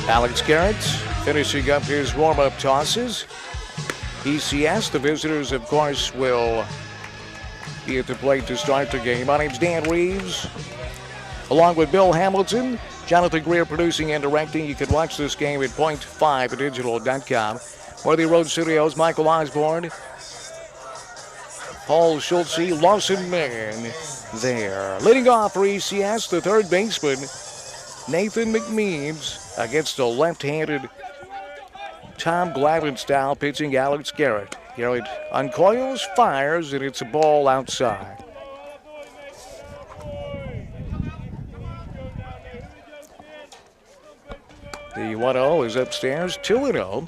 Alex Garrett finishing up his warm-up tosses. ECS, the visitors, of course, will be at the plate to start the game. My name's Dan Reeves, along with Bill Hamilton, Jonathan Greer producing and directing. You can watch this game at point5digital.com. For the road studios, Michael Osborne, Paul Schultze, Lawson Mann there. Leading off for ECS, the third baseman, Nathan McMeans, against the left-handed Tom Glavine style pitching Alex Garrett. Garrett uncoils, fires, and it's a ball outside. The 1-0 is upstairs, 2-0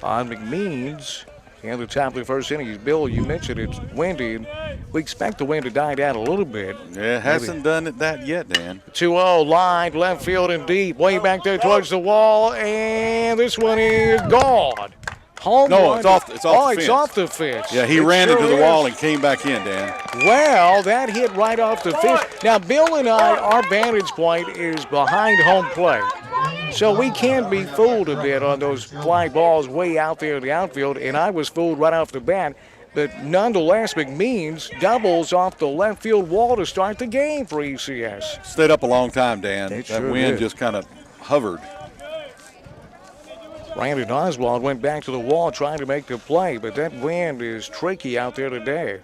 on McMeans. And the top of the first inning. Bill, you mentioned it's windy. We expect the wind to die down a little bit. Yeah, it hasn't done that yet, Dan. 2-0 line, left field and deep. Way back there towards the wall. And this one is gone. Home no, run. it's off the fence. It's off the fence. Yeah, he ran into the wall and came back in, Dan. Well, that hit right off the fence. Now, Bill and I, our vantage point is behind home plate. So we can be fooled a bit on those fly balls way out there in the outfield, and I was fooled right off the bat. But nonetheless, McMeans doubles off the left field wall to start the game for ECS. Stayed up a long time, Dan. That sure wind did. just kind of hovered. Brandon Oswald went back to the wall trying to make the play, but that wind is tricky out there today.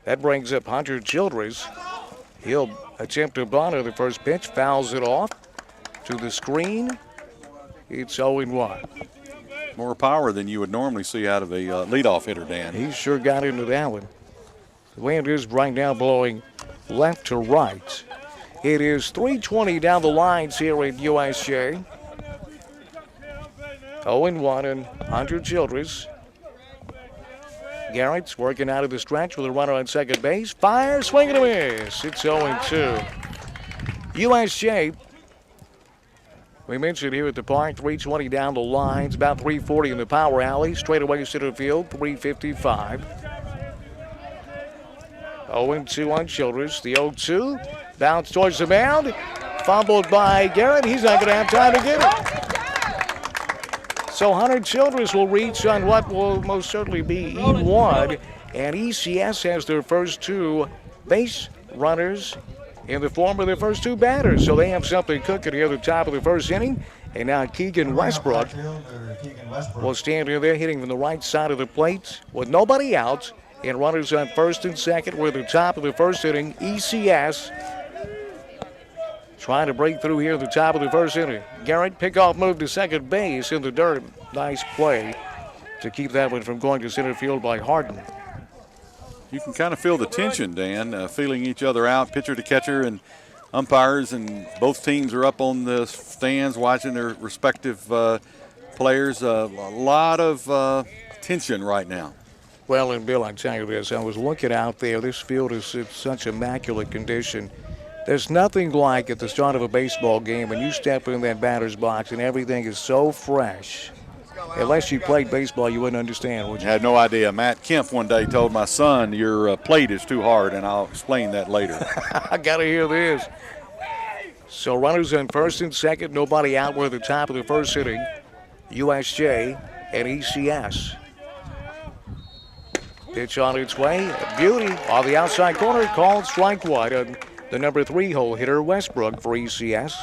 That brings up Hunter Childress. He'll attempt to bunt on the first pitch, fouls it off to the screen. It's 0-1. More power than you would normally see out of a leadoff hitter, Dan. He sure got into that one. The wind is right now blowing left to right. It is 3:20 down the lines here at USJ. 0-1 and Hunter Childress. Garrett's working out of the stretch with a runner on second base. Fire, swing and a miss. It's 0-2. USJ, we mentioned here at the park, 3:20 down the lines, about 3:40 in the power alley. Straightaway center field, 3:55. 0-2 on Childress. The 0-2. Bounce towards the mound. Fumbled by Garrett. He's not going to have time to get it. So Hunter Childress will reach on what will most certainly be E1. And ECS has their first two base runners in the form of their first two batters. So they have something cooking here at the top of the first inning. And now Keegan Westbrook will stand in there hitting from the right side of the plate with nobody out. And runners on first and second. We're at the top of the first inning. ECS trying to break through here at the top of the first inning. Garrett, pickoff move to second base in the dirt. Nice play to keep that one from going to center field by Harden. You can kind of feel the tension, Dan, feeling each other out, pitcher to catcher, and umpires, and both teams are up on the stands watching their respective players. A lot of tension right now. Well, and Bill, I tell you this, I was looking out there. This field is in such immaculate condition. There's nothing like at the start of a baseball game when you step in that batter's box and everything is so fresh. Unless you played baseball, you wouldn't understand, would you? I had no idea. Matt Kemp one day told my son, your plate is too hard, and I'll explain that later. I got to hear this. So runners on first and second, nobody out. We're at the top of the first inning. USJ and ECS. Pitch on its way. Beauty on the outside corner, called strike one. And the number 3 hole hitter, Westbrook, for ECS.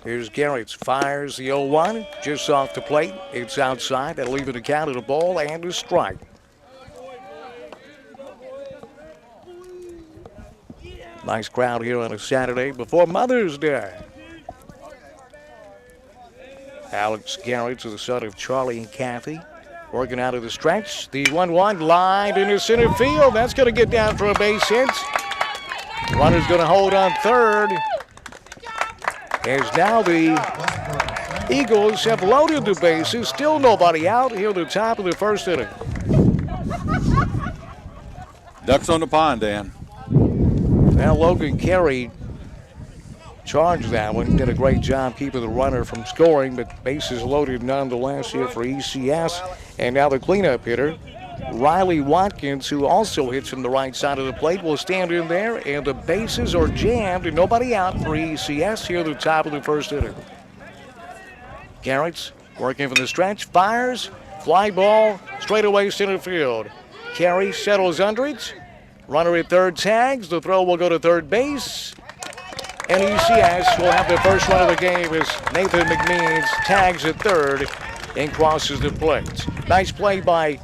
Here's Garrett, fires the 0-1, just off the plate. It's outside. That'll leave it a count of a ball and a strike. Nice crowd here on a Saturday before Mother's Day. Alex Garrett, the son of Charlie and Kathy, working out of the stretch. The 1-1 lined into center field. That's going to get down for a base hit. Runner's going to hold on third. As now the Eagles have loaded the bases. Still nobody out here at the top of the first inning. Ducks on the pond, Dan. Now Logan Carey charged that one. Did a great job keeping the runner from scoring, but bases loaded nonetheless here for ECS. And now the cleanup hitter, Riley Watkins, who also hits from the right side of the plate, will stand in there, and the bases are jammed and nobody out for ECS here at the top of the first inning. Garrett's working from the stretch, fires, fly ball, straight away center field. Carey settles under it. Runner at third tags. The throw will go to third base. And ECS will have the first run of the game as Nathan McMeans tags at third and crosses the plate. Nice play by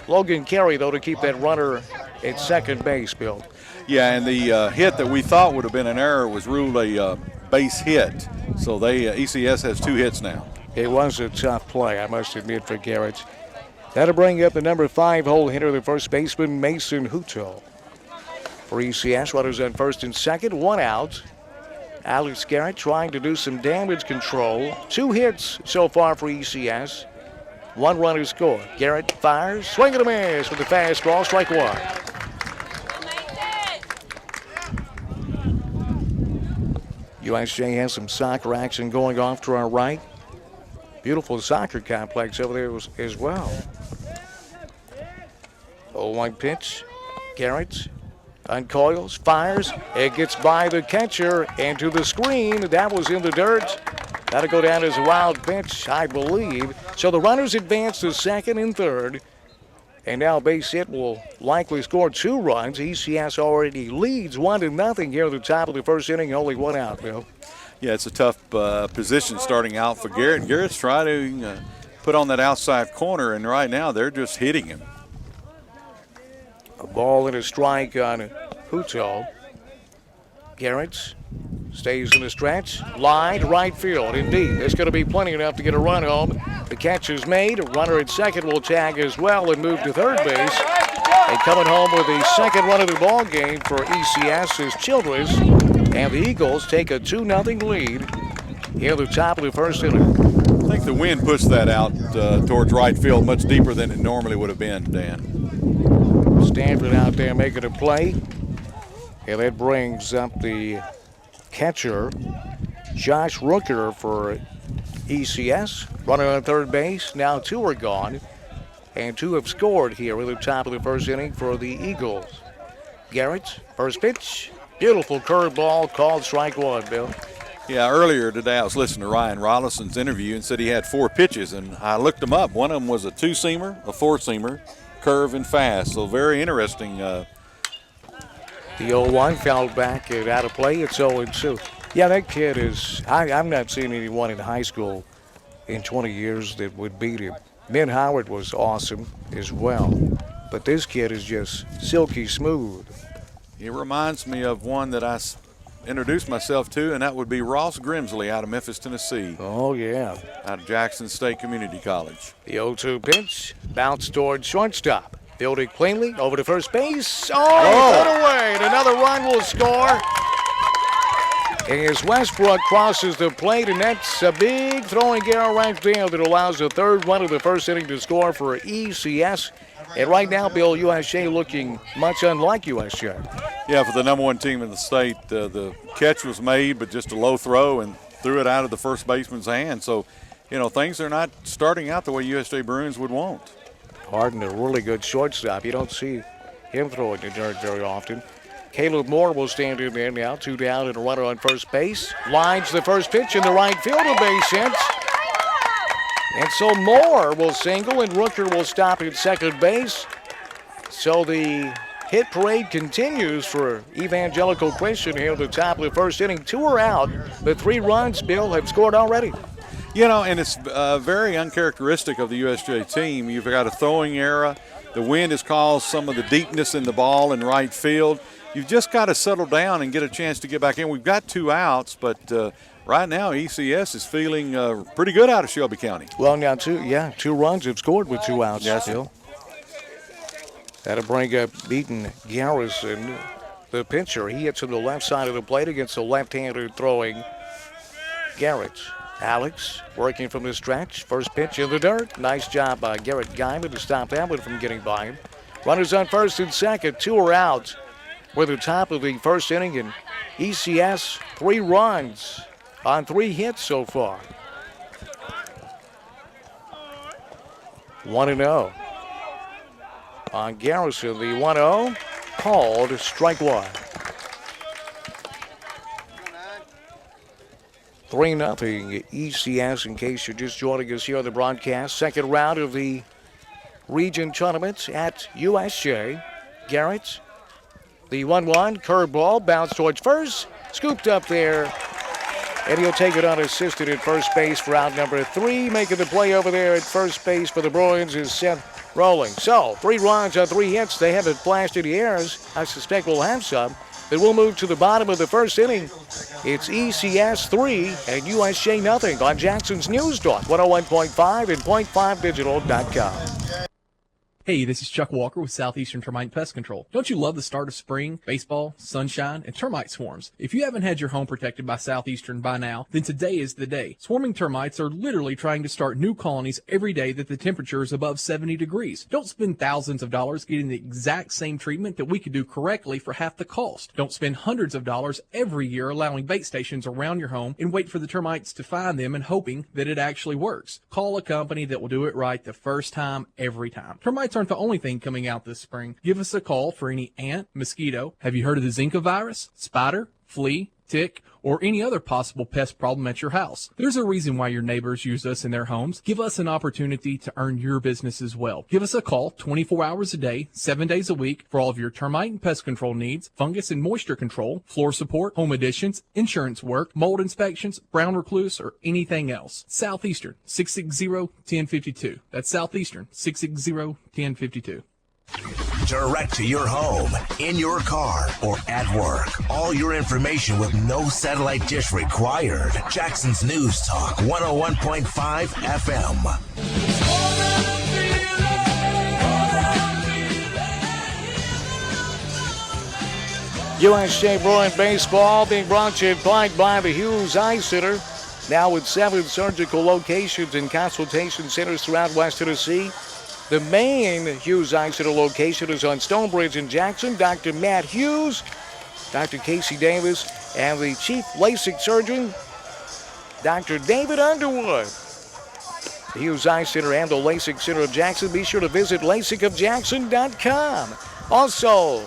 Logan Carey, though, to keep that runner at second base, Bill. Yeah, and the hit that we thought would have been an error was ruled a base hit. So ECS has 2 hits now. It was a tough play, I must admit, for Garrett. That'll bring up the number 5 hole hitter, the first baseman, Mason Hutto. For ECS, runners on first and second, 1 out. Alex Garrett trying to do some damage control. 2 hits so far for ECS. 1 run is scored. Garrett fires, swing and a miss with the fastball, strike 1. USJ has some soccer action going off to our right. Beautiful soccer complex over there as well. 0-1 pitch. Garrett uncoils, fires. It gets by the catcher and to the screen. That was in the dirt. That'll go down as a wild pitch, I believe. So the runners advance to second and third. And now base hit will likely score 2 runs. ECS already leads 1-0 here at the top of the first inning. Only 1 out, Bill. Yeah, it's a tough position starting out for Garrett. Garrett's trying to put on that outside corner, and right now they're just hitting him. A ball and a strike on Hutto. Garrett stays in the stretch. Line to right field. Indeed, there's going to be plenty enough to get a run home. The catch is made. A runner at second will tag as well and move to third base. And coming home with the second run of the ball game for ECS is Childress. And the Eagles take a 2-0 lead here at the top of the first inning. I think the wind pushed that out towards right field much deeper than it normally would have been, Dan. Stanford out there making a play. And that brings up the catcher, Josh Rooker, for ECS. Running on third base. Now 2 are gone. And 2 have scored here at the top of the first inning for the Eagles. Garrett, first pitch. Beautiful curveball called strike 1, Bill. Yeah, earlier today I was listening to Ryan Rollison's interview and said he had 4 pitches, and I looked them up. One of them was a 2-seamer, a 4-seamer, curve, and fast. So very interesting. The 0-1 fouled back and out of play. It's 0-2. Yeah, that kid is, I'm not seeing anyone in high school in 20 years that would beat him. Ben Howard was awesome as well, but this kid is just silky smooth. He reminds me of one that I introduced myself to, and that would be Ross Grimsley out of Memphis, Tennessee. Oh, yeah. Out of Jackson State Community College. The 0-2 pitch, bounce towards shortstop. Fielded cleanly, over to first base. Oh, put away, and another run will score. As Westbrook crosses the plate, and that's a big throwing error right there that allows the third run of the first inning to score for ECS. And right now, Bill, USJ looking much unlike USJ. Yeah, for the number 1 team in the state, the catch was made, but just a low throw and threw it out of the first baseman's hand. So, things are not starting out the way USJ Bruins would want. Harden, a really good shortstop. You don't see him throw it in the dirt very often. Caleb Moore will stand in there now. 2 down and a runner on first base. Lines the first pitch in the right field, a base hit. And so Moore will single and Rooker will stop at second base. So the hit parade continues for Evangelical Christian here at the top of the first inning. 2 are out, but 3 runs, Bill, have scored already. And it's very uncharacteristic of the USJ team. You've got a throwing error. The wind has caused some of the deepness in the ball in right field. You've just got to settle down and get a chance to get back in. We've got 2 outs, but right now ECS is feeling pretty good out of Shelby County. Well, now 2 runs have scored with 2 outs. Yes, Bill. That'll bring up Beaton Garrison, the pitcher. He hits to the left side of the plate against the left-hander throwing Garrett. Alex working from the stretch. First pitch in the dirt. Nice job by Garrett Guyman to stop that one from getting by him. Runners on first and second. 2 are out. We're at the top of the first inning, and ECS 3 runs on 3 hits so far. 1-0. on Garrison. The 1-0 called strike one. 3-0 ECS, in case you're just joining us here on the broadcast. Second round of the region tournament at USJ. Garrett, the 1-1 curveball, bounced towards first, scooped up there, and he'll take it unassisted at first base for out number 3. Making the play over there at first base for the Bruins is Seth Rolling. So, 3 runs on 3 hits. They haven't flashed any errors. I suspect we'll have some. But we'll move to the bottom of the first inning. It's ECS 3 and USJ nothing on Jackson's News Talk, 101.5 and .5digital.com. Hey, this is Chuck Walker with Southeastern Termite Pest Control. Don't you love the start of spring, baseball, sunshine, and termite swarms? If you haven't had your home protected by Southeastern by now, then today is the day. Swarming termites are literally trying to start new colonies every day that the temperature is above 70 degrees. Don't spend thousands of dollars getting the exact same treatment that we could do correctly for half the cost. Don't spend hundreds of dollars every year allowing bait stations around your home and wait for the termites to find them and hoping that it actually works. Call a company that will do it right the first time, every time. Termites aren't the only thing coming out this spring. Give us a call for any ant, mosquito. Have you heard of the Zika virus, spider, flea, tick, or any other possible pest problem at your house? There's a reason why your neighbors use us in their homes. Give us an opportunity to earn your business as well. Give us a call 24 hours a day, 7 days a week for all of your termite and pest control needs, fungus and moisture control, floor support, home additions, insurance work, mold inspections, brown recluse, or anything else. Southeastern 660-1052. That's Southeastern 660-1052. Direct to your home, in your car, or at work. All your information with no satellite dish required. Jackson's News Talk, 101.5 FM. USJ Bruin baseball being brought to you by the Hughes Eye Center. Now with 7 surgical locations and consultation centers throughout West Tennessee. The main Hughes Eye Center location is on Stonebridge in Jackson. Dr. Matt Hughes, Dr. Casey Davis, and the chief LASIK surgeon, Dr. David Underwood. The Hughes Eye Center and the LASIK Center of Jackson. Be sure to visit LASIKofJackson.com. Also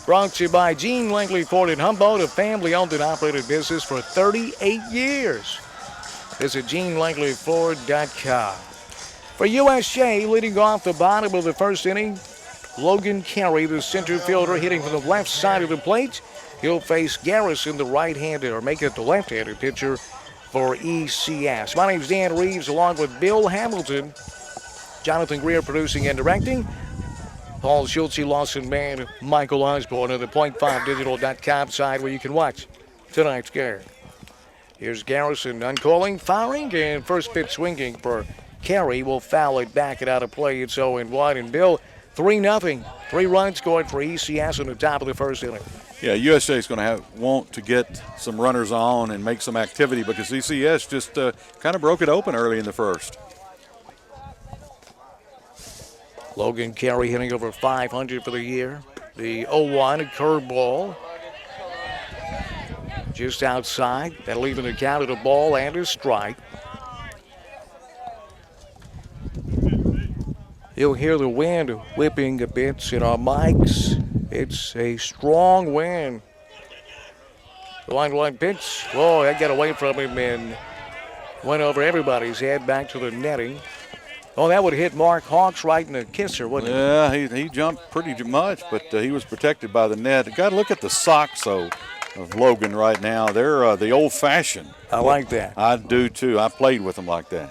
brought to you by Gene Langley Ford in Humboldt, a family-owned and operated business for 38 years. Visit GeneLangleyFord.com. For USJ, leading off the bottom of the first inning, Logan Carey, the center fielder, hitting from the left side of the plate. He'll face Garrison, the right-handed, or make it the left-handed pitcher for ECS. My name's Dan Reeves, along with Bill Hamilton, Jonathan Greer producing and directing, Paul Schultze, Lawson Mann, Michael Osborne on the .5digital.com side where you can watch tonight's game. Here's Garrison uncalling, firing, and first pitch swinging for Carey. Will foul it back and out of play. It's 0-1. And Bill, 3-0. 3 runs scored for ECS in the top of the first inning. Yeah, USJ is going to want to get some runners on and make some activity because ECS just kind of broke it open early in the first. Logan Carey hitting over 500 for the year. The 0-1 curveball just outside. That'll even account of a ball and a strike. You'll hear the wind whipping a bit in our mics. It's a strong wind. The 1-1 pitch. Whoa, that got away from him and went over everybody's head back to the netting. Oh, that would hit Mark Hawks right in the kisser, wouldn't it? Yeah, he jumped pretty much, but he was protected by the net. Got to look at the socks, though, of Logan right now. They're the old-fashioned. I like that. I do, too. I played with them like that.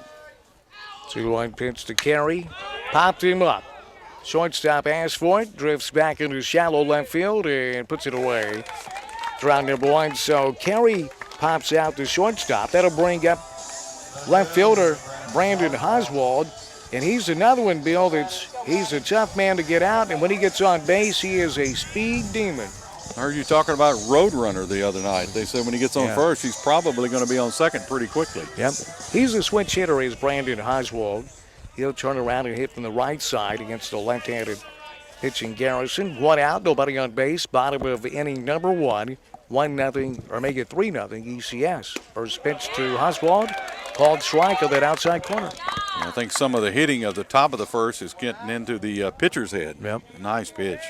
2-1 pitch to Carey. Popped him up. Shortstop asks for it. Drifts back into shallow left field and puts it away. It's round number 1. So Carey pops out the shortstop. That'll bring up left fielder Brandon Oswald. And he's another one, Bill, he's a tough man to get out. And when he gets on base, he is a speed demon. I heard you talking about Roadrunner the other night. They said when he gets on first, he's probably going to be on second pretty quickly. Yep. He's a switch hitter, is Brandon Oswald. He'll turn around and hit from the right side against the left-handed pitching Garrison. 1 out, nobody on base. Bottom of inning number 1. 1-0, or make it 3-0 ECS. First pitch to Oswald. Called strike of that outside corner. I think some of the hitting of the top of the first is getting into the pitcher's head. Yep. Nice pitch.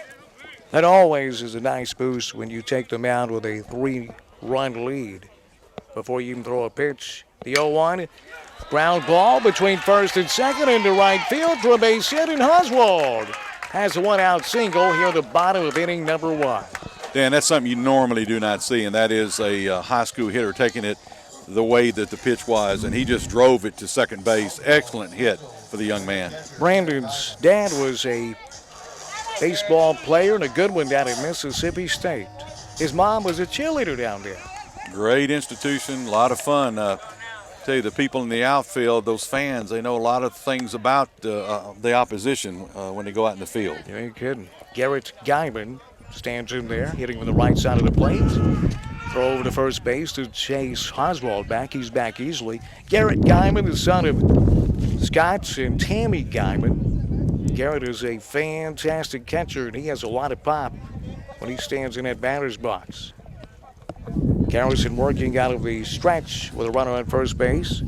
That always is a nice boost when you take them out with a 3-run lead before you even throw a pitch. The 0-1, ground ball between first and second into right field for a base hit, and Oswald has a 1-out single here at the bottom of inning number 1. Dan, that's something you normally do not see, and that is a high school hitter taking it the way that the pitch was, and he just drove it to second base. Excellent hit for the young man. Brandon's dad was a baseball player and a good one down at Mississippi State. His mom was a cheerleader down there. Great institution, a lot of fun. Tell you, the people in the outfield, those fans, they know a lot of things about the opposition when they go out in the field. You ain't kidding. Garrett Guyman stands in there, hitting from the right side of the plate. Throw over to first base to chase Oswald back. He's back easily. Garrett Guyman, the son of Scott and Tammy Guyman. Garrett is a fantastic catcher, and he has a lot of pop when he stands in that batter's box. Garrison working out of the stretch with a runner on first base.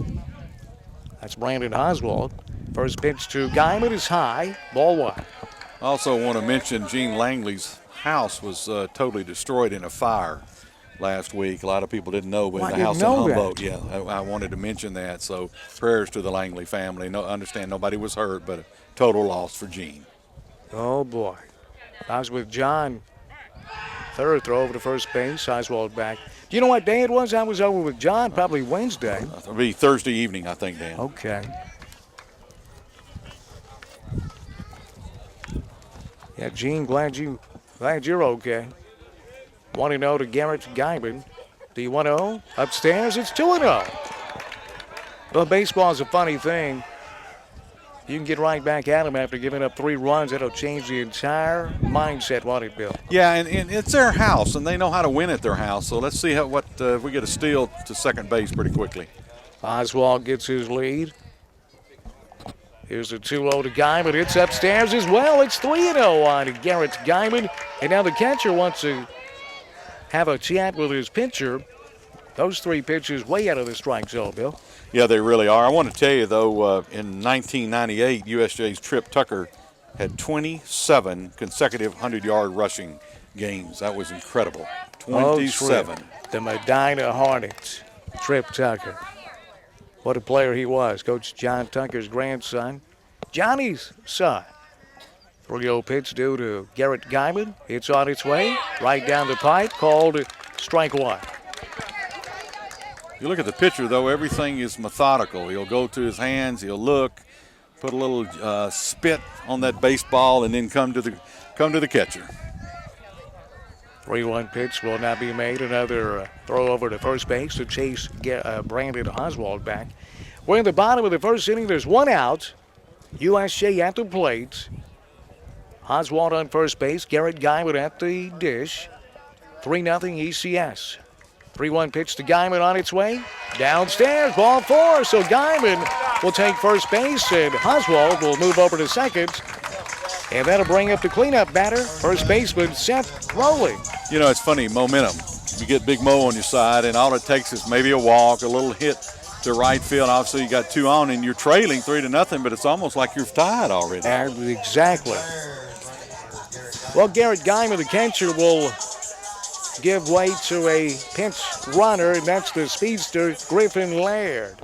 That's Brandon Oswald. First pitch to Guyman is high, ball 1. Also want to mention Gene Langley's house was totally destroyed in a fire last week. A lot of people didn't know, but Well, in I the house in didn't know Humboldt. that. Yeah, I wanted to mention that. So prayers to the Langley family. No, understand nobody was hurt, but a total loss for Gene. Oh, boy. I was with John. Third throw over to first base. Oswald back. Do you know what day it was? I was over with John, probably Wednesday. It'll be Thursday evening, I think, Dan. Okay. Yeah, Gene, glad you're okay. 1-0 to Garrett Guyman. The 1-0 upstairs. It's 2-0. Well, baseball is a funny thing. You can get right back at them after giving up 3 runs. That'll change the entire mindset, won't it, Bill? Yeah, and it's their house, and they know how to win at their house. So let's see if we get a steal to second base pretty quickly. Oswald gets his lead. Here's the 2-0 to Guyman. It's upstairs as well. It's 3-0 on Garrett Guyman. And now the catcher wants to have a chat with his pitcher. Those 3 pitches way out of the strike zone, Bill. Yeah, they really are. I want to tell you, though, in 1998, USJ's Trip Tucker had 27 consecutive 100-yard rushing games. That was incredible. 27. Trip, the Medina Hornets. Trip Tucker. What a player he was. Coach John Tucker's grandson. Johnny's son. 3-0 pitch due to Garrett Guyman. It's on its way. Right down the pipe. Called strike 1. You look at the pitcher, though, everything is methodical. He'll go to his hands, he'll look, put a little spit on that baseball, and then come to the catcher. 3-1 pitch will not be made. Another throw over to first base to chase Brandon Oswald back. We're in the bottom of the first inning. There's 1 out. USJ at the plate. Oswald on first base. Garrett Guyman at the dish. 3-0 ECS. 3-1 pitch to Guyman on its way. Downstairs, ball 4. So Guyman will take first base, and Oswald will move over to second. And that'll bring up the cleanup batter, first baseman Seth Rowley. You know, it's funny, momentum. You get Big Mo on your side, and all it takes is maybe a walk, a little hit to right field. Obviously, you got 2 on, and you're trailing 3-0, but it's almost like you're tied already. Exactly. Well, Garrett Guyman, the catcher, will give way to a pinch runner, and that's the speedster Griffin Laird.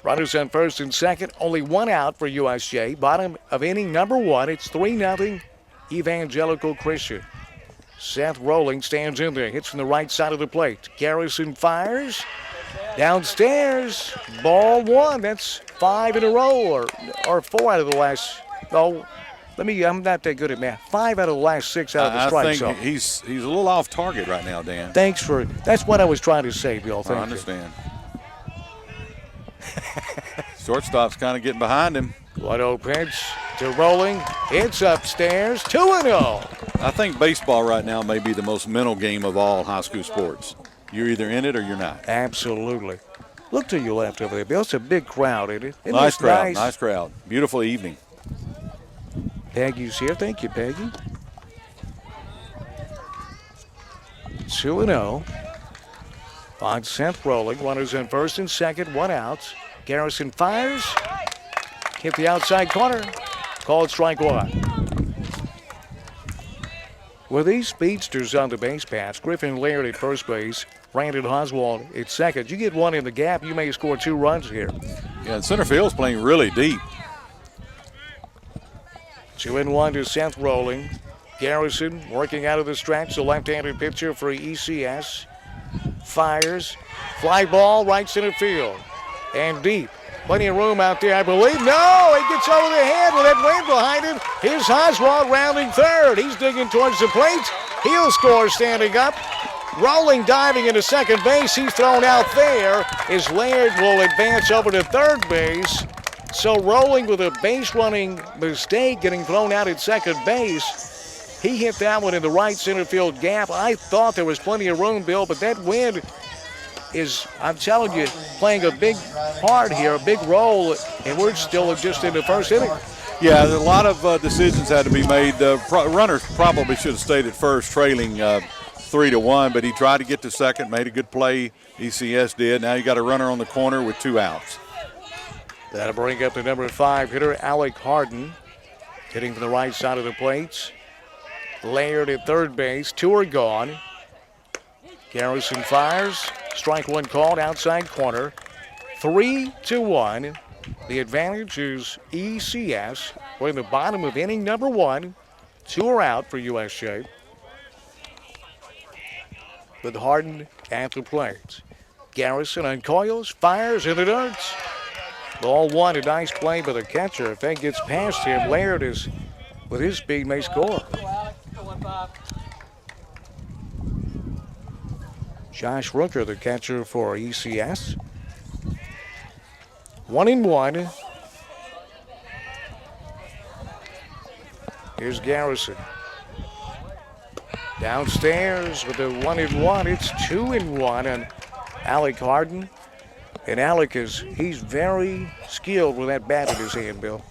Runners on first and second, only 1 out for USJ. Bottom of inning number 1, it's 3-0 Evangelical Christian. Seth Rowling stands in there, hits from the right side of the plate. Garrison fires. Downstairs, ball 1. That's 5 in a row, or 4 out of the last. No, I'm not that good at math. 5 out of the last 6 out of the strike zone. I think he's a little off target right now, Dan. That's what I was trying to say, Bill. I understand. Shortstop's kind of getting behind him. 1-0 pitch to Rowling. It's upstairs. 2-0. I think baseball right now may be the most mental game of all high school sports. You're either in it or you're not. Absolutely. Look to your left over there, Bill. It's a big crowd, isn't it? Nice crowd. Nice crowd. Beautiful evening. Peggy's here. Thank you, Peggy. 2-0. On Seth Rowling. Runners in first and second. 1 out. Garrison fires. Hit the outside corner. Called strike one. With these speedsters on the base paths, Griffin Laird at first base, Brandon Oswald at second. You get one in the gap, you may score 2 runs here. Yeah, and center field's playing really deep. 2-1 to Seth Rowling. Garrison working out of the stretch, the left-handed pitcher for ECS. Fires. Fly ball, right center field. And deep. Plenty of room out there, I believe. No, it gets over the head with that wind behind it. Here's Oswald rounding third. He's digging towards the plate. He'll score standing up. Rowling diving into second base. He's thrown out there as Laird will advance over to third base. So Rowling with a base running mistake getting thrown out at second base. He hit that one in the right center field gap. I thought there was plenty of room, Bill, but that wind is, I'm telling you, playing a big part here, a big role, and we're still just in the first inning. Yeah, a lot of decisions had to be made. Runner probably should have stayed at first, trailing 3-1, but he tried to get to second, made a good play. ECS did. Now you got a runner on the corner with 2 outs. That'll bring up the number 5 hitter, Alec Harden, hitting from the right side of the plate. Laird at third base. 2 are gone. Garrison fires. Strike 1 called, outside corner. 3-1. The advantage is ECS. We're in the bottom of inning number 1. 2 are out for USJ. With Harden at the plate. Garrison uncoils, fires in the dirt. Ball 1, a nice play by the catcher. If that gets past him, Laird is, with his speed, may score. Josh Rooker, the catcher for ECS. 1-1. Here's Garrison. Downstairs with the 1-1. It's 2-1 on Alec Harden. And Alec he's very skilled with that bat in his hand, Bill.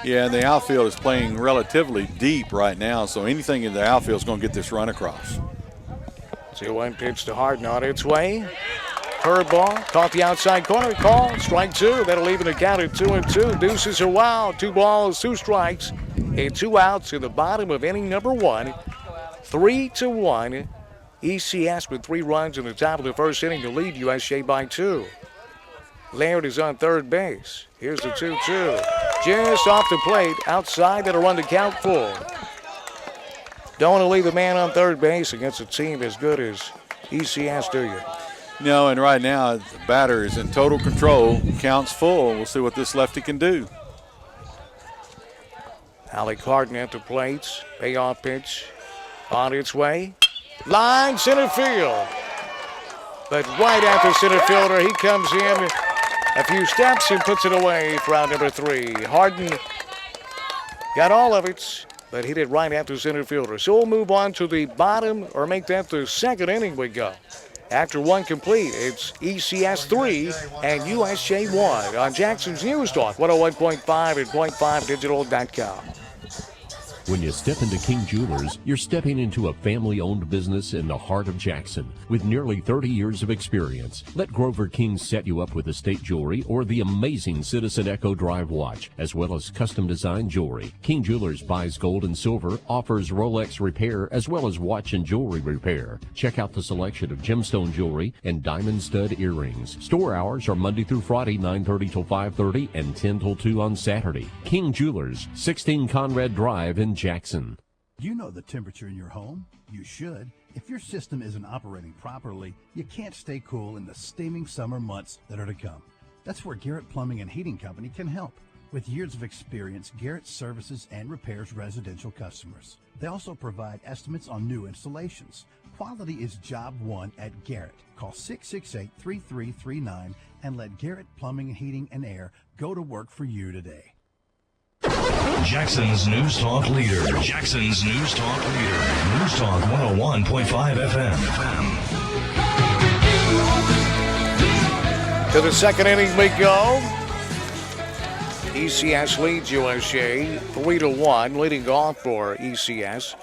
Yeah, and the outfield is playing relatively deep right now, so anything in the outfield is going to get this run across. 2-1 pitch to Harden on its way. Curveball, caught the outside corner, call, strike 2. That'll even the count at 2-2. Deuces are wild. 2 balls, 2 strikes, and 2 outs in the bottom of inning number 1. 3-1. ECS with 3 runs in the top of the first inning to lead USJ by 2. Laird is on third base. Here's the 2-2. Just off the plate, outside, that'll run the count full. Don't want to leave a man on third base against a team as good as ECS, do you? No, and right now the batter is in total control. Count's full. We'll see what this lefty can do. Alec Harden at the plate. Payoff pitch on its way. Line center field. But right at the center fielder, he comes in a few steps and puts it away for out number 3. Harden got all of it, but hit it right at the center fielder. So we'll move on to the bottom, or make that the second inning we go. After 1 complete, it's ECS 3 and USJ 1 on Jackson's News Talk, 101.5 and .5digital.com. When you step into King Jewelers, you're stepping into a family-owned business in the heart of Jackson with nearly 30 years of experience. Let Grover King set you up with estate jewelry or the amazing Citizen Echo Drive watch, as well as custom-designed jewelry. King Jewelers buys gold and silver, offers Rolex repair, as well as watch and jewelry repair. Check out the selection of gemstone jewelry and diamond stud earrings. Store hours are Monday through Friday, 9:30 till 5:30 and 10 till 2 on Saturday. King Jewelers, 16 Conrad Drive in Jackson. You know the temperature in your home. You should. If your system isn't operating properly, you can't stay cool in the steaming summer months that are to come. That's where Garrett Plumbing and Heating Company can help. With years of experience, Garrett services and repairs residential customers. They also provide estimates on new installations. Quality is job 1 at Garrett. Call 668-3339 and let Garrett Plumbing, Heating, and Air go to work for you today. Jackson's News Talk leader. Jackson's News Talk leader. News Talk 101.5 FM. To the second inning we go. ECS leads USJ 3-1, leading off for ECS.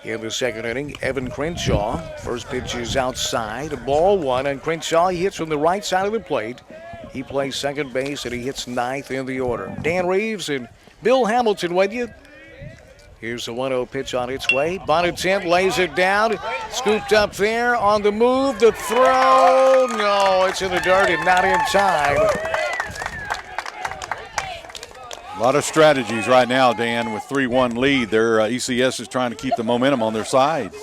In the second inning, Evan Crenshaw. First pitch is outside. Ball 1 on Crenshaw. He hits from the right side of the plate. He plays second base, and he hits ninth in the order. Dan Reeves and Bill Hamilton with you. Here's the 1-0 pitch on its way. Bonnetent lays it down. Scooped up there on the move. The throw. No, it's in the dirt and not in time. A lot of strategies right now, Dan, with 3-1 lead. Their ECS is trying to keep the momentum on their side.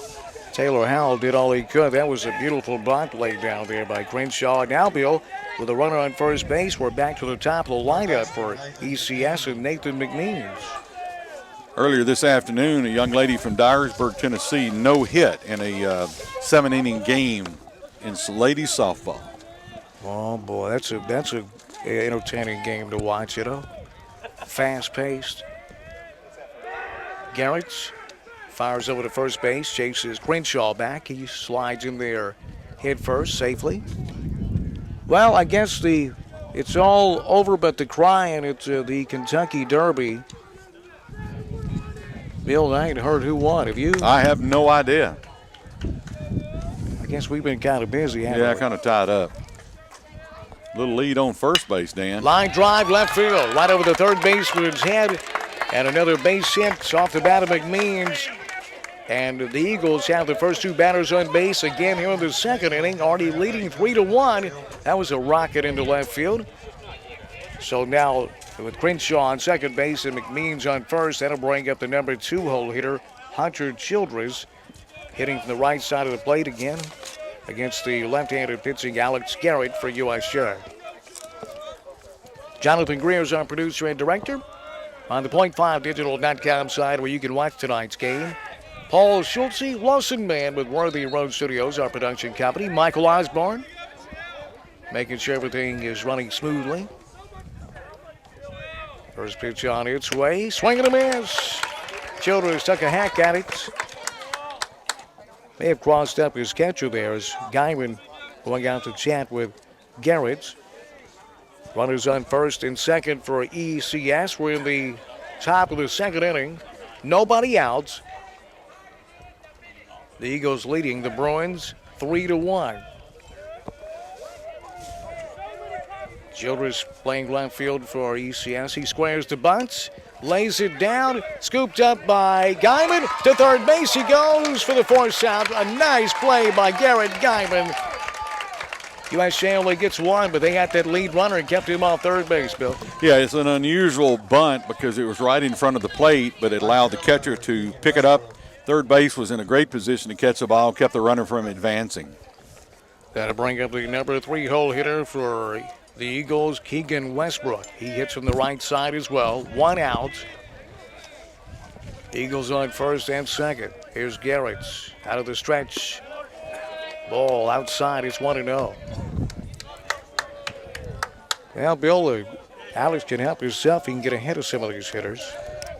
Taylor Howell did all he could. That was a beautiful bunt laid down there by Crenshaw. Now, Bill, with a runner on first base, we're back to the top of the lineup for ECS and Nathan McMeans. Earlier this afternoon, a young lady from Dyersburg, Tennessee, no hit in a 7-inning game in ladies softball. Oh boy, that's a entertaining game to watch. Fast-paced. Garrett fires over to first base, chases Crenshaw back. He slides in there head first safely. Well, I guess it's all over but the crying. It's the Kentucky Derby. Bill, I ain't heard who won. Have you? I have no idea. I guess we've been kind of busy, haven't we? Yeah, kind of tied up. Little lead on first base, Dan. Line drive, left field, right over the third baseman's head. And another base hit off the bat of McMeans. And the Eagles have the first two batters on base again here in the second inning, already leading 3-1. That was a rocket into left field. So now with Crenshaw on second base and McMeans on first, that'll bring up the number 2 hole hitter, Hunter Childress, hitting from the right side of the plate again against the left-handed pitching Alex Garrett for USJ. Jonathan Greer is our producer and director. On the point5digital.com side where you can watch tonight's game, Paul Schultze, Lawson Man with Worthy Road Studios, our production company. Michael Osborne, making sure everything is running smoothly. First pitch on its way. Swing and a miss. Childress took a hack at it. May have crossed up his catcher there as Guyman going out to chat with Garrett. Runners on first and second for ECS. We're in the top of the second inning. Nobody out. The Eagles leading the Bruins 3-1. Childress playing left field for ECS. He squares the bunt, lays it down, scooped up by Guyman. To third base he goes for the force out. A nice play by Garrett Guyman. USJ only gets one, but they got that lead runner and kept him off third base, Bill. Yeah, it's an unusual bunt because it was right in front of the plate, but it allowed the catcher to pick it up. Third base was in a great position to catch the ball, kept the runner from advancing. That'll bring up the number 3 hole hitter for the Eagles, Keegan Westbrook. He hits from the right side as well. One out. Eagles on first and second. Here's Garrett out of the stretch. Ball outside. It's 1-0. Well, Bill, Alex can help himself. He can get ahead of some of these hitters.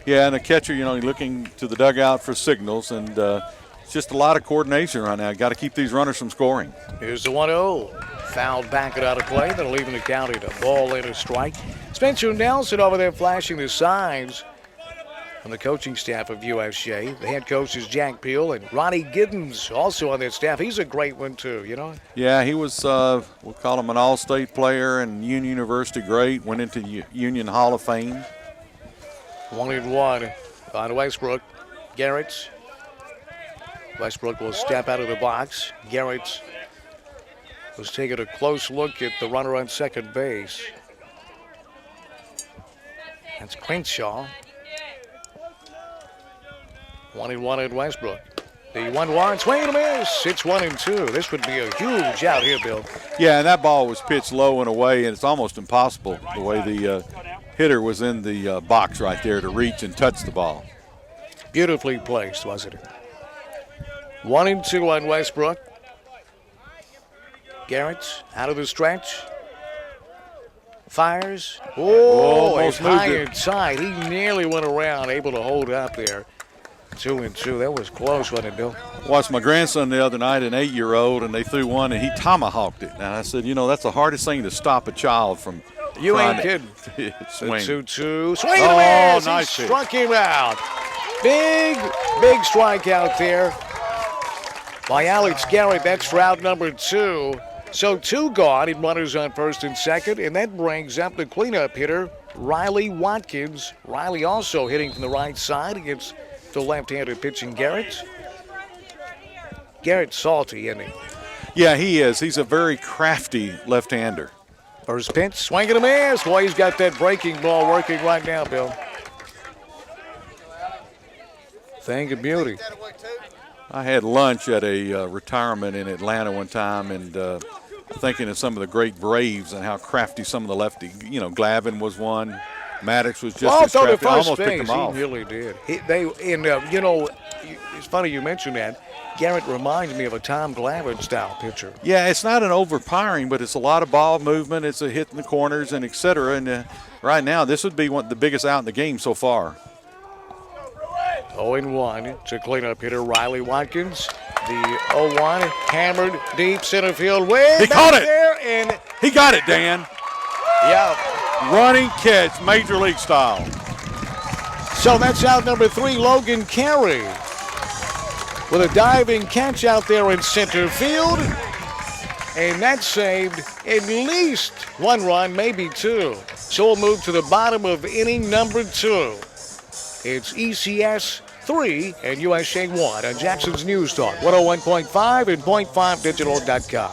Yeah, and the catcher, looking to the dugout for signals, and it's just a lot of coordination right now. Got to keep these runners from scoring. Here's the 1-0. Fouled back it out of play. That'll leave the count at a ball and a strike. Spencer Nelson over there flashing the signs from the coaching staff of USJ. The head coach is Jack Peel, and Ronnie Giddens also on that staff. He's a great one too, Yeah, he was, we'll call him an all-state player and Union University great. Went into Union Hall of Fame. 1-1 on Westbrook. Garrett. Westbrook will step out of the box. Garrett was taking a close look at the runner on second base. That's Crenshaw. 1-1 at Westbrook. The 1-1 swing and a miss. It's 1-2. This would be a huge out here, Bill. Yeah, and that ball was pitched low and away, and it's almost impossible the way the hitter was in the box right there to reach and touch the ball. Beautifully placed, wasn't it? 1-2 on Westbrook. Garrett out of the stretch. Fires. Oh, it's high inside. He nearly went around, able to hold up there. 2-2. That was close, wasn't it, Bill? Watched my grandson the other night, an 8-year-old, and they threw one, and he tomahawked it. And I said, that's the hardest thing to stop a child from You ain't kidding. Swing. 2-2. Swing and a miss. Nice He struck him out. Big strikeout there by Alex Garrett. That's for out number 2. So 2 gone and runners on first and second, and that brings up the cleanup hitter, Riley Watkins. Riley also hitting from the right side against the left-handed pitching Garrett. Garrett's salty, isn't he? Yeah, he is. He's a very crafty left-hander. First pitch, swing and a miss. Boy, he's got that breaking ball working right now, Bill. Thing of beauty. I had lunch at a retirement in Atlanta one time, and thinking of some of the great Braves and how crafty some of the lefty. You know, Glavine was one. Maddox was just as crafty. Almost picked him off. He really did. It's funny you mentioned that. Garrett reminds me of a Tom Glavine style pitcher. Yeah, it's not an overpowering, but it's a lot of ball movement. It's a hit in the corners and et cetera. And right now, this would be the biggest out in the game so far. 0-1 to cleanup hitter Riley Watkins. The 0-1 hammered deep center field way he back caught it. There, and he got it, Dan. Yeah. Running catch, major league style. So that's out number 3, Logan Carey, with a diving catch out there in center field. And that saved at least 1 run, maybe 2. So we'll move to the bottom of inning number 2. It's ECS 3 and USJ 1 on Jackson's News Talk, 101.5 and .5digital.com.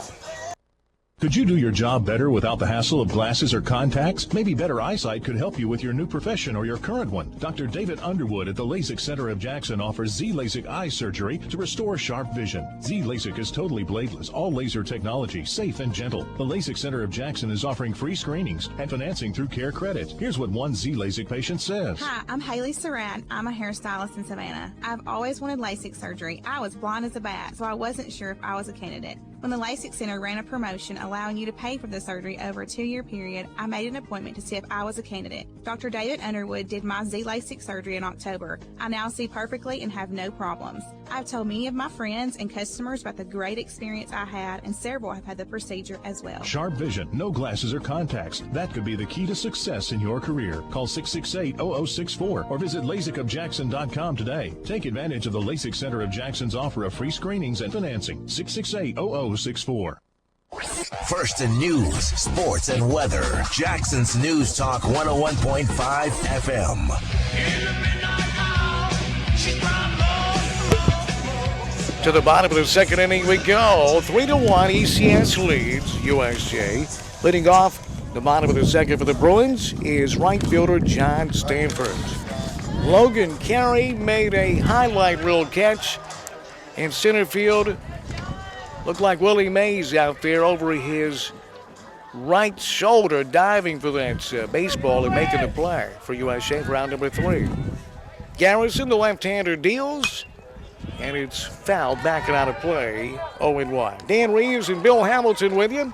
Could you do your job better without the hassle of glasses or contacts? Maybe better eyesight could help you with your new profession or your current one. Dr. David Underwood at the LASIK Center of Jackson offers Z-LASIK eye surgery to restore sharp vision. Z-LASIK is totally bladeless, all laser technology, safe and gentle. The LASIK Center of Jackson is offering free screenings and financing through Care Credit. Here's what one Z-LASIK patient says. Hi, I'm Haley Surratt. I'm a hairstylist in Savannah. I've always wanted LASIK surgery. I was blind as a bat, so I wasn't sure if I was a candidate. When the LASIK Center ran a promotion allowing you to pay for the surgery over a 2-year period, I made an appointment to see if I was a candidate. Dr. David Underwood did my Z-LASIK surgery in October. I now see perfectly and have no problems. I've told many of my friends and customers about the great experience I had, and several have had the procedure as well. Sharp vision, no glasses or contacts. That could be the key to success in your career. Call 668-0064 or visit LASIKofJackson.com today. Take advantage of the LASIK Center of Jackson's offer of free screenings and financing. 668-0064. First in news, sports, and weather. Jackson's News Talk 101.5 FM. To the bottom of the second inning we go. 3-1, ECS leads USJ. Leading off the bottom of the second for the Bruins is right fielder John Stanford. Logan Carey made a highlight reel catch in center field. Looked like Willie Mays out there over his right shoulder diving for that baseball and making the play for USJ for round number 3. Garrison, the left-hander, deals, and it's fouled back and out of play, 0-1. Dan Reeves and Bill Hamilton with you.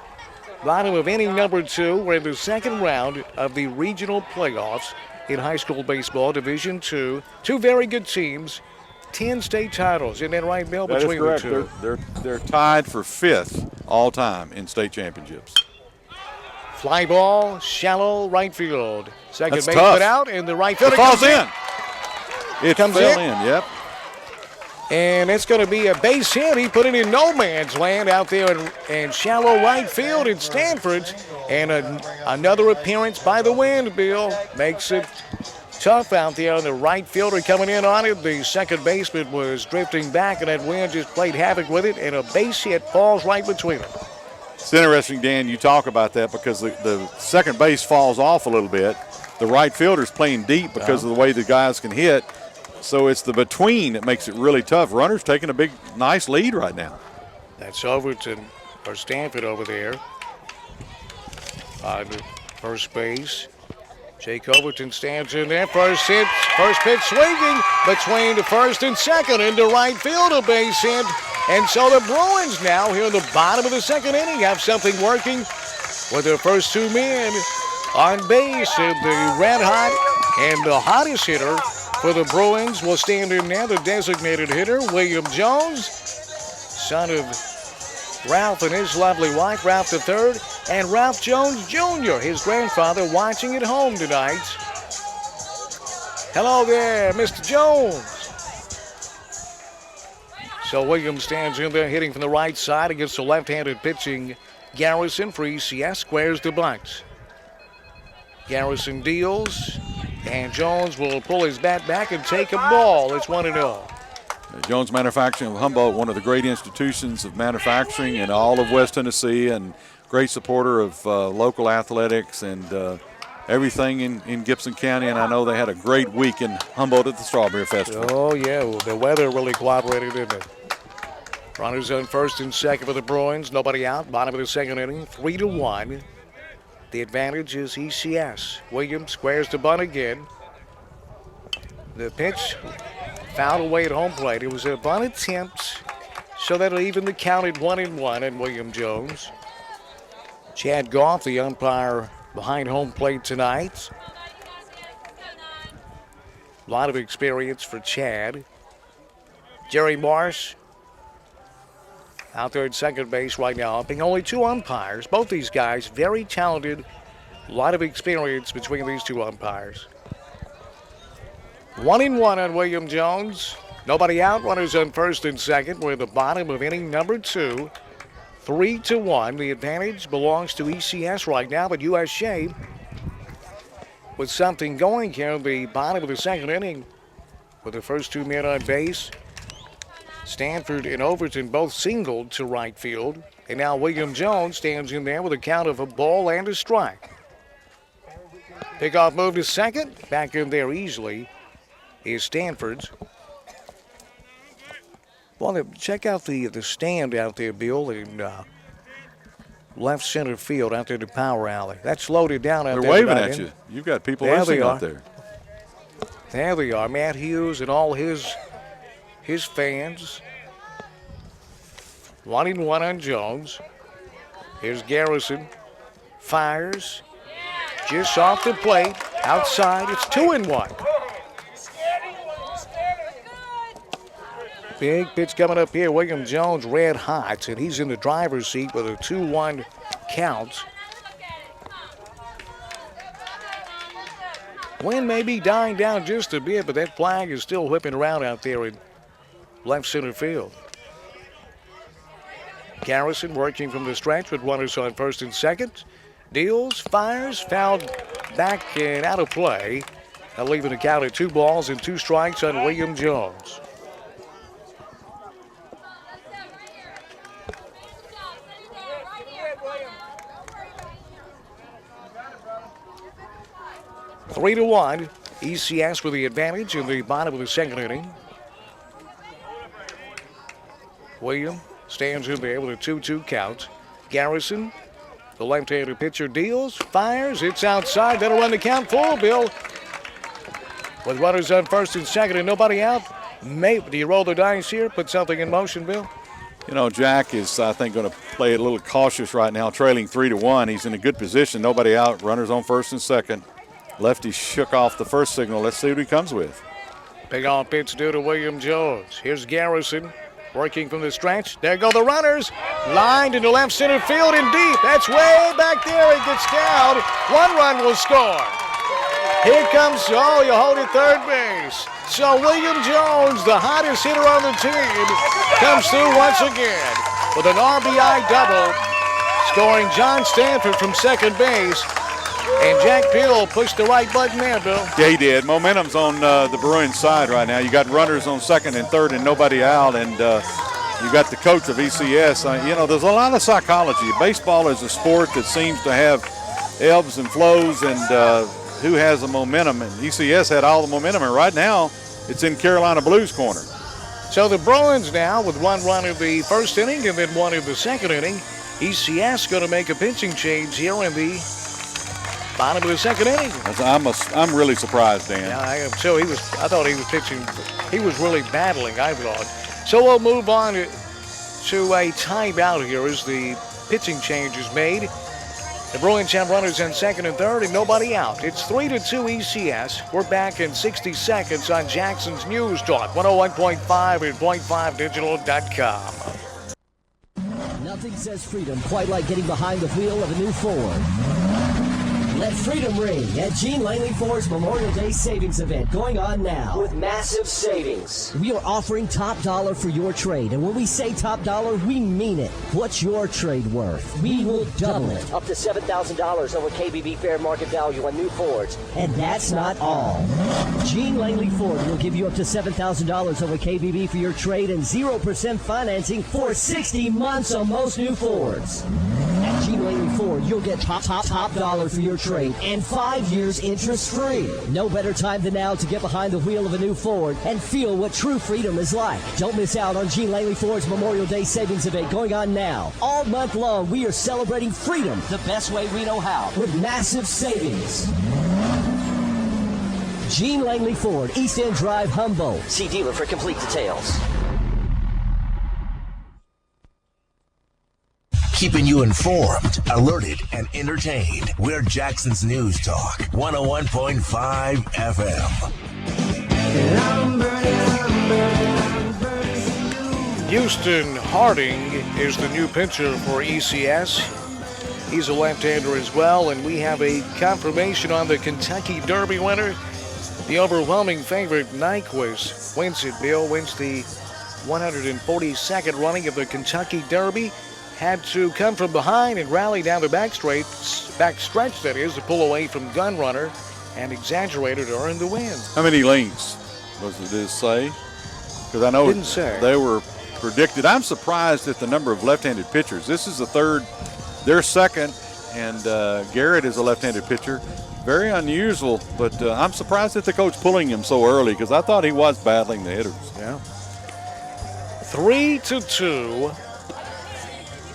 Bottom of inning number 2. We're in the second round of the regional playoffs in high school baseball, Division II. 2 very good teams. 10 state titles. Isn't that right, Bill? That between is correct. the 2? They're tied for 5th all time in state championships. Fly ball, shallow right field. Second That's baseman tough. out, and the right fielder It falls comes in. It Comes fell in. in. Yep. And it's going to be a base hit. He put it in no man's land out there in shallow right field in Stanford. And another appearance by the wind, Bill, makes it tough out there on the right fielder coming in on it. The second baseman was drifting back, and that wind just played havoc with it, and a base hit falls right between them. It's interesting, Dan, you talk about that because the second base falls off a little bit. The right fielder's playing deep because of the way the guys can hit. So it's the between that makes it really tough. Runner's taking a big, nice lead right now. That's Overton, or Stanford over there on first base. Jake Overton stands in there. First pitch swinging between the first and second into right field, a base hit. And so the Bruins now here in the bottom of the second inning have something working with their first 2 men on base. And the red hot and the hottest hitter for the Bruins will stand in there, the designated hitter, William Jones, son of Ralph and his lovely wife, Ralph III, and Ralph Jones Jr., his grandfather, watching at home tonight. Hello there, Mr. Jones. So Williams stands in there hitting from the right side against the left-handed pitching Garrison for ECS squares the bunt. Garrison deals, and Jones will pull his bat back and take a ball. It's 1-0. Jones Manufacturing of Humboldt, one of the great institutions of manufacturing in all of West Tennessee, and great supporter of local athletics and everything in Gibson County. And I know they had a great week in Humboldt at the Strawberry Festival. Oh, yeah. Well, the weather really cooperated, didn't it? Runners on first and second for the Bruins. Nobody out. Bottom of the second inning. 3-1. The advantage is ECS. Williams squares the bunt again. The pitch fouled away at home plate. It was a bunt attempt, so that'll even the count at 1-1 and William Jones. Chad Goff, the umpire behind home plate tonight. A lot of experience for Chad. Jerry Marsh out there at second base right now, umping. Only two umpires. Both these guys very talented. A lot of experience between these two umpires. 1-1 on William Jones. Nobody out. Runners on first and second. We're at the bottom of inning number 2. 3-1. The advantage belongs to ECS right now, but USJ with something going here in the bottom of the second inning with the first two men on base. Stanford and Overton both singled to right field. And now William Jones stands in there with a count of a ball and a strike. Pickoff move to second. Back in there easily is Stanford's. Well, check out the stand out there, Bill, in left center field out there at the power alley. That's loaded down out there. They're waving at you. You've got people listening out there. There they are. Matt Hughes and all his fans. 1-1 on Jones. Here's Garrison. Fires. Just off the plate. Outside. It's 2-1. Big pitch coming up here. William Jones red hot, and he's in the driver's seat with a 2-1 count. Wind may be dying down just a bit, but that flag is still whipping around out there in left center field. Garrison working from the stretch with runners on first and second. Deals, fires, fouled back and out of play. Now leaving the count at 2 balls and 2 strikes on William Jones. Three to 1. ECS with the advantage in the bottom of the second inning. William stands in there with a 2-2 count. Garrison, the left-handed pitcher, deals, fires. It's outside. That'll run the count full, Bill. With runners on first and second and nobody out. Maybe, do you roll the dice here? Put something in motion, Bill? You know, Jack is, I think, going to play a little cautious right now, trailing 3-1. He's in a good position. Nobody out. Runners on first and second. Lefty shook off the first signal. Let's see what he comes with. Big on pitch due to William Jones. Here's Garrison working from the stretch. There go the runners. Lined into left center field and deep. That's way back there. It gets down. 1 run will score. Here comes, you hold it third base. So William Jones, the hottest hitter on the team, comes through once again with an RBI double, scoring John Stanford from second base. And Jack Peel pushed the right button there, Bill. Yeah, he did. Momentum's on the Bruins side right now. You got runners on second and third and nobody out, and you got the coach of ECS. There's a lot of psychology. Baseball is a sport that seems to have ebbs and flows, and who has the momentum. And ECS had all the momentum, and right now it's in Carolina Blues' corner. So the Bruins now with 1 run in the first inning and then 1 in the second inning. ECS going to make a pitching change here in the bottom of the second inning. I'm really surprised, Dan. Yeah, I am too. I thought he was pitching. He was really battling, I thought. So we'll move on to a timeout here as the pitching change is made. The Bruins have runners in second and third and nobody out. It's 3-2 ECS. We're back in 60 seconds on Jackson's News Talk, 101.5 and .5digital.com. Nothing says freedom quite like getting behind the wheel of a new Ford. Let freedom ring at Gene Langley Ford's Memorial Day Savings Event going on now with massive savings. We are offering top dollar for your trade, and when we say top dollar, we mean it. What's your trade worth? We will double it. Up to $7,000 over KBB fair market value on new Fords. And that's not all. Gene Langley Ford will give you up to $7,000 over KBB for your trade and 0% financing for 60 months on most new Fords. At Gene Langley Ford, you'll get top dollar for your trade and 5 years interest-free. No better time than now to get behind the wheel of a new Ford and feel what true freedom is like. Don't miss out on Gene Langley Ford's Memorial Day Savings Event going on now. All month long, we are celebrating freedom the best way we know how with massive savings. Gene Langley Ford, East End Drive, Humboldt. See dealer for complete details. Keeping you informed, alerted, and entertained. We're Jackson's News Talk, 101.5 FM. Houston Harding is the new pitcher for ECS. He's a left-hander as well, and we have a confirmation on the Kentucky Derby winner. The overwhelming favorite, Nyquist, wins it. Bill wins the 142nd running of the Kentucky Derby. Had to come from behind and rally down the backstretch, that is, to pull away from Gunrunner and exaggerated to earn the win. How many lengths did it say? Because I know Didn't say. They were predicted. I'm surprised at the number of left-handed pitchers. This is the third, their second, and Garrett is a left-handed pitcher. Very unusual, but I'm surprised at the coach pulling him so early because I thought he was battling the hitters. Yeah. 3-2.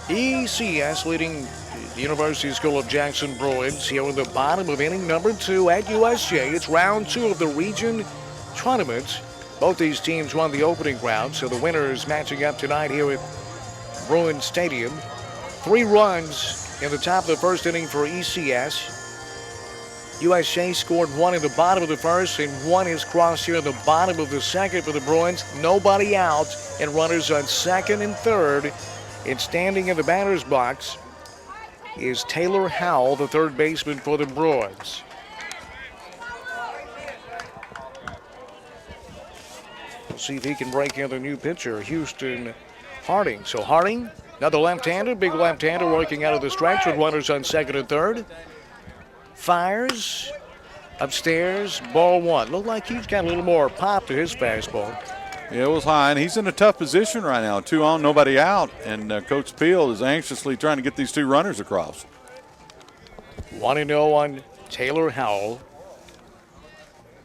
ECS leading the University School of Jackson Bruins here in the bottom of inning number 2 at USJ. It's round 2 of the region tournament. Both these teams won the opening round, so the winner is matching up tonight here at Bruins Stadium. 3 runs in the top of the first inning for ECS. USJ scored 1 in the bottom of the first, and 1 is crossed here in the bottom of the second for the Bruins. Nobody out, and runners on second and third. And standing in the batter's box is Taylor Howell, the third baseman for the Bruins. We'll see if he can break in the new pitcher, Houston Harding. So Harding, another left-hander, big left-hander working out of the stretch with runners on second and third. Fires upstairs, ball 1. Looked like he's got a little more pop to his fastball. Yeah, it was high, and he's in a tough position right now. 2 on, nobody out, and Coach Peel is anxiously trying to get these 2 runners across. 1-0 on Taylor Howell.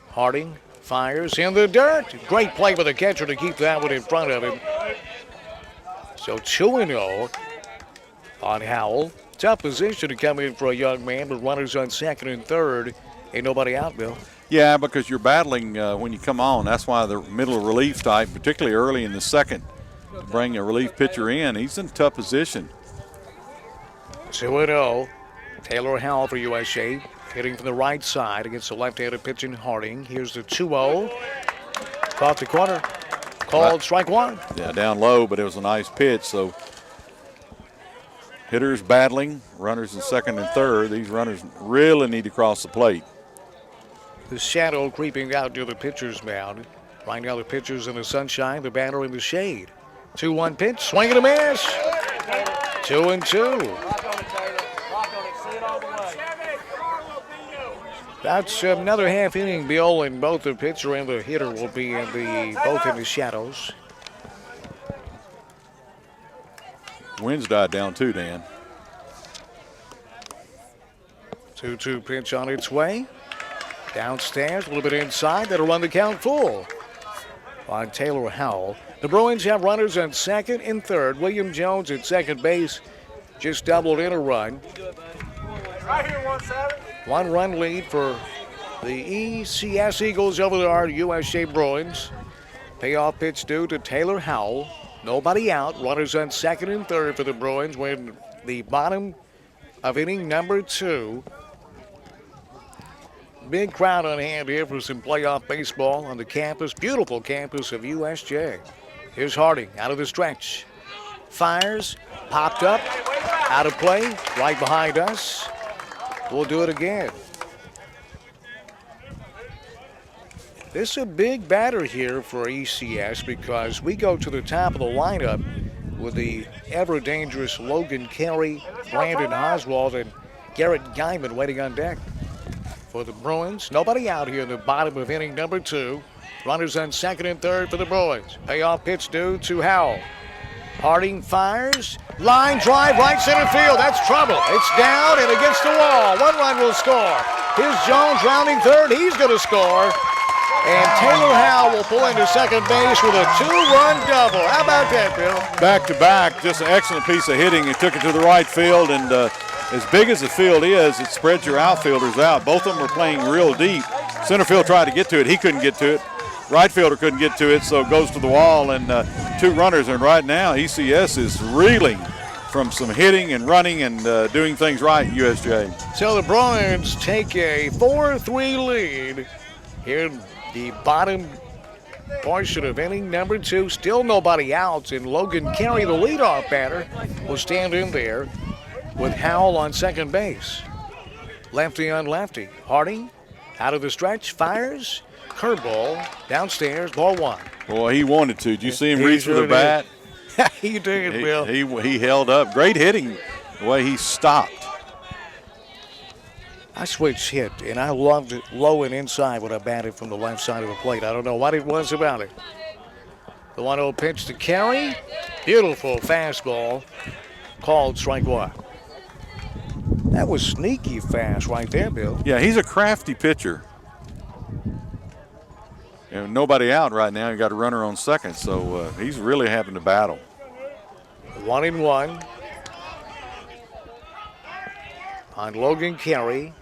Harding fires in the dirt. Great play by the catcher to keep that one in front of him. So 2-0 on Howell. Tough position to come in for a young man, but runners on second and third. Ain't nobody out, Bill. Yeah, because you're battling when you come on. That's why the middle relief type, particularly early in the second, to bring a relief pitcher in. He's in a tough position. 2-0. Taylor Howell for USJ, hitting from the right side against the left-handed pitching Harding. Here's the 2-0. Caught the corner. Called strike 1. Yeah, down low, but it was a nice pitch. So hitters battling, runners in second and third. These runners really need to cross the plate. The shadow creeping out near the pitcher's mound. Right now the pitcher's in the sunshine, the batter in the shade. 2-1 pitch, swing and a miss. 2-2. That's another half inning, Bill, and both the pitcher and the hitter will be both in the shadows. Wind's died down too, Dan. 2-2 pitch on its way. Downstairs, a little bit inside. That'll run the count full on Taylor Howell. The Bruins have runners on second and third. William Jones at second base just doubled in a run. Right here, 1-7. 1-run lead for the ECS Eagles over our USJ Bruins. Payoff pitch due to Taylor Howell. Nobody out. Runners on second and third for the Bruins. We're in the bottom of inning number 2. Big crowd on hand here for some playoff baseball on the campus, beautiful campus of USJ. Here's Harding out of the stretch. Fires, popped up, out of play, right behind us. We'll do it again. This is a big batter here for ECS because we go to the top of the lineup with the ever-dangerous Logan Carey, Brandon Oswald, and Garrett Guyman waiting on deck. For the Bruins, nobody out here in the bottom of inning number 2. Runners on second and third for the Bruins. Payoff pitch due to Howell. Harding fires. Line drive, right center field. That's trouble. It's down and against the wall. 1 run will score. Here's Jones rounding third. He's going to score. And Taylor Howell will pull into second base with a 2-run double. How about that, Bill? Back to back, just an excellent piece of hitting. He took it to the right field, and as big as the field is, it spreads your outfielders out. Both of them were playing real deep. Center field tried to get to it. He couldn't get to it. Right fielder couldn't get to it, so it goes to the wall, and 2 runners. And right now, ECS is reeling from some hitting and running and doing things right at USJ. So the Bruins take a 4-3 lead here in the bottom portion of inning number 2. Still nobody out, and Logan Carey, the leadoff batter, will stand in there with Howell on second base. Lefty on lefty. Harding out of the stretch, fires. Curveball downstairs, ball 1. Boy, he wanted to. Did you see him reach for the bat? He did, Bill. He held up. Great hitting the way he stopped. I switched hit, and I loved it low and inside when I batted from the left side of the plate. I don't know what it was about it. The 1-0 pitch to Carey. Beautiful fastball. Called strike 1. That was sneaky fast right there, Bill. Yeah, he's a crafty pitcher. And nobody out right now. You got a runner on second, so he's really having to battle. 1-1 on Logan Carey.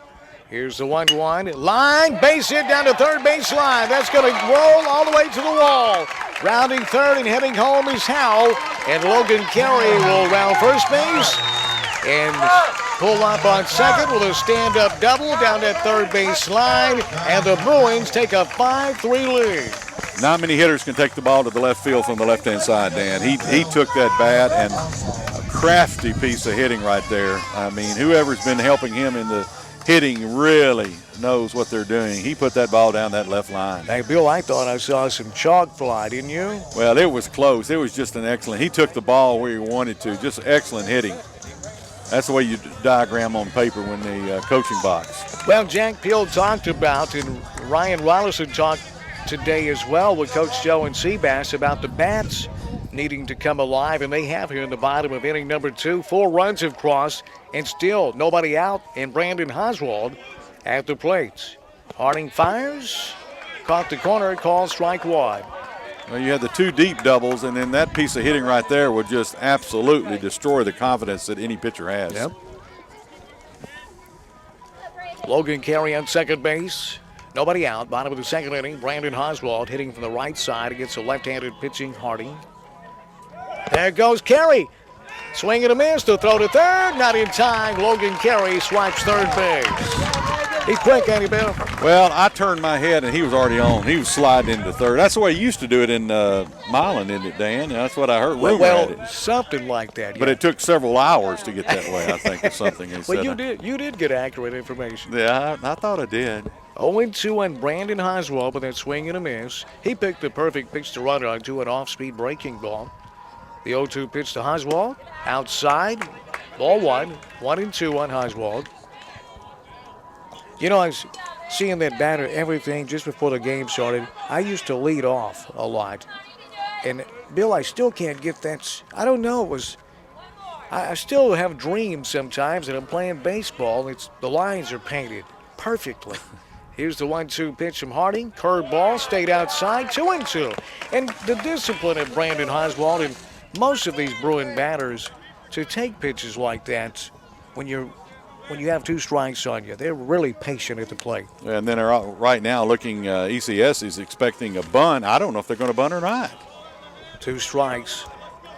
Here's the 1-1. Line, base hit down to third base line. That's going to roll all the way to the wall. Rounding third and heading home is Howell. And Logan Carey will round first base and pull up on second with a stand-up double down that third base line. And the Bruins take a 5-3 lead. Not many hitters can take the ball to the left field from the left-hand side, Dan. He took that bat, and a crafty piece of hitting right there. I mean, whoever's been helping him in the hitting really knows what they're doing. He put that ball down that left line. Hey, Bill, I thought I saw some chalk fly, didn't you? Well, it was close. It was just an excellent. He took the ball where he wanted to. Just excellent hitting. That's the way you diagram on paper when the coaching box. Well, Jack Peel talked about, and Ryan Rollison talked today as well with Coach Joe and Seabass about the bats needing to come alive, and they have here in the bottom of inning number 2. 4 runs have crossed, and still nobody out, and Brandon Oswald at the plate. Harding fires, caught the corner, called strike 1. Well, you had the 2 deep doubles, and then that piece of hitting right there would just absolutely destroy the confidence that any pitcher has. Yep. Logan Carey on second base. Nobody out. Bottom of the second inning. Brandon Oswald hitting from the right side against a left-handed pitching Harding. There goes Carey. Swing and a miss to throw to third. Not in time. Logan Carey swipes third base. He's quick, ain't he, Bill? Well, I turned my head, and he was already on. He was sliding into third. That's the way he used to do it in Milan, isn't it, Dan? That's what I heard. Well, something like that. Yeah. But it took several hours to get that way, I think, or something. Well, you did get accurate information. Yeah, I thought I did. 0-2 on Brandon Oswald with that swing and a miss. He picked the perfect pitch to run on to an off-speed breaking ball. The 0-2 pitch to Oswald. Outside. Ball 1. 1-2 on Oswald. You know, I was seeing that batter, everything just before the game started. I used to lead off a lot. And, Bill, I still can't get that. I don't know. I still have dreams sometimes that I'm playing baseball. The lines are painted perfectly. Here's the 1-2 pitch from Harding. Curveball, stayed outside, 2-2. And the discipline of Brandon Oswald and most of these Bruin batters to take pitches like that when you have 2 strikes on you. They're really patient at the plate. And then right now looking, ECS is expecting a bunt. I don't know if they're going to bunt or not. 2 strikes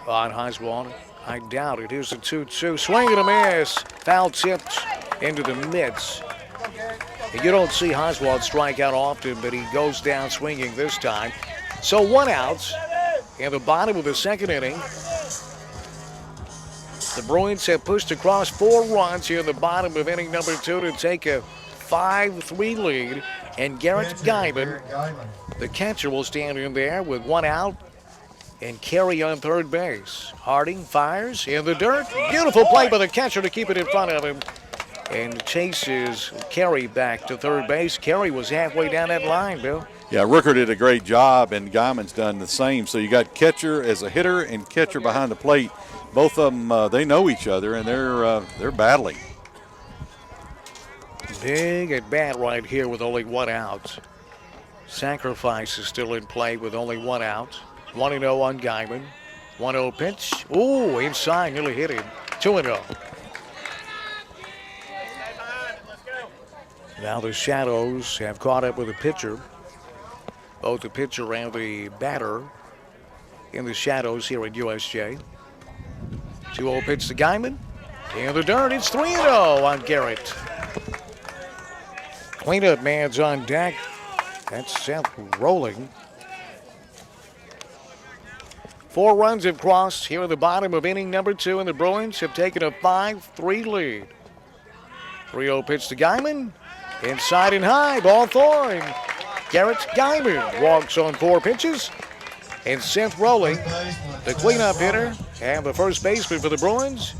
on Oswald. I doubt it. Here's the 2-2. Swing and a miss. Foul tipped into the mitts. You don't see Oswald strike out often, but he goes down swinging this time. So 1 out in the bottom of the second inning. The Bruins have pushed across 4 runs here in the bottom of inning number 2 to take a 5-3 lead. And Garrett Guyman, the catcher, will stand in there with 1 out and Carey on third base. Harding fires in the dirt. Beautiful play by the catcher to keep it in front of him. And chases Carey back to third base. Carey was halfway down that line, Bill. Yeah, Rooker did a great job, and Guyman's done the same. So you got catcher as a hitter and catcher behind the plate. Both of them, they know each other, and they're battling. Big at bat right here with only 1 out. Sacrifice is still in play with only 1 out. 1-0 on Guyman. 1-0 pitch. Ooh, inside, nearly hit him. 2-0. Now the Shadows have caught up with the pitcher. Both the pitcher and the batter in the Shadows here at USJ. 2-0 pitch to Guyman. In the dirt, it's 3-0 on Garrett. Cleanup man's on deck. That's Seth rolling. 4 runs have crossed here at the bottom of inning number 2, and the Bruins have taken a 5-3 lead. 3-0 pitch to Guyman. Inside and high, ball 4, and Garrett Guyman walks on 4 pitches. And Seth Rowling, the cleanup hitter and the first baseman for the Bruins,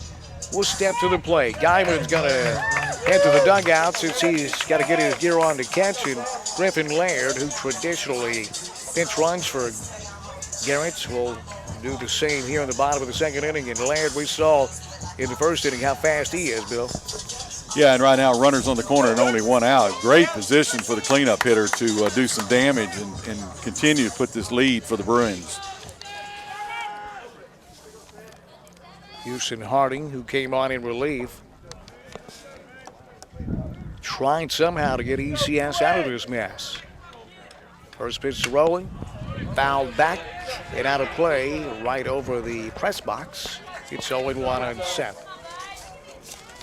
will step to the plate. Guyman's going to head to the dugout since he's got to get his gear on to catch. And Griffin Laird, who traditionally pinch runs for Garrett, will do the same here in the bottom of the second inning. And Laird, we saw in the first inning how fast he is, Bill. Yeah, and right now runners on the corner and only 1 out. Great position for the cleanup hitter to do some damage and continue to put this lead for the Bruins. Houston Harding, who came on in relief, trying somehow to get ECS out of this mess. First pitch to Rowling, fouled back and out of play right over the press box. It's 0-1 on Seth.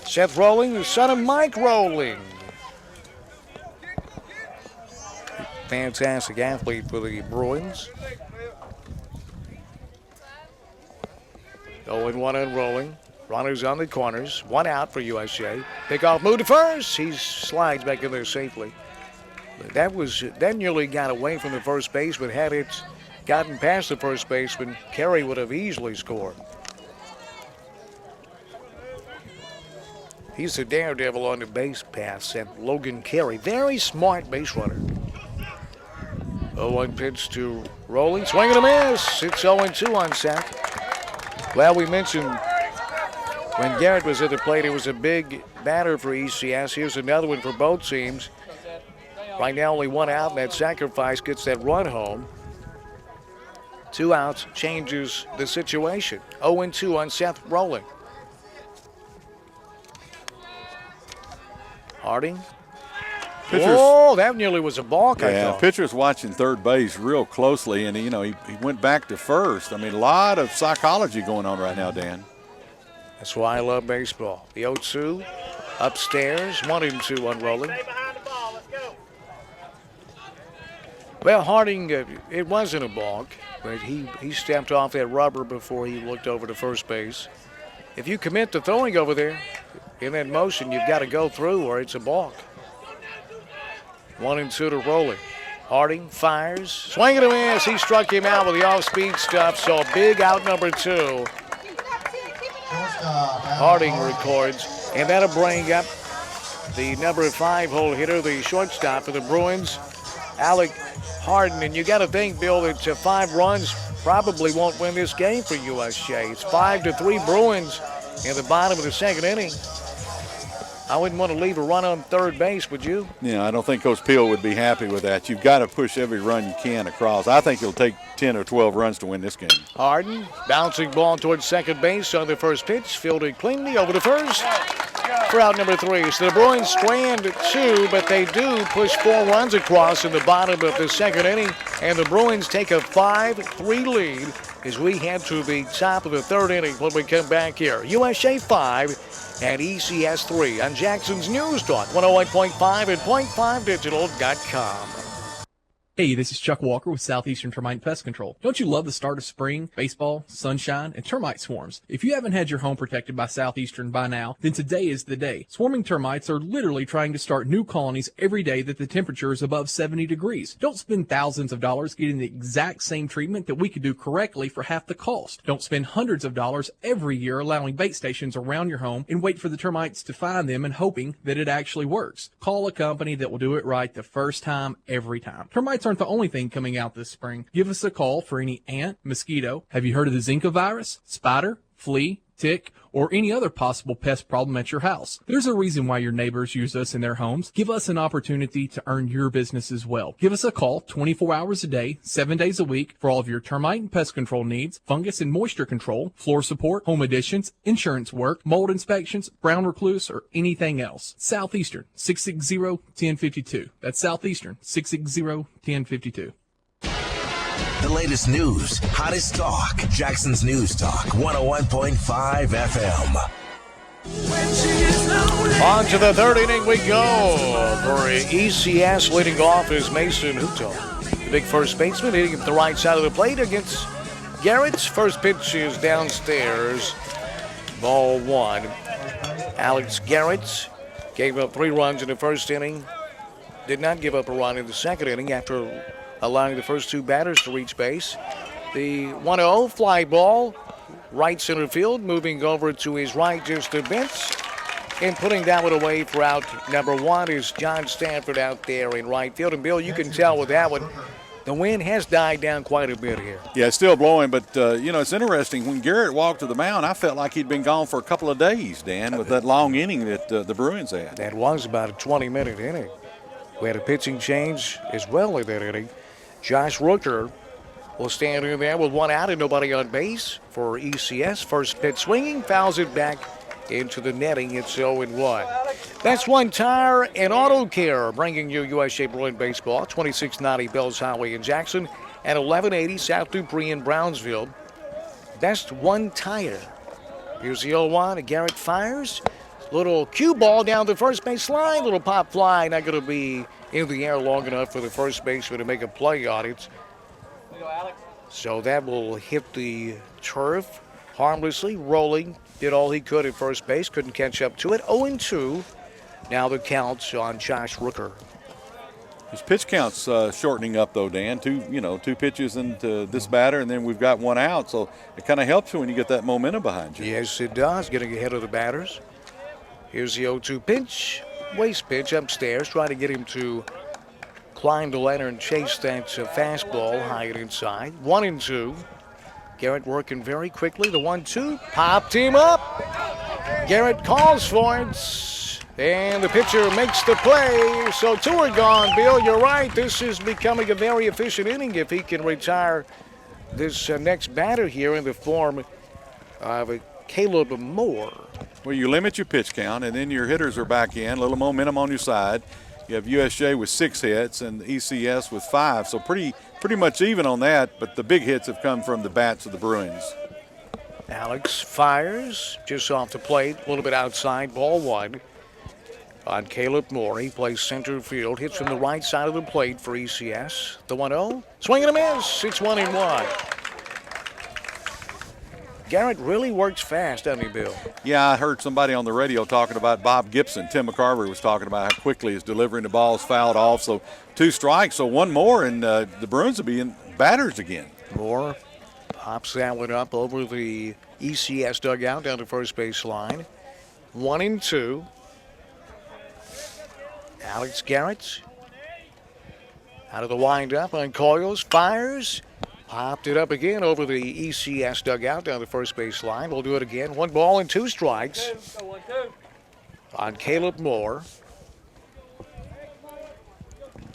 Seth Rowling, the son of Mike Rowling. Fantastic athlete for the Bruins. 0-1 on Rowling. Runners on the corners. 1 out for USJ. Pickoff move to first. He slides back in there safely. That nearly got away from the first baseman. Had it gotten past the first baseman, Carey would have easily scored. He's the daredevil on the base pass, and Logan Carey, very smart base runner. 0-1 pitch to Rowling, swing and a miss. It's 0-2 on Seth. Well, we mentioned when Garrett was at the plate, it was a big batter for ECS. Here's another one for both teams. Right now, only 1 out, and that sacrifice gets that run home. 2 outs changes the situation. 0-2 on Seth Rowling. Harding. Oh, that nearly was a balk, I thought. Pitcher's watching third base real closely, and he went back to first. I mean, a lot of psychology going on right now, Dan. That's why I love baseball. The 0-2 upstairs, 1-2 on Rowling. Well, Harding, it wasn't a balk, but he stepped off that rubber before he looked over to first base. If you commit to throwing over there, in that motion, you've got to go through or it's a balk. 1-2 to Rowling. Harding fires. Swing and a miss. He struck him out with the off-speed stuff, so a big out number 2. Harding records, and that'll bring up the number 5 hole hitter, the shortstop for the Bruins, Alec Hardin. And you got to think, Bill, that 5 runs probably won't win this game for USJ. It's 5-3 Bruins in the bottom of the second inning. I wouldn't want to leave a run on third base, would you? Yeah, I don't think Coach Peel would be happy with that. You've got to push every run you can across. I think it'll take 10 or 12 runs to win this game. Hardin, bouncing ball towards second base on the first pitch, fielded cleanly over to first for out number 3. So the Bruins strand 2, but they do push 4 runs across in the bottom of the second inning, and the Bruins take a 5-3 lead as we head to the top of the third inning when we come back here. USA 5 and ECS 3 on Jackson's News Talk, 101.5 and .5digital.com. Hey, this is Chuck Walker with Southeastern Termite Pest Control. Don't you love the start of spring, baseball, sunshine, and termite swarms? If you haven't had your home protected by Southeastern by now, then today is the day. Swarming termites are literally trying to start new colonies every day that the temperature is above 70 degrees. Don't spend thousands of dollars getting the exact same treatment that we could do correctly for half the cost. Don't spend hundreds of dollars every year allowing bait stations around your home and wait for the termites to find them and hoping that it actually works. Call a company that will do it right the first time, every time. Termites aren't the only thing coming out this spring. Give us a call for any ant, mosquito. Have you heard of the Zika virus, spider, flea, tick, or any other possible pest problem at your house? There's a reason why your neighbors use us in their homes. Give us an opportunity to earn your business as well. Give us a call 24 hours a day, 7 days a week for all of your termite and pest control needs, fungus and moisture control, floor support, home additions, insurance work, mold inspections, brown recluse, or anything else. Southeastern 660-1052. That's Southeastern 660-1052. The latest news, hottest talk. Jackson's News Talk, 101.5 FM. On to the third inning we go. For ECS, leading off is Mason Hutto, the big first baseman, hitting at the right side of the plate against Garrett's. First pitch is downstairs. Ball one. Alex Garrett gave up 3 runs in the first inning. Did not give up a run in the second inning after allowing the first 2 batters to reach base. The 1-0 fly ball, right center field, moving over to his right just a bit. And putting that one away for out number 1 is John Stanford out there in right field. And, Bill, you can tell with that one, the wind has died down quite a bit here. Yeah, it's still blowing, but, it's interesting. When Garrett walked to the mound, I felt like he'd been gone for a couple of days, Dan, with that long inning that the Bruins had. That was about a 20-minute inning. We had a pitching change as well in that inning. Josh Rooker will stand in there with 1 out and nobody on base for ECS. First pitch swinging, fouls it back into the netting. It's 0-1. That's One Tire and Auto Care, bringing you USJ Bruin baseball. 2690 Bells Highway in Jackson and 1180 South Dupree in Brownsville. Best One Tire. Here's the 0-1. Garrett fires. Little cue ball down the first base line. Little pop fly. Not going to be in the air long enough for the first baseman to make a play on it. So that will hit the turf harmlessly, rolling. Did all he could at first base. Couldn't catch up to it. 0-2. Now the count's on Josh Rooker. His pitch count's shortening up, though, Dan. 2 pitches into this batter, and then we've got 1 out. So it kind of helps you when you get that momentum behind you. Yes, it does. Getting ahead of the batters. Here's the 0-2 pitch. Waste pitch upstairs, trying to get him to climb the ladder and chase that fastball high and inside. 1-2. Garrett working very quickly. The 1-2 popped him up. Garrett calls for it, and the pitcher makes the play. So 2 are gone. Bill, you're right. This is becoming a very efficient inning if he can retire this next batter here in the form of Caleb Moore. Well, you limit your pitch count, and then your hitters are back in. A little momentum on your side. You have USJ with 6 hits and ECS with 5. So pretty much even on that, but the big hits have come from the bats of the Bruins. Alex fires just off the plate, a little bit outside, ball 1 on Caleb Moore. He plays center field, hits from the right side of the plate for ECS. The 1-0, swing and a miss. It's 1-1. Garrett really works fast, doesn't he, Bill? Yeah, I heard somebody on the radio talking about Bob Gibson. Tim McCarver was talking about how quickly he's delivering the balls, fouled off. So 2 strikes, so 1 more, and the Bruins will be in batters again. Moore pops that one up over the ECS dugout down to first base line. 1-2. Alex Garrett out of the windup on Coyles, fires. Popped it up again over the ECS dugout down the first base line. We'll do it again. 1 ball and 2 strikes on Caleb Moore.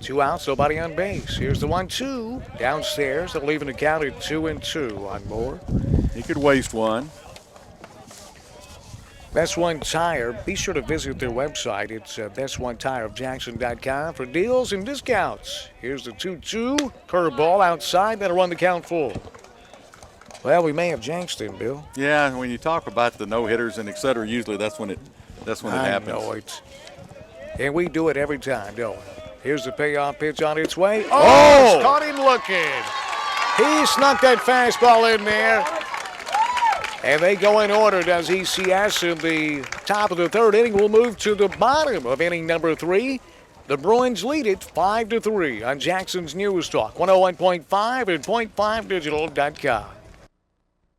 2 outs, nobody on base. Here's the 1-2 downstairs. They're leaving the count at 2-2 on Moore. He could waste 1. Best One Tire. Be sure to visit their website. It's bestOneTireofJackson.com for deals and discounts. Here's the 2-2 curveball outside. That'll run the count full. Well, we may have jinxed him, Bill. Yeah, when you talk about the no-hitters and et cetera, usually that's when it happens. I know it. And we do it every time, don't we? Here's the payoff pitch on its way. Oh! Caught him looking. He snuck that fastball in there. And they go in order, does ECS, in the top of the third inning. We'll move to the bottom of inning number 3. The Bruins lead it 5-3 on Jackson's News Talk, 101.5 and .5digital.com.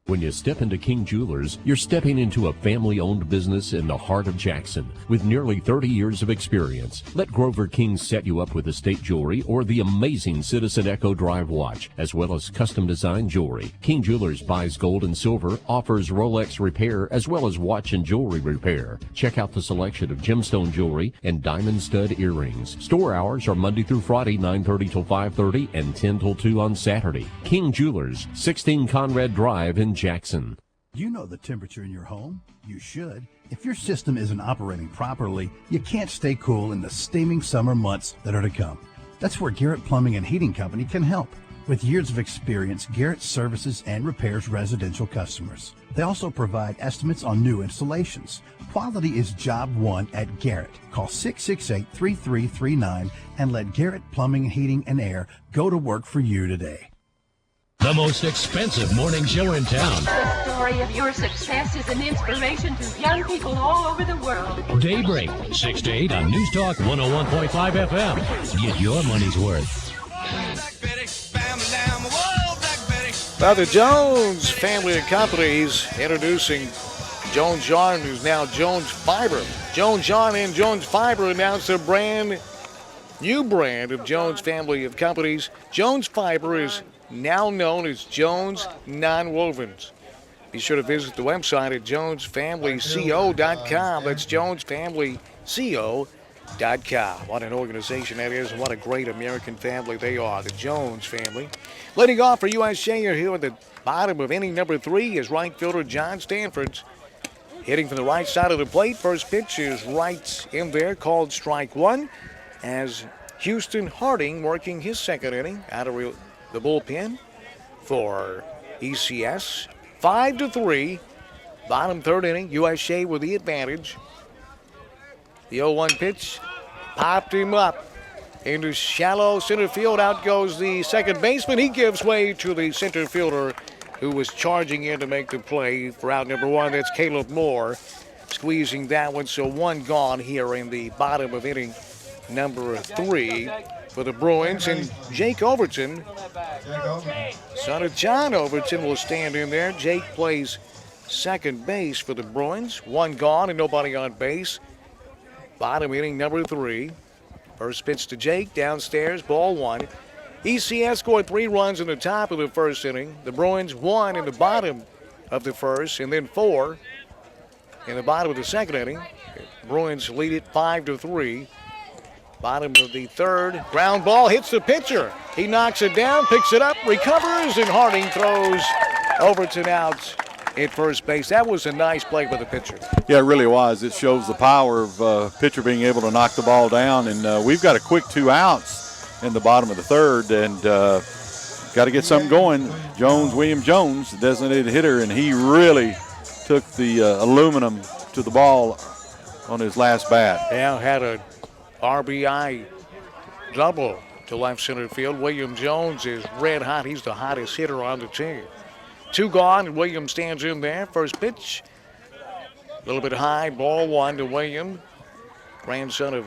When you step into King Jewelers, you're stepping into a family-owned business in the heart of Jackson. With nearly 30 years of experience, let Grover King set you up with estate jewelry or the amazing Citizen Echo Drive watch, as well as custom-designed jewelry. King Jewelers buys gold and silver, offers Rolex repair, as well as watch and jewelry repair. Check out the selection of gemstone jewelry and diamond stud earrings. Store hours are Monday through Friday, 9:30 till 5:30 and 10 till 2 on Saturday. King Jewelers, 16 Conrad Drive in Jackson. You know the temperature in your home. You should. If your system isn't operating properly, you can't stay cool in the steaming summer months that are to come. That's where Garrett Plumbing and Heating Company can help. With years of experience, Garrett services and repairs residential customers. They also provide estimates on new installations. Quality is job one at Garrett. Call 668-3339 and let Garrett Plumbing, Heating, and Air go to work for you today. The most expensive morning show in town. The story of your success is an inspiration to young people all over the world. Daybreak, 6 to 8 on News Talk 101.5 FM. Get your money's worth. Well, the Jones family of companies introducing Jones Yarn, who's now Jones Fiber. Jones Yarn and Jones Fiber announced their brand new brand of Jones family of companies. Jones Fiber is now known as Jones Nonwovens. Be sure to visit the website at jonesfamilyco.com. That's jonesfamilyco.com. What an organization that is, and what a great American family they are, the Jones family. Leading off for USJ here at the bottom of inning number 3 is right fielder John Stanford. Hitting from the right side of the plate. First pitch is right in there, called strike 1, as Houston Harding working his second inning out of the bullpen for ECS. 5-3, bottom third inning. USJ with the advantage. The 0-1 pitch popped him up into shallow center field. Out goes the second baseman. He gives way to the center fielder who was charging in to make the play for out number 1. That's Caleb Moore, squeezing that one. So 1 gone here in the bottom of inning number 3 for the Bruins. And Jake Overton, son of John Overton, will stand in there. Jake plays second base for the Bruins. 1 gone and nobody on base. Bottom inning number 3. First pitch to Jake, downstairs, ball 1. ECS scored 3 runs in the top of the first inning. The Bruins 1 in the bottom of the first, and then 4 in the bottom of the second inning. The Bruins lead it 5-3. Bottom of the third, ground ball hits the pitcher. He knocks it down, picks it up, recovers, and Harding throws Overton out at first base. That was a nice play by the pitcher. Yeah, it really was. It shows the power of pitcher being able to knock the ball down. And we've got a quick 2 outs in the bottom of the third, and got to get something going. William Jones, designated hitter, and he really took the aluminum to the ball on his last bat. Yeah, had a RBI double to left center field. William Jones is red hot. He's the hottest hitter on the team. 2 gone, and William stands in there. First pitch, a little bit high, ball 1 to William, grandson of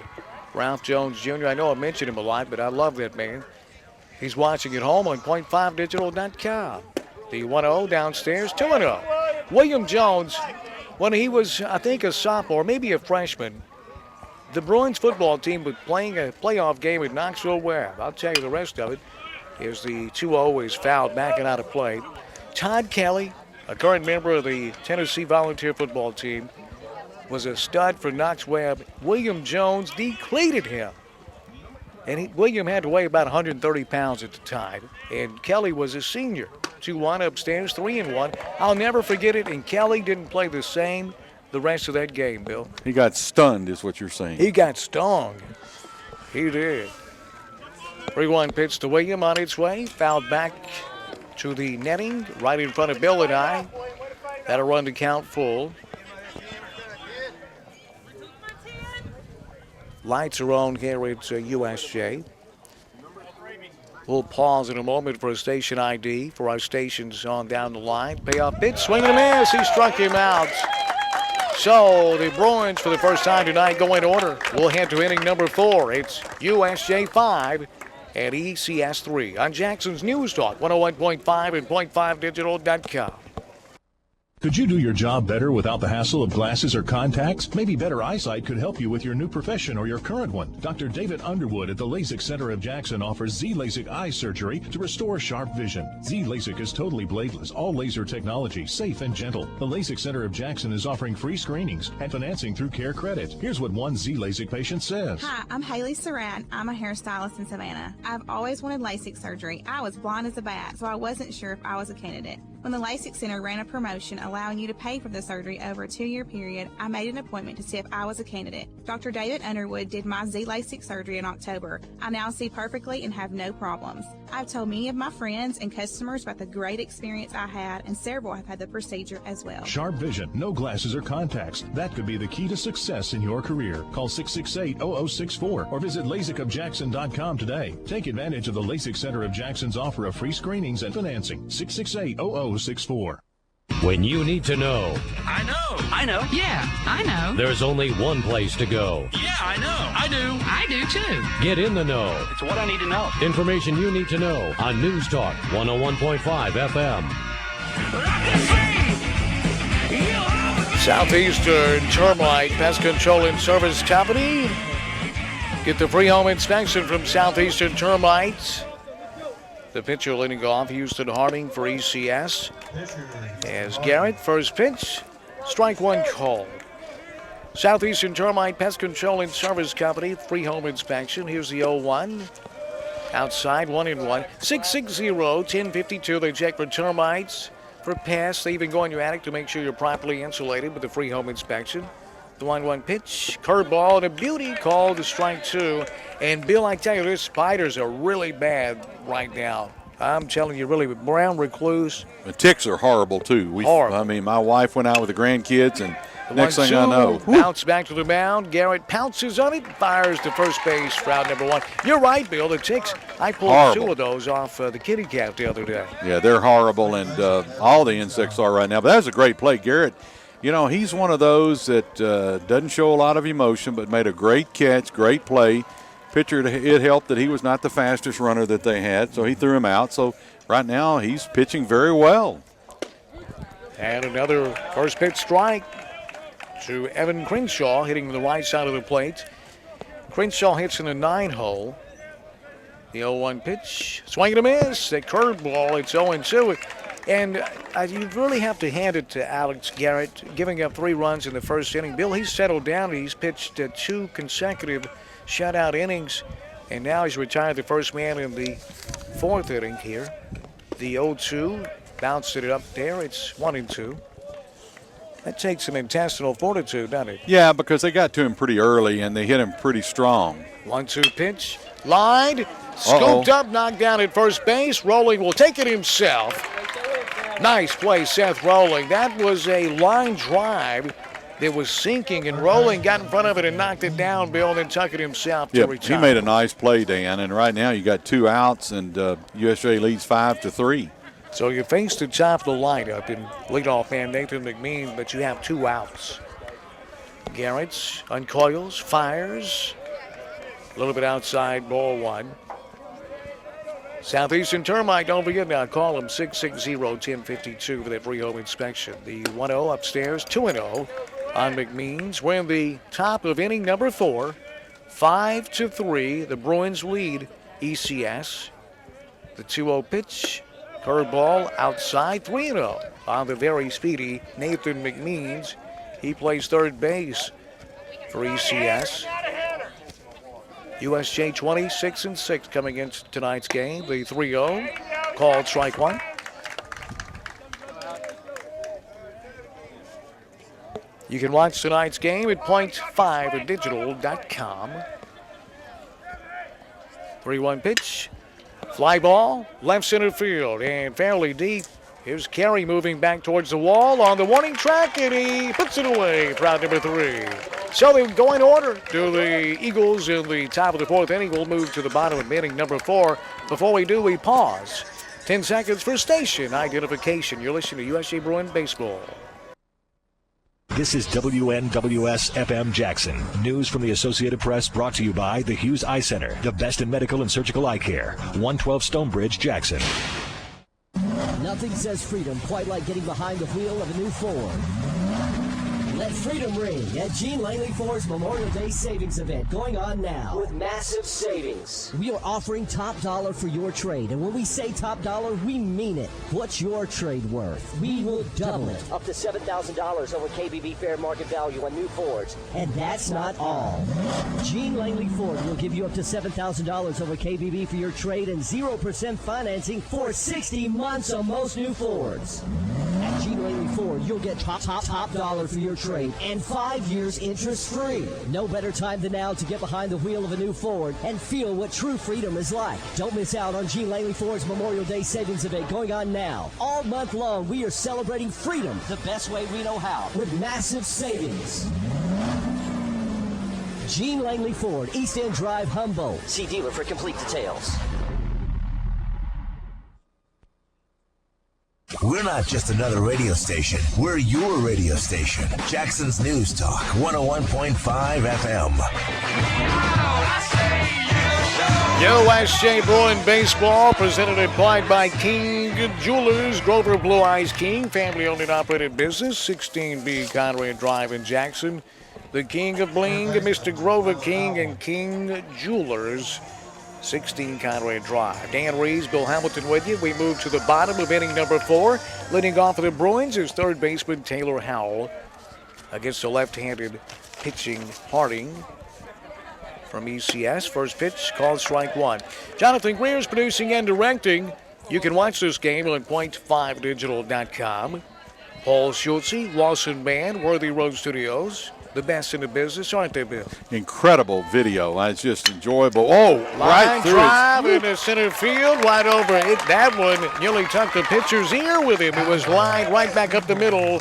Ralph Jones Jr. I know I mentioned him a lot, but I love that man. He's watching at home on .5digital.com. The 1-0 downstairs, 2-0. William Jones, when he was, I think, a sophomore, maybe a freshman, the Bruins football team was playing a playoff game at Knoxville Webb. I'll tell you the rest of it as the 2-0 is fouled back and out of play. Todd Kelly, a current member of the Tennessee Volunteer football team, was a stud for Knox Webb. William Jones decleated him. And William had to weigh about 130 pounds at the time. And Kelly was a senior. 2-1 upstairs, 3-1. I'll never forget it, and Kelly didn't play the same the rest of that game, Bill. He got stunned is what you're saying. He got stung. He did. 3-1 pitch to William on its way. Fouled back to the netting right in front of Bill and I. That'll run the count full. lights are on here at USJ. We'll pause in a moment for a station ID for our stations on down the line. Payoff pitch, swing and a miss. He struck him out. So the Bruins, for the first time tonight, go in order. We'll head to inning number 4. It's USJ 5 and ECS 3 on Jackson's News Talk 101.5 and .5digital.com. Could you do your job better without the hassle of glasses or contacts? Maybe better eyesight could help you with your new profession or your current one. Dr. David Underwood at the LASIK Center of Jackson offers Z-LASIK eye surgery to restore sharp vision. Z-LASIK is totally bladeless, all laser technology, safe and gentle. The LASIK Center of Jackson is offering free screenings and financing through Care Credit. Here's what one Z-LASIK patient says. Hi, I'm Haley Surratt. I'm a hairstylist in Savannah. I've always wanted LASIK surgery. I was blind as a bat, so I wasn't sure if I was a candidate. When the LASIK Center ran a promotion allowing you to pay for the surgery over a 2-year period, I made an appointment to see if I was a candidate. Dr. David Underwood did my Z-LASIK surgery in October. I now see perfectly and have no problems. I've told many of my friends and customers about the great experience I had, and several have had the procedure as well. Sharp vision, no glasses or contacts. That could be the key to success in your career. Call 668-0064 or visit LASIKofJackson.com today. Take advantage of the LASIK Center of Jackson's offer of free screenings and financing. 668-0064. When you need to know. I know. Yeah, I know. There's only one place to go. Yeah, I know. I do. I do too. Get in the know. It's what I need to know. Information you need to know on News Talk 101.5 FM. Southeastern Termite Pest Control and Service Company. Get the free home inspection from Southeastern Termite. The pitcher leading off, Houston Harding for ECS. As Garrett, first pitch, strike one called. Southeastern Termite Pest Control and Service Company, free home inspection. Here's the 0-1. Outside, 1-1. 660-1052. They check for termites, for pests. They even go in your attic to make sure you're properly insulated with the free home inspection. The 1-1 pitch, curveball, and a beauty called to strike 2. And Bill, I tell you, these spiders are really bad right now. I'm telling you, really, with brown recluse. The ticks are horrible, too. Horrible. I mean, my wife went out with the grandkids, and next thing I know. Bounce back to the mound. Garrett pounces on it, fires to first base for out number 1. You're right, Bill. The ticks, I pulled Horrible. 2 of those off the kitty cat the other day. Yeah, they're horrible, and all the insects are right now. But that was a great play. Garrett, you know, he's one of those that doesn't show a lot of emotion, but made a great catch, great play. Pitcher, it helped that he was not the fastest runner that they had, so he threw him out. So right now he's pitching very well. And another first pitch strike to Evan Crenshaw, hitting the right side of the plate. Crenshaw hits in the 9-hole. The 0-1 pitch, swing and a miss. The curveball, it's 0-2. And you really have to hand it to Alex Garrett, giving up 3 runs in the first inning. Bill, he's settled down. He's pitched 2 consecutive shutout innings, and now he's retired the first man in the 4th inning here. The 0-2, bounced it up there. It's 1-2. That takes some intestinal fortitude, doesn't it? Yeah, because they got to him pretty early, and they hit him pretty strong. 1-2 pitch, lined, scooped up, knocked down at first base. Rowling will take it himself. Nice play, Seth Rowling. That was a line drive that was sinking, and Rowling got in front of it and knocked it down, Bill, and then took it himself to retire. He made a nice play, Dan, and right now you got 2 outs, and USJ leads 5-3. So you face the top of the lineup in leadoff man Nathan McMean, but you have 2 outs. Garrett uncoils, fires, a little bit outside, ball 1. Southeastern Termite, don't forget now, call them 660-1052 for that free home inspection. The 1-0 upstairs, 2-0 on McMeans. We're in the top of inning number 4, 5-3. The Bruins lead ECS. The 2-0 pitch, curveball outside, 3-0 on the very speedy Nathan McMeans. He plays third base for ECS. USJ 26-6 coming into tonight's game. The 3-0 called strike 1. You can watch tonight's game at .5digital.com. 3-1 pitch. Fly ball, left center field, and fairly deep. Here's Carey moving back towards the wall on the warning track, and he puts it away for out number 3. So they go in order to the Eagles in the top of the fourth inning. We'll move to the bottom of inning number 4. Before we do, we pause. 10 seconds for station identification. You're listening to USJ Bruin Baseball. This is WNWS FM Jackson. News from the Associated Press brought to you by the Hughes Eye Center, the best in medical and surgical eye care. 112 Stonebridge, Jackson. Nothing says freedom quite like getting behind the wheel of a new Ford. Let freedom ring at Gene Langley Ford's Memorial Day Savings Event going on now with massive savings. We are offering top dollar for your trade, and when we say top dollar, we mean it. What's your trade worth? We will double it. Up to $7,000 over KBB fair market value on new Fords. And that's not all. Gene Langley Ford will give you up to $7,000 over KBB for your trade and 0% financing for 60 months on most new Fords. At Gene Langley Ford, you'll get top dollar for your trade and 5 years interest-free. No better time than now to get behind the wheel of a new Ford and feel what true freedom is like. Don't miss out on Gene Langley Ford's Memorial Day Savings Event going on now. All month long, we are celebrating freedom the best way we know how with massive savings. Gene Langley Ford, East End Drive, Humboldt. See dealer for complete details. We're not just another radio station. We're your radio station. Jackson's News Talk, 101.5 FM. USJ Bruin Baseball, presented and applied by King Jewelers, Grover Blue Eyes King, family-owned and operated business, 16B Conway Drive in Jackson. The King of Bling, Mr. Grover King, and King Jewelers, 16 Conway Drive. Dan Reeves, Bill Hamilton with you. We move to the bottom of inning number 4. Leading off for the Bruins is third baseman Taylor Howell against the left-handed pitching Harding from ECS. First pitch called strike 1. Jonathan Greer is producing and directing. You can watch this game on point5digital.com. Paul Schultze, Lawson Band, Worthy Road Studios. The best in the business, aren't they, Bill? Incredible video. It's just enjoyable. Oh, right through drive into center field, wide over it. That one nearly tucked the pitcher's ear with him. It was lined right back up the middle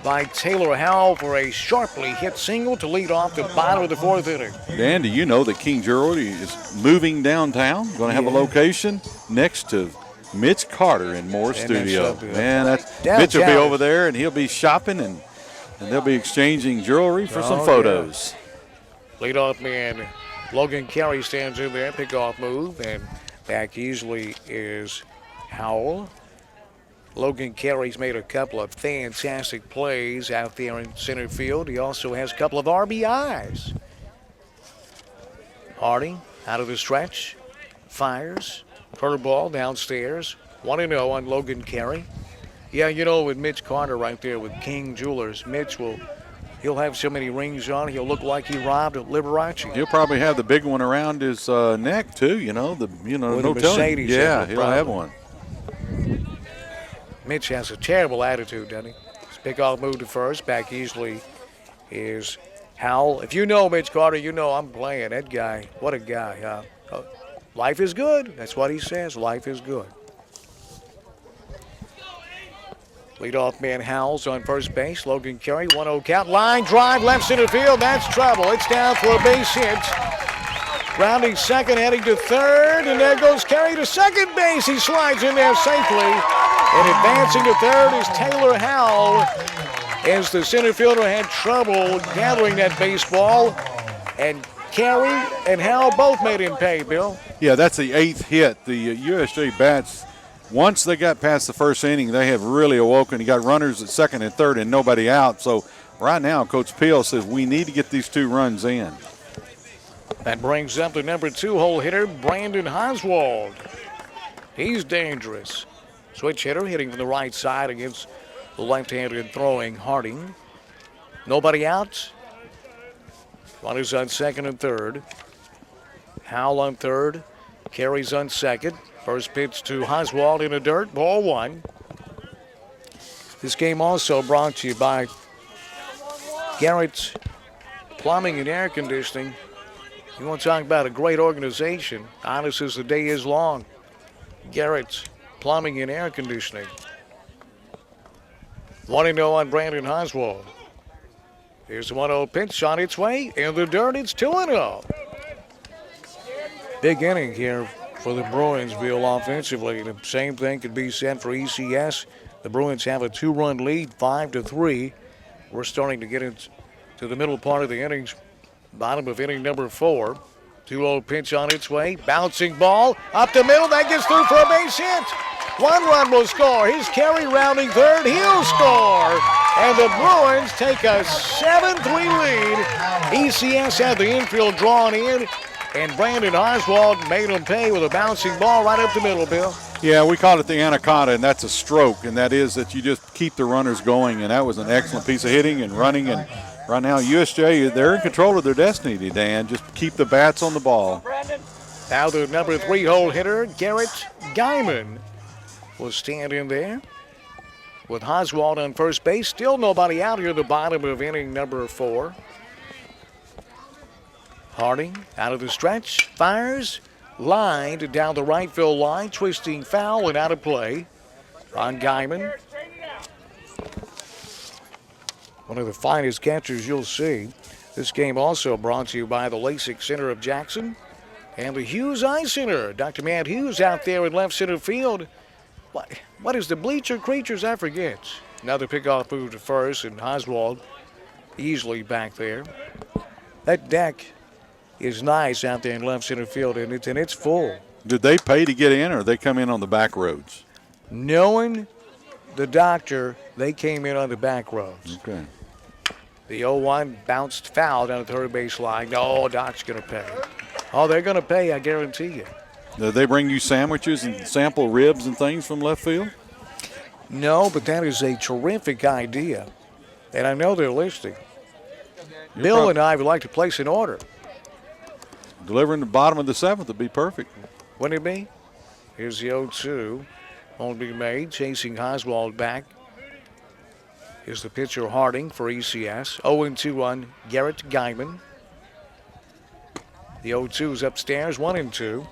by Taylor Howell for a sharply hit single to lead off the bottom of the fourth inning. Dan, do you know that King Jewelry is moving downtown? Going to have a location next to Mitch Carter in Moore Studio. Man, Mitch will be over there, and he'll be shopping, and they'll be exchanging jewelry for some photos. Yeah. Leadoff man Logan Carey stands in there, pickoff move, and back easily is Howell. Logan Carey's made a couple of fantastic plays out there in center field. He also has a couple of RBIs. Harding out of the stretch, fires, curveball downstairs, 1-0 on Logan Carey. Yeah, you know, with Mitch Carter right there with King Jewelers, he'll have so many rings on, he'll look like he robbed a Liberace. He'll probably have the big one around his neck too. No Mercedes. Yeah, he'll have one. Mitch has a terrible attitude, doesn't he? His pickoff move to first, back easily is Howell. If you know Mitch Carter, you know I'm playing that guy. What a guy, huh? Life is good. That's what he says. Life is good. Leadoff man Howell's on first base. Logan Carey, 1-0 count. Line drive, left center field. That's trouble. It's down for a base hit. Grounding second, heading to third, and there goes Carey to second base. He slides in there safely. And advancing to third is Taylor Howell, as the center fielder had trouble gathering that baseball. And Carey and Howell both made him pay, Bill. Yeah, that's the 8th hit. The USJ bats, once they got past the first inning, they have really awoken. You got runners at second and third and nobody out. So right now, Coach Peel says we need to get these 2 runs in. That brings up the number 2 hole hitter, Brandon Oswald. He's dangerous. Switch hitter hitting from the right side against the left-handed throwing Harding. Nobody out. Runners on second and third. Howell on third. Carey's on second. First pitch to Oswald in the dirt, ball 1. This game also brought to you by Garrett's Plumbing and Air Conditioning. You want to talk about a great organization, honest as the day is long. Garrett's Plumbing and Air Conditioning. 1-0 on Brandon Oswald. Here's a 1-0 pitch on its way. In the dirt, it's 2-0. Big inning here for the Bruinsville offensively. The same thing could be said for ECS. The Bruins have a 2-run lead, 5-3. We're starting to get into the middle part of the innings, bottom of inning number 4. 2-0 pitch on its way. Bouncing ball up the middle. That gets through for a base hit. 1 run will score. Here's Carey rounding third. He'll score. And the Bruins take a 7-3 lead. ECS had the infield drawn in. And Brandon Oswald made him pay with a bouncing ball right up the middle, Bill. Yeah, we call it the anaconda, and that's a stroke, and that is that you just keep the runners going, and that was an excellent piece of hitting and running. And right now, USJ, they're in control of their destiny, Dan. Just keep the bats on the ball. Now the number 3-hole hitter, Garrett Guyman, will stand in there with Oswald on first base. Still nobody out here at the bottom of inning number 4. Harding out of the stretch, fires, lined down the right field line, twisting foul and out of play on Guyman. One of the finest catchers you'll see. This game also brought to you by the LASIK Center of Jackson and the Hughes Eye Center. Dr. Matt Hughes out there in left center field. What is the bleacher creatures? I forget. Another pickoff move to first, and Oswald easily back there. That deck is nice out there in left center field, and it's full. Did they pay to get in, or they come in on the back roads? Knowing the doctor, they came in on the back roads. Okay. The 0-1 bounced foul down the third base line. No, Doc's going to pay. Oh, they're going to pay, I guarantee you. Did they bring you sandwiches and sample ribs and things from left field? No, but that is a terrific idea, and I know they're listening. Bill and I would like to place an order. Delivering the bottom of the 7th would be perfect. Wouldn't it be? Here's the 0-2. Won't be made. Chasing Oswald back. Here's the pitcher Harding for ECS. 0-2 on Garrett Guyman. The 0-2 is upstairs. 1-2.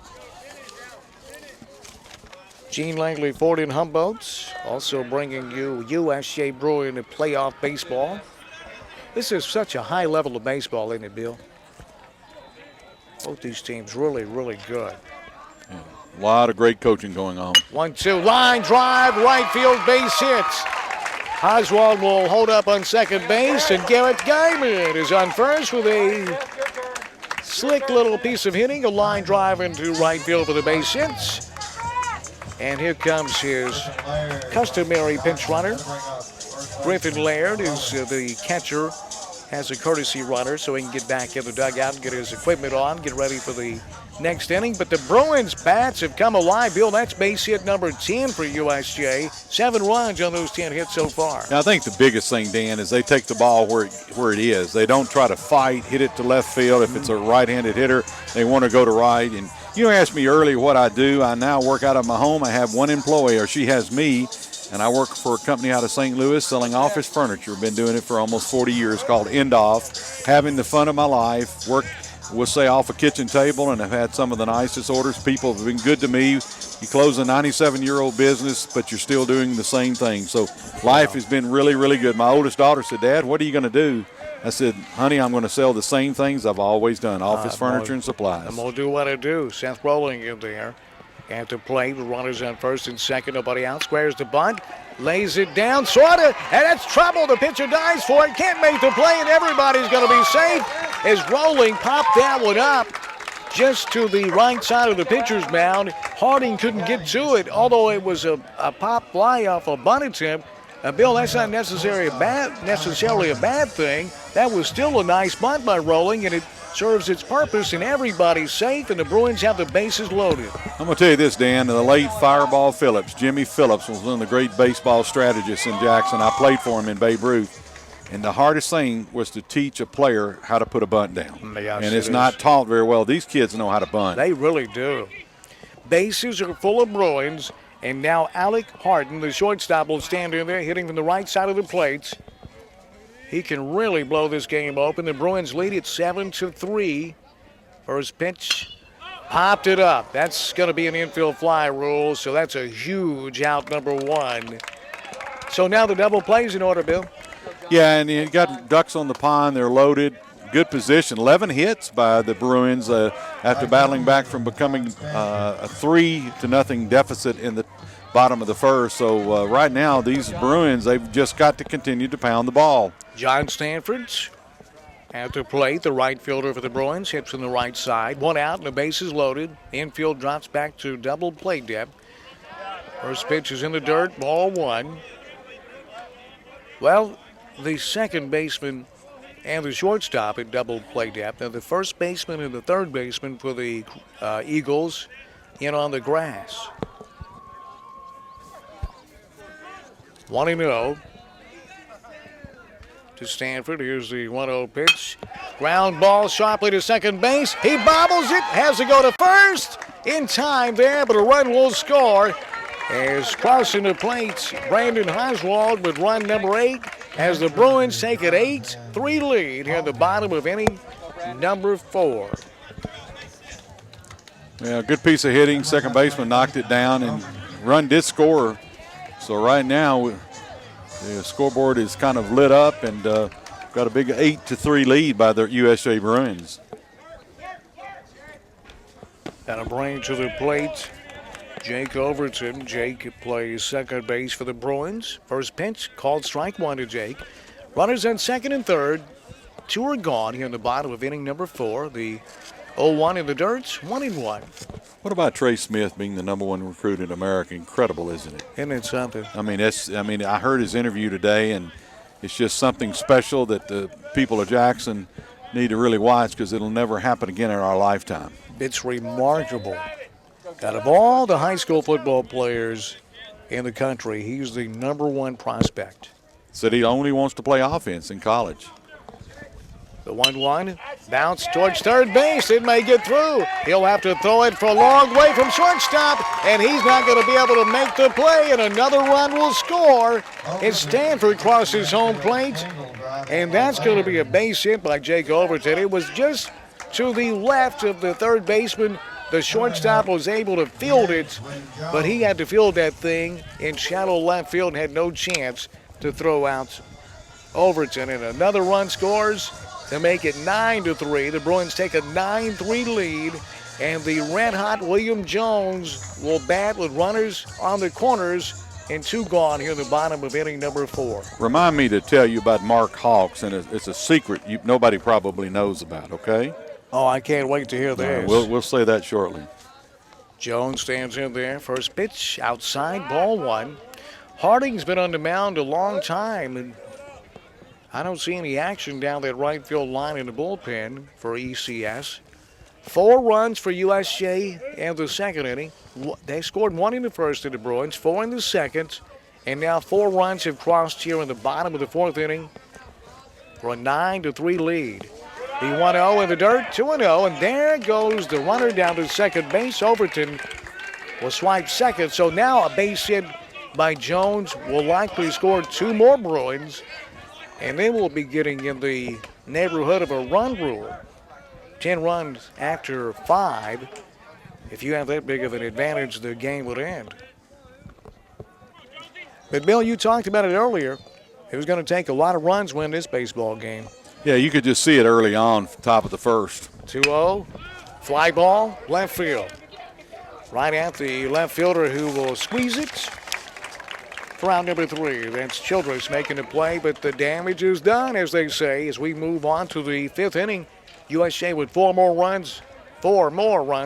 Gene Langley Ford in Humboldt. Also bringing you USJ Bruin playoff baseball. This is such a high level of baseball, isn't it, Bill? Both these teams really, really good. Yeah, a lot of great coaching going on. 1-2, line drive, right field base hit. Oswald will hold up on second base, and Garrett Guyman is on first with a slick little piece of hitting, a line drive into right field for the base hits. And here comes his customary pinch runner. Griffin Laird is the catcher. Has a courtesy runner so he can get back in the dugout and get his equipment on, get ready for the next inning. But the Bruins bats have come alive. Bill, that's base hit number 10 for USJ. 7 runs on those 10 hits so far. Now, I think the biggest thing, Dan, is they take the ball where it is. They don't try to fight, hit it to left field. If it's a right-handed hitter, they want to go to right. And you asked me earlier what I do. I now work out of my home. I have one employee, or she has me. And I work for a company out of St. Louis selling office furniture. Been doing it for almost 40 years, called End Off. Having the fun of my life. Work, we'll say, off a kitchen table, and I've had some of the nicest orders. People have been good to me. You close a 97-year-old business, but you're still doing the same thing. So life has been really, really good. My oldest daughter said, "Dad, what are you going to do?" I said, "Honey, I'm going to sell the same things I've always done, office furniture and supplies." I'm going to do what I do. Seth Rowling in there. At the plate, the runners on first and second, nobody out. Squares the bunt, lays it down, sort of, and that's trouble. The pitcher dives for it, can't make the play, and everybody's going to be safe as Rowling popped that one up just to the right side of the pitcher's mound. Harding couldn't get to it, although it was a pop fly off a bunt attempt. Bill, that's not necessarily a bad thing. That was still a nice bunt by Rowling, and it serves its purpose, and everybody's safe, and the Bruins have the bases loaded. I'm going to tell you this, Dan. The late Fireball Phillips, Jimmy Phillips, was one of the great baseball strategists in Jackson. I played for him in Babe Ruth. And the hardest thing was to teach a player how to put a bunt down. Yes, and it's not taught very well. These kids know how to bunt. They really do. Bases are full of Bruins, and now Alec Harden, the shortstop, will stand in there hitting from the right side of the plate. He can really blow this game open. The Bruins lead it 7-3. First pitch, popped it up. That's going to be an infield fly rule, so that's a huge out, number 1. So now the double plays in order, Bill. Yeah, and you got ducks on the pond. They're loaded. Good position. 11 hits by the Bruins after battling back from becoming a 3-0 deficit in the bottom of the first. So right now, these Bruins, they've just got to continue to pound the ball. John Stanford at the plate, the right fielder for the Bruins, hits from the right side. One out and the bases loaded. Infield drops back to double play depth. First pitch is in the dirt, ball one. Well, the second baseman and the shortstop at double play depth. Now the first baseman and the third baseman for the Eagles in on the grass. 1-0 to Stanford. Here's the 1-0 pitch. Ground ball sharply to second base. He bobbles it, has to go to first in time there, but a run will score. As crossing the plate, Brandon Oswald with run number 8 as the Bruins take an 8-3 lead here at the bottom of inning number 4. Yeah, good piece of hitting. Second baseman knocked it down, and run did score. So right now, the scoreboard is kind of lit up, and got a big 8-3 lead by the USJ Bruins. Got a bring to the plate. Jake Overton. Jake plays second base for the Bruins. First pitch, called strike one to Jake. Runners on second and third. 2 are gone here in the bottom of inning number 4. The 0-1 in the dirt, 1-1. What about Trey Smith being the number 1 recruit in America? Incredible, isn't it? Isn't it something? I heard his interview today, and it's just something special that the people of Jackson need to really watch because it'll never happen again in our lifetime. It's remarkable. Out of all the high school football players in the country, he's the number 1 prospect. Said he only wants to play offense in college. The 1-1 bounce towards third base. It may get through. He'll have to throw it for a long way from shortstop, and he's not going to be able to make the play, and another run will score. As Stanford crosses home plate, and that's going to be a base hit by Jake Overton. It was just to the left of the third baseman. The shortstop was able to field it, but he had to field that thing in shallow left field and had no chance to throw out Overton. And another run scores to make it 9-3. The Bruins take a 9-3 lead, and the red-hot William Jones will bat with runners on the corners and 2 gone here in the bottom of inning number 4. Remind me to tell you about Mark Hawks, and it's a secret nobody probably knows about, okay? Oh, I can't wait to hear this. We'll say that shortly. Jones stands in there. First pitch outside, ball 1. Harding's been on the mound a long time, and I don't see any action down that right field line in the bullpen for ECS. 4 runs for USJ in the second inning. They scored 1 in the first of the Bruins, 4 in the second, and now 4 runs have crossed here in the bottom of the 4th inning for a 9-3 lead. The 1-0 in the dirt, 2-0, and there goes the runner down to second base. Overton will swipe second, so now a base hit by Jones will likely score 2 more Bruins, and then we'll be getting in the neighborhood of a run rule. 10 runs after 5. If you have that big of an advantage, the game would end. But, Bill, you talked about it earlier. It was going to take a lot of runs to win this baseball game. Yeah, you could just see it early on, top of the first. 2-0, fly ball, left field. Right at the left fielder who will squeeze it for out number 3. That's Childress making the play, but the damage is done, as they say, as we move on to the 5th inning. USJ with 4 more runs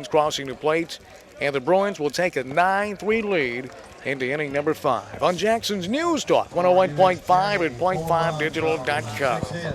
crossing the plate, and the Bruins will take a 9-3 lead into inning number 5. On Jackson's News Talk, 101.5 and .5digital.com.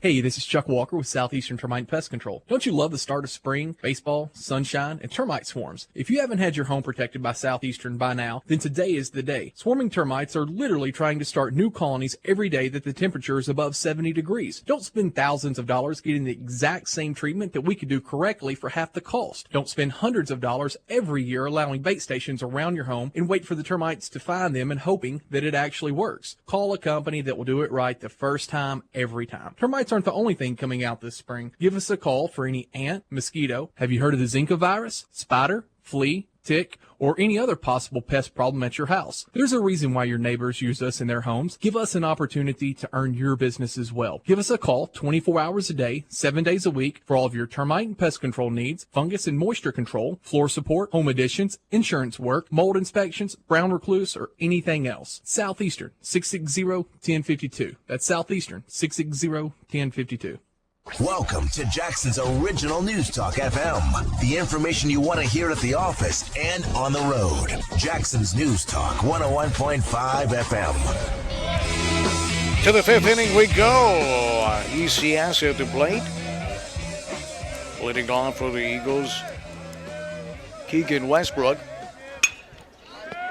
Hey, this is Chuck Walker with Southeastern Termite Pest Control. Don't you love the start of spring, baseball, sunshine, and termite swarms? If you haven't had your home protected by Southeastern by now, then today is the day. Swarming termites are literally trying to start new colonies every day that the temperature is above 70 degrees. Don't spend thousands of dollars getting the exact same treatment that we could do correctly for half the cost. Don't spend hundreds of dollars every year allowing bait stations around your home and wait for the termites to find them and hoping that it actually works. Call a company that will do it right the first time, every time. Termites aren't the only thing coming out this spring. Give us a call for any ant, mosquito. Have you heard of the Zika virus? Spider, flea, tick, or any other possible pest problem at your house. There's a reason why your neighbors use us in their homes. Give us an opportunity to earn your business as well. Give us a call 24 hours a day, 7 days a week for all of your termite and pest control needs, fungus and moisture control, floor support, home additions, insurance work, mold inspections, brown recluse, or anything else. Southeastern 660-1052. That's Southeastern 660-1052. Welcome to Jackson's original News Talk FM. The information you want to hear at the office and on the road. Jackson's News Talk 101.5 FM. To the fifth inning we go. ECS at the plate. Leading on for the Eagles, Keegan Westbrook.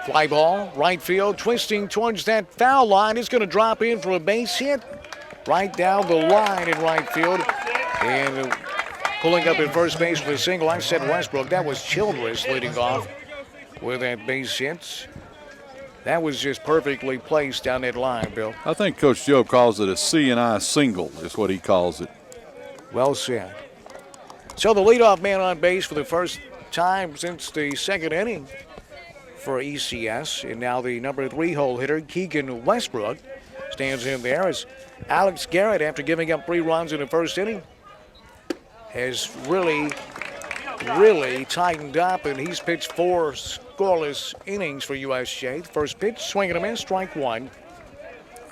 Fly ball, right field, twisting towards that foul line. It's going to drop in for a base hit. Right down the line in right field. And pulling up at first base with a single. I said Westbrook. That was Childress leading off with that base hit. That was just perfectly placed down that line, Bill. I think Coach Joe calls it a C&I single is what he calls it. Well said. So the leadoff man on base for the first time since the second inning for ECS. And now the number 3 hole hitter, Keegan Westbrook, stands in there as Alex Garrett, after giving up 3 runs in the first inning, has really tightened up, and he's pitched 4 scoreless innings for USJ. First pitch, swing and a miss, strike 1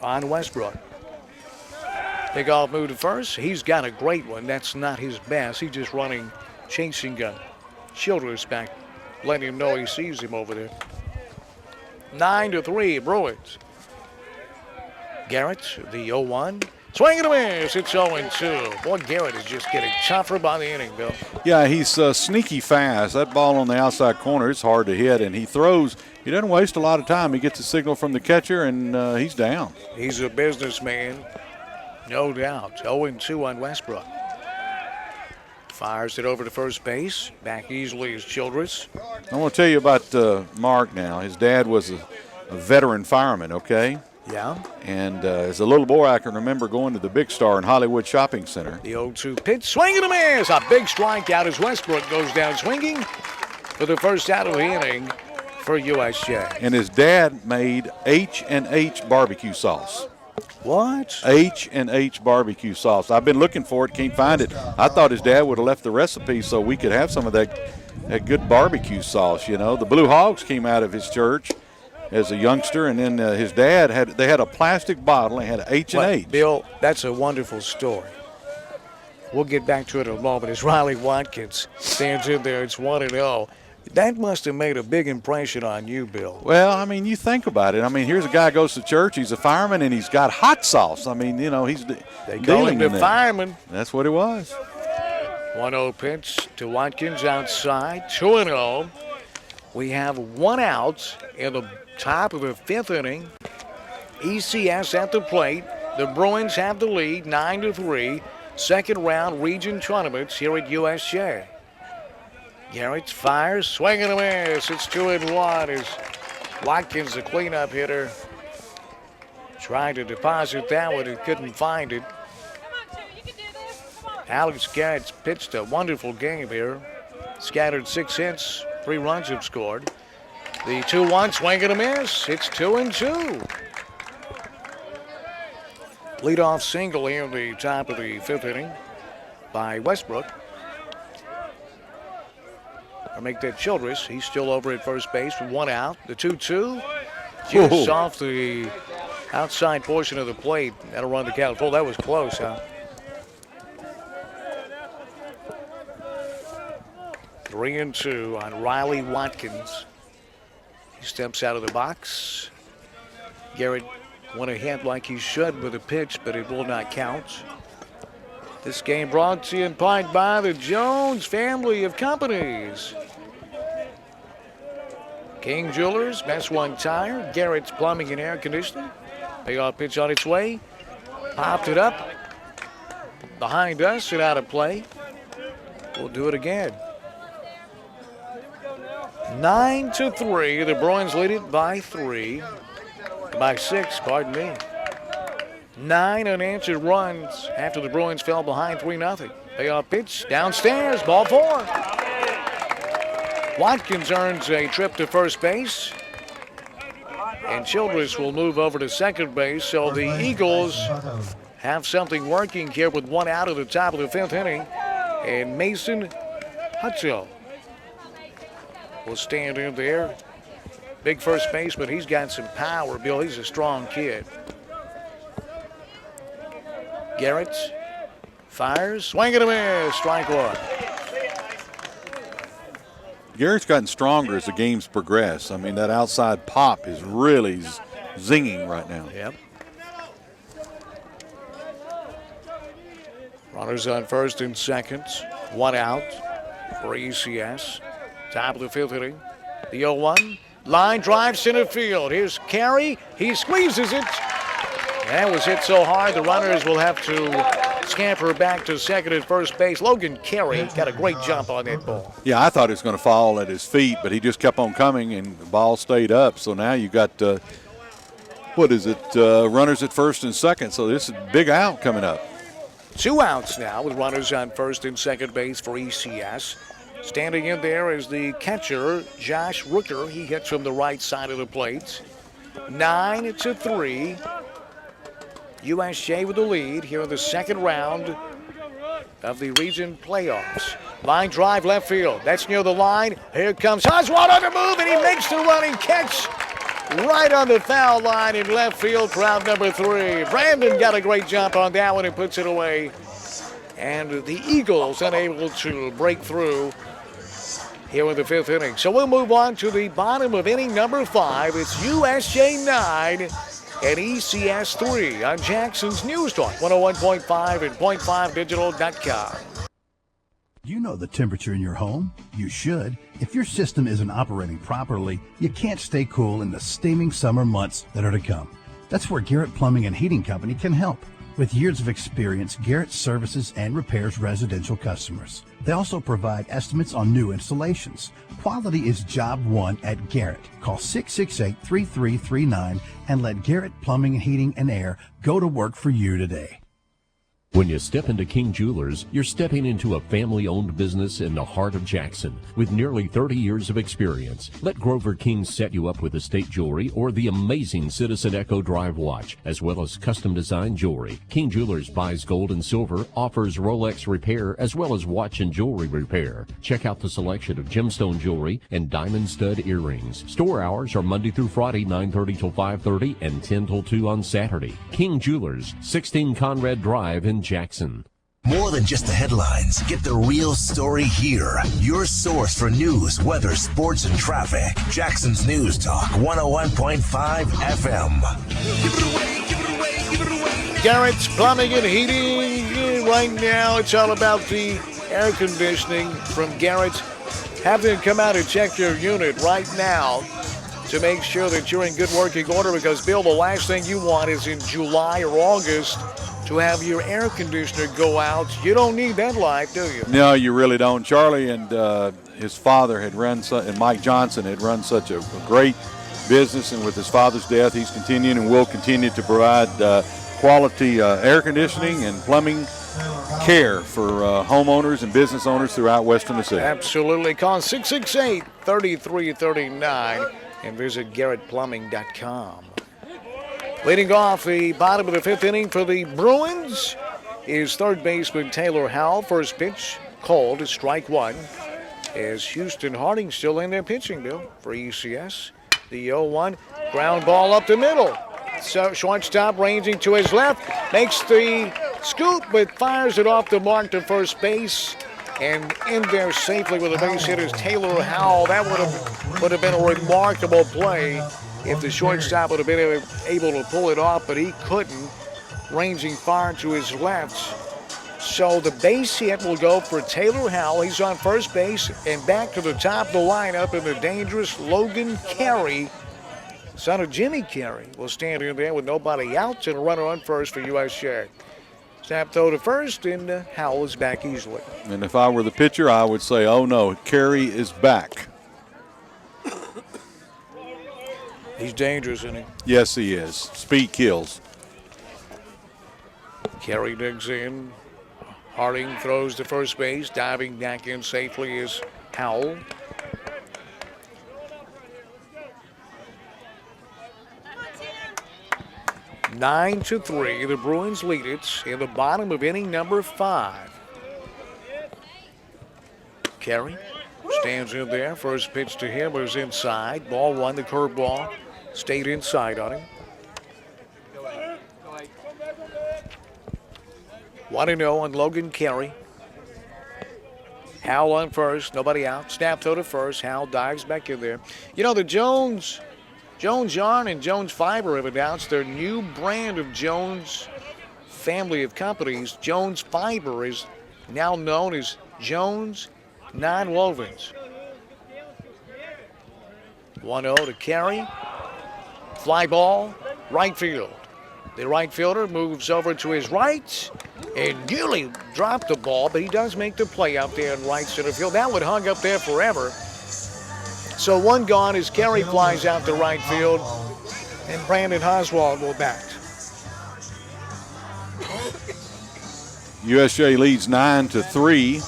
on Westbrook. Pickoff move to first. He's got a great one. That's not his best. He's just running, chasing Childress back, letting him know he sees him over there. 9-3, Bruins. Garrett, the 0-1. Swing and a miss. It's 0-2. Boy, Garrett is just getting tougher by the inning, Bill. Yeah, he's sneaky fast. That ball on the outside corner, it's hard to hit, and he throws. He doesn't waste a lot of time. He gets a signal from the catcher, and he's down. He's a businessman, no doubt. 0-2 on Westbrook. Fires it over to first base. Back easily is Childress. I want to tell you about Mark now. His dad was a veteran fireman, okay? Yeah. And as a little boy, I can remember going to the Big Star in Hollywood Shopping Center. The 0-2 pitch, swing and a miss. A big strikeout as Westbrook goes down swinging for the first out of the inning for USJ. And his dad made H&H barbecue sauce. What? H&H barbecue sauce. I've been looking for it, can't find it. I thought his dad would have left the recipe so we could have some of that good barbecue sauce, you know. The Blue Hogs came out of his church as a youngster, and then his dad had a plastic bottle and had H&H. Well, Bill, that's a wonderful story. We'll get back to it in a moment as Riley Watkins stands in there. It's 1-0. That must have made a big impression on you, Bill. Well, I mean, you think about it. I mean, here's a guy who goes to church. He's a fireman, and he's got hot sauce. I mean, you know, he's they call him the fireman. That's what it was. 1-0 pitch to Watkins outside. 2-0. We have 1 out in the top of the 5th inning. ECS at the plate. The Bruins have the lead, 9-3. Second round region tournaments here at USJ. Garrett fires, swing and a miss. It's 2-1 as Watkins, the cleanup hitter, tried to deposit that one and couldn't find it. Alex Garrett's pitched a wonderful game here. Scattered 6 hits, 3 runs have scored. The 2-1 swing and a miss. It's 2-2. Leadoff single here in the top of the 5th inning by Westbrook. Or make that Childress. He's still over at first base with 1 out. The 2-2 just off the outside portion of the plate. That'll run the count. Oh, that was close, huh? 3-2 on Riley Watkins. He steps out of the box. Garrett went ahead like he should with a pitch, but it will not count. This game brought to you in part by the Jones family of companies. King Jewelers, Best One Tire, Garrett's Plumbing and Air Conditioning. Payoff pitch on its way. Popped it up behind us and out of play. We'll do it again. 9-3. The Bruins lead it by 6, pardon me. 9 unanswered runs after the Bruins fell behind 3-0. Payoff pitch downstairs, ball 4. Watkins earns a trip to first base. And Childress will move over to second base. So the Eagles have something working here with one out at the top of the 5th inning. And Mason Hutzel will stand in there. Big first baseman. He's got some power, Bill. He's a strong kid. Garrett fires. Swing and a miss. Strike one. Garrett's gotten stronger as the games progress. I mean, that outside pop is really zinging right now. Yep. Runners on first and second. One out for ECS. Top of the 5th inning. The 0-1. Line drive center field. Here's Carey. He squeezes it. That was hit so hard the runners will have to scamper back to second and first base. Logan Carey got a great jump on that ball. Yeah, I thought it was going to fall at his feet, but he just kept on coming and the ball stayed up. So now you got, runners at first and second. So this is a big out coming up. 2 outs now with runners on first and second base for ECS. Standing in there is the catcher, Josh Rooker. He hits from the right side of the plate. 9-3. USJ with the lead here in the second round of the region playoffs. Line drive left field. That's near the line. Here comes Oswald on the move, and he makes the running catch right on the foul line in left field. Crowd number 3. Brandon got a great jump on that one and puts it away. And the Eagles unable to break through here in the 5th inning. So we'll move on to the bottom of inning number 5. It's USJ 9 and ECS 3 on Jackson's News Talk 101.5 and .5digital.com. You know the temperature in your home? You should. If your system isn't operating properly, you can't stay cool in the steaming summer months that are to come. That's where Garrett Plumbing and Heating Company can help. With years of experience, Garrett services and repairs residential customers. They also provide estimates on new installations. Quality is job one at Garrett. Call 668-3339 and let Garrett Plumbing, Heating, and Air go to work for you today. When you step into King Jewelers, you're stepping into a family-owned business in the heart of Jackson. With nearly 30 years of experience, let Grover King set you up with estate jewelry or the amazing Citizen Echo Drive watch, as well as custom-designed jewelry. King Jewelers buys gold and silver, offers Rolex repair, as well as watch and jewelry repair. Check out the selection of gemstone jewelry and diamond stud earrings. Store hours are Monday through Friday, 9:30 till 5:30 and 10 till 2 on Saturday. King Jewelers, 16 Conrad Drive in Jackson. More than just the headlines. Get the real story here. Your source for news, weather, sports, and traffic. Jackson's News Talk 101.5 FM. Garrett's Plumbing and Heating. Right now, it's all about the air conditioning from Garrett's. Have them come out and check your unit right now to make sure that you're in good working order, because, Bill, the last thing you want is in July or August to have your air conditioner go out. You don't need that life, do you? No, you really don't. Charlie and his father had run, and Mike Johnson had run such a great business, and with his father's death, he's continuing and will continue to provide quality air conditioning and plumbing care for homeowners and business owners throughout West Tennessee. Absolutely. Call 668-3339 and visit GarrettPlumbing.com. Leading off the bottom of the 5th inning for the Bruins is third baseman Taylor Howell. First pitch called to strike one, as Houston Harding still in there pitching, Bill, for ECS. The 0-1 ground ball up the middle. So shortstop ranging to his left, makes the scoop but fires it off the mark to first base. And in there safely with a base hit is Taylor Howell. That would have been a remarkable play if the shortstop would have been able to pull it off, but he couldn't, ranging far to his left. So the base hit will go for Taylor Howell. He's on first base, and back to the top of the lineup in the dangerous Logan Carey, son of Jimmy Carey, will stand in there with nobody out and a runner on first for USJ. Snap throw to first, and Howell is back easily. And if I were the pitcher, I would say, oh no, Carey is back. He's dangerous, isn't he? Yes, he is. Speed kills. Carey digs in. Harding throws to first base. Diving back in safely is Howell. 9-3. The Bruins lead it in the bottom of inning number 5. Carey stands in there. First pitch to him was inside. Ball 1, the curveball. Stayed inside on him. 1-0 on Logan Carey. Howell on first, nobody out. Snap throw to first. Howell dives back in there. You know, the Jones Yarn and Jones Fiber have announced their new brand of Jones family of companies. Jones Fiber is now known as Jones Nonwovens. 1-0 to Carey. Fly ball, right field. The right fielder moves over to his right and nearly dropped the ball, but he does make the play out there in right center field. That would hung up there forever. So 1 gone as Carey flies out to right field, and Brandon Oswald will bat. USJ leads 9-3.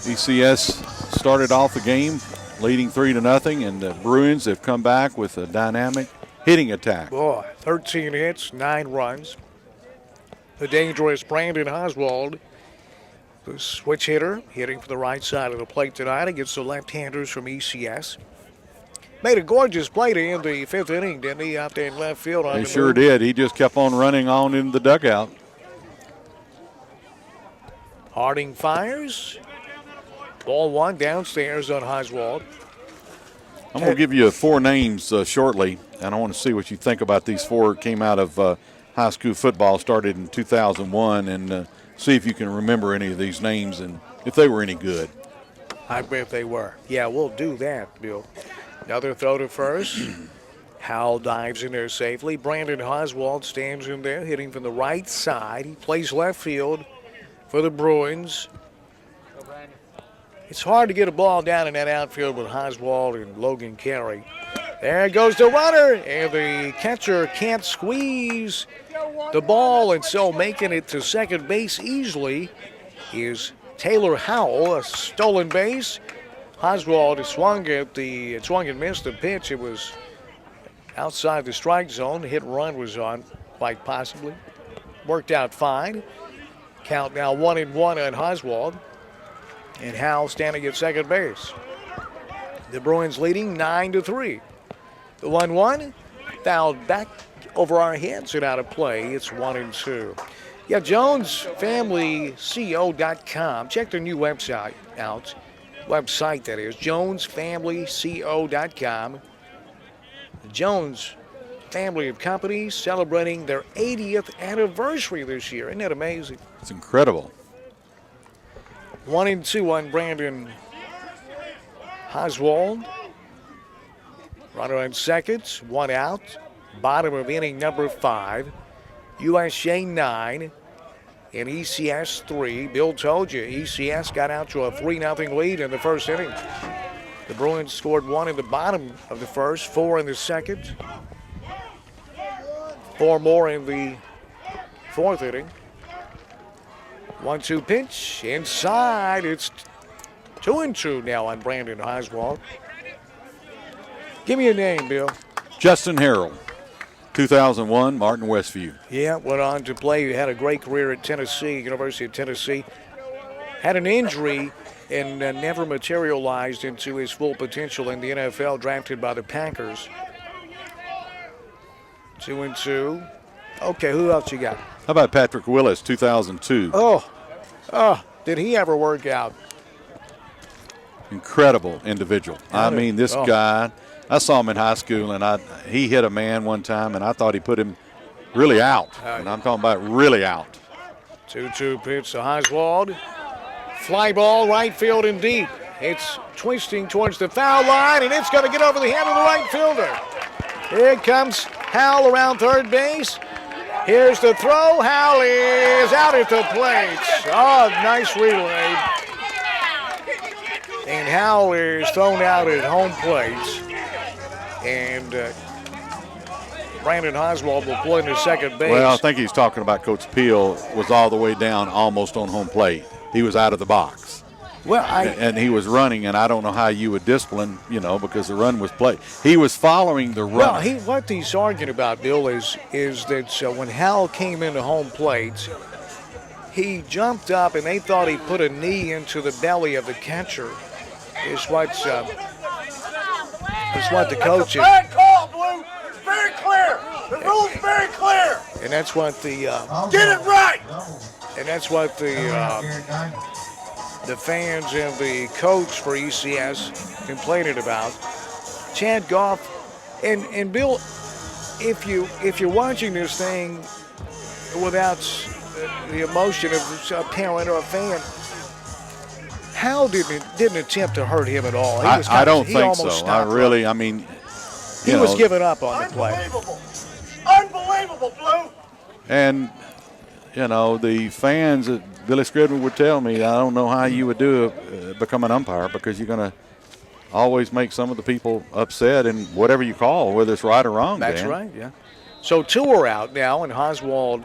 ECS started off the game leading 3-0, and the Bruins have come back with a dynamic hitting attack. Boy, 13 hits, 9 runs. The dangerous Brandon Oswald, the switch hitter, hitting from the right side of the plate tonight against the left-handers from ECS. Made a gorgeous play to end the 5th inning, didn't he, out there in left field? He sure did. He just kept on running on into the dugout. Harding fires. Ball 1 downstairs on Oswald. I'm going to give you 4 names shortly, and I want to see what you think about these 4. Came out of high school football, started in 2001, and see if you can remember any of these names and if they were any good. I bet they were. Yeah, we'll do that, Bill. Another throw to first. Howell dives in there safely. Brandon Oswald stands in there, hitting from the right side. He plays left field for the Bruins. It's hard to get a ball down in that outfield with Oswald and Logan Carey. There goes the runner, and the catcher can't squeeze the ball, and so making it to second base easily is Taylor Howell. A stolen base. Oswald swung and missed the pitch. It was outside the strike zone. The hit and run was on, quite possibly. Worked out fine. Count now 1-1 on Oswald. And Howell standing at second base. The Bruins leading 9-3. The 1-1 fouled back over our heads and out of play. It's 1-2. Yeah, JonesFamilyCO.com. Check their new website out. Website, that is, JonesFamilyCO.com. The Jones family of companies celebrating their 80th anniversary this year. Isn't that amazing? It's incredible. 1-2 on Brandon Oswald. Runner on seconds, 1 out. Bottom of inning number 5. USJ 9 and ECS 3. Bill told you, ECS got out to a 3-0 lead in the first inning. The Bruins scored 1 in the bottom of the first, 4 in the second. 4 more in the 4th inning. 1-2 pitch, inside. It's 2-2 now on Brandon Oswald. Give me a name, Bill. Justin Harrell, 2001, Martin Westview. Yeah, went on to play. He had a great career at Tennessee, University of Tennessee. Had an injury and never materialized into his full potential in the NFL, drafted by the Packers. 2-2. Okay, who else you got? How about Patrick Willis, 2002? Oh, did he ever work out? Incredible individual. I mean, this guy, I saw him in high school, and he hit a man one time, and I thought he put him really out. And I'm talking about really out. 2-2 pitch to Oswald. Fly ball, right field and deep. It's twisting towards the foul line, and it's going to get over the head of the right fielder. Here comes Howell around third base. Here's the throw. Howell is out at the plate. Oh, nice relay. And Howell is thrown out at home plate. And Brandon Oswald will play into second base. Well, I think he's talking about Coach Peel was all the way down almost on home plate. He was out of the box. Well, and he was running, and I don't know how you would discipline, because the run was played. He was following the run. Well, what he's arguing about, Bill, is that when Hal came into home plate, he jumped up, and they thought he put a knee into the belly of the catcher. Is what the coach is. Bad call, Blue. It's very clear. The rule's very clear. And that's what the get it right. And that's what the fans and the coach for ECS complaining about. Chad Goff and Bill, if you're watching this thing without the emotion of a parent or a fan, Hal didn't attempt to hurt him at all. I don't think so. He was giving up on the play. Unbelievable, Blue. And, the fans, Billy Scribner would tell me, I don't know how you would become an umpire, because you're going to always make some of the people upset in whatever you call, whether it's right or wrong. That's Dan. right, yeah. So 2 are out now, and Oswald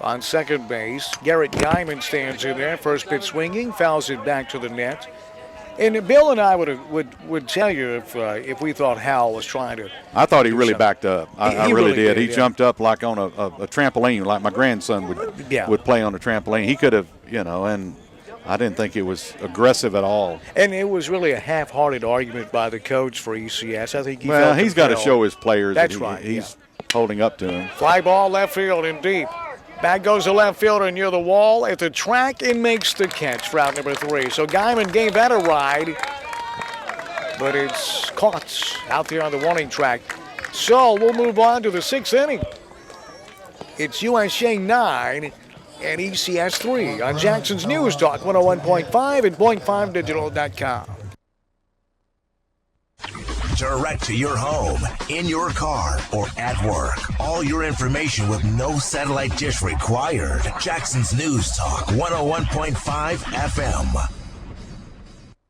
on second base. Garrett Guyman stands in there. First pitch swinging, fouls it back to the net. And Bill and I would tell you if we thought Hal was trying to. I thought he really backed up. I really did. He yeah. jumped up like on a trampoline, like my grandson would play on a trampoline. He could have, and I didn't think it was aggressive at all. And it was really a half-hearted argument by the coach for ECS. I think he's got to show his players That's that right. He's holding up to him. Fly ball left field and deep. Back goes the left fielder near the wall at the track and makes the catch for out number 3. So Guyman gave that a ride, but it's caught out there on the warning track. So we'll move on to the 6th inning. It's USJ 9 and ECS 3 on Jackson's News Talk 101.5 and .5digital.com. Direct to your home, in your car, or at work. All your information with no satellite dish required. Jackson's News Talk 101.5 FM.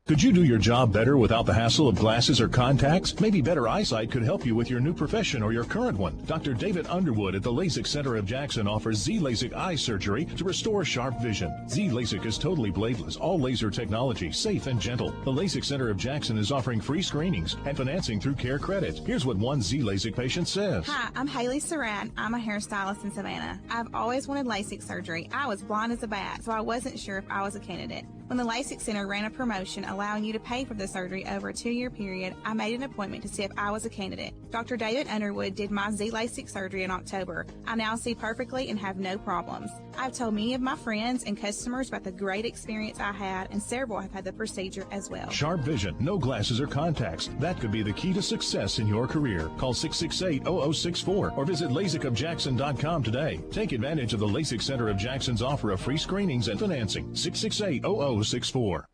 Could you do your job better without the hassle of glasses or contacts? Maybe better eyesight could help you with your new profession or your current one. Dr. David Underwood at the LASIK Center of Jackson offers Z-LASIK eye surgery to restore sharp vision. Z-LASIK is totally bladeless, all laser technology, safe and gentle. The LASIK Center of Jackson is offering free screenings and financing through Care Credit. Here's what one Z-LASIK patient says. Hi, I'm Haley Surratt. I'm a hairstylist in Savannah. I've always wanted LASIK surgery. I was blind as a bat, so I wasn't sure if I was a candidate. When the LASIK Center ran a promotion allowing you to pay for the surgery over a 2-year period, I made an appointment to see if I was a candidate. Dr. David Underwood did my Z-LASIK surgery in October. I now see perfectly and have no problems. I've told many of my friends and customers about the great experience I had, and several have had the procedure as well. Sharp vision, no glasses or contacts. That could be the key to success in your career. Call 668-0064 or visit LASIKofJackson.com today. Take advantage of the LASIK Center of Jackson's offer of free screenings and financing. 668-0064.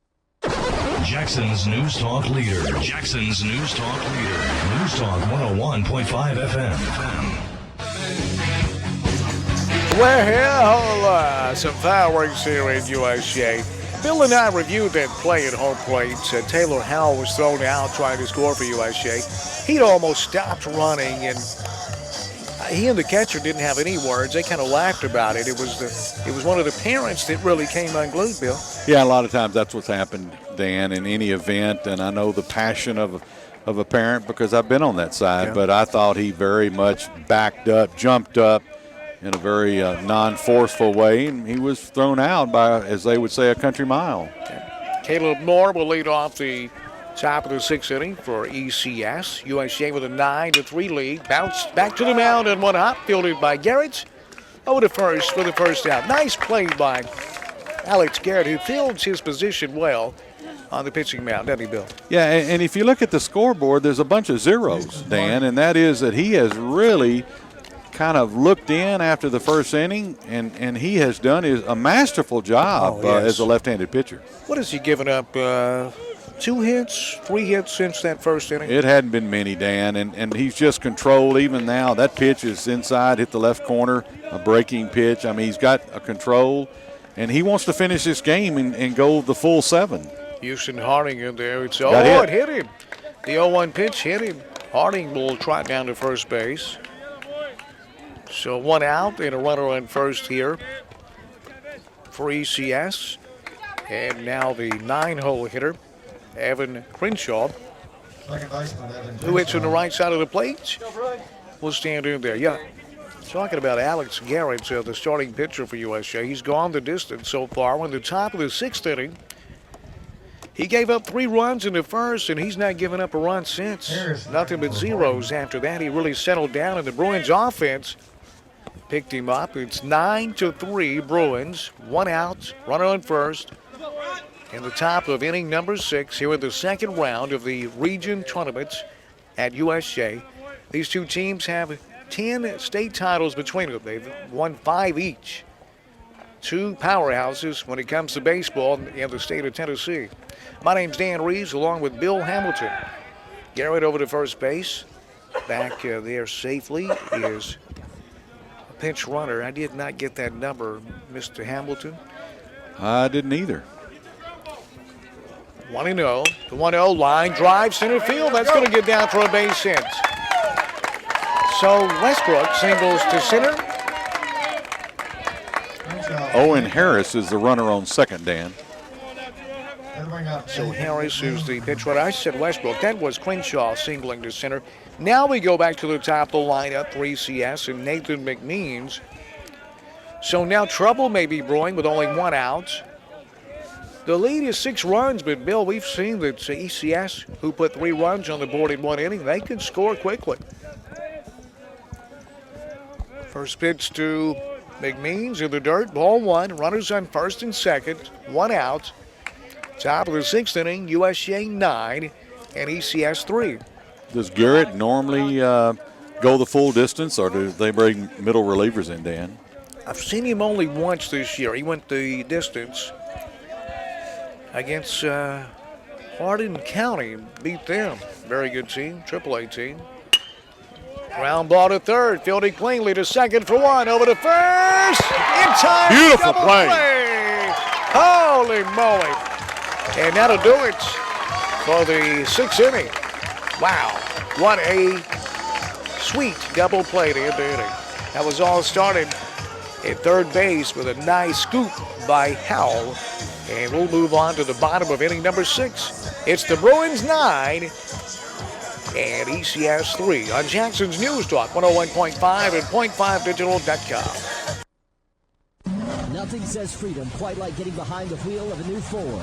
Jackson's News Talk leader. Jackson's News Talk leader. News Talk 101.5 FM. Well, some fireworks here in USJ. Bill and I reviewed that play at home plate. Taylor Howell was thrown out trying to score for USJ. He'd almost stopped running, and he and the catcher didn't have any words. They kind of laughed about it. It was one of the parents that really came unglued, Bill. Yeah, a lot of times that's what's happened, Dan, in any event, and I know the passion of a parent because I've been on that side, but I thought he very much backed up, jumped up in a very non-forceful way, and he was thrown out by, as they would say, a country mile. Caleb Moore will lead off the top of the 6th inning for ECS. USJ with a 9-3 lead. Bounced back to the mound and one hop, fielded by Garrett. Over to first for the first out. Nice play by Alex Garrett, who fields his position well on the pitching mound, doesn't he, Bill? Yeah, and if you look at the scoreboard, there's a bunch of zeros, Dan, and that is that he has really kind of looked in after the first inning, and he has done a masterful job as a left-handed pitcher. What has he given up? 2 hits, 3 hits since that first inning? It hadn't been many, Dan, and he's just controlled even now. That pitch is inside, hit the left corner, a breaking pitch. I mean, he's got a control, and he wants to finish this game and go the full 7. Houston Harding in there. It hit him. The 0-1 pitch hit him. Harding will trot down to first base. So 1 out and a runner on first here for ECS. And now the 9-hole hitter, Evan Crenshaw, who hits on the right side of the plate, will stand in there. Yeah, talking about Alex Garrett, the starting pitcher for USJ. He's gone the distance so far. In the top of the 6th inning, he gave up 3 runs in the first, and he's not given up a run since. Nothing but zeros after that. He really settled down, and the Bruins offense picked him up. It's 9-3 Bruins. 1 out, runner on first. In the top of inning number 6 here in the second round of the region tournaments at USJ. These two teams have 10 state titles between them. They've won 5 each. 2 powerhouses when it comes to baseball in the state of Tennessee. My name's Dan Reeves along with Bill Hamilton. Garrett over to first base. Back there safely is a pinch runner. I did not get that number, Mr. Hamilton. I didn't either. 1-0. The 1-0 line drive center field. That's going to get down for a base hit. So Westbrook singles to center. Owen Harris is the runner on second, Dan. So Harris is the pitch runner. I said Westbrook. That was Crenshaw singling to center. Now we go back to the top of the lineup for ECS and Nathan McMeans. So now trouble may be brewing with only 1 out. The lead is 6 runs, but Bill, we've seen that ECS, who put 3 runs on the board in 1 inning, they can score quickly. First pitch to McMeans in the dirt, ball 1, runners on first and second, 1 out. Top of the 6th inning, USJ 9 and ECS 3. Does Garrett normally go the full distance, or do they bring middle relievers in, Dan? I've seen him only once this year. He went the distance against Hardin County, beat them. Very good team, AAA team. Ground ball to third, fielding cleanly to second for 1, over to first, in time. Beautiful play. Holy moly. And that'll do it for the 6th inning. Wow, what a sweet double play to end the inning. That was all started at third base with a nice scoop by Howell. And we'll move on to the bottom of inning number 6. It's the Bruins 9 and ECS 3 on Jackson's News Talk 101.5 and .5digital.com. Nothing says freedom quite like getting behind the wheel of a new Ford.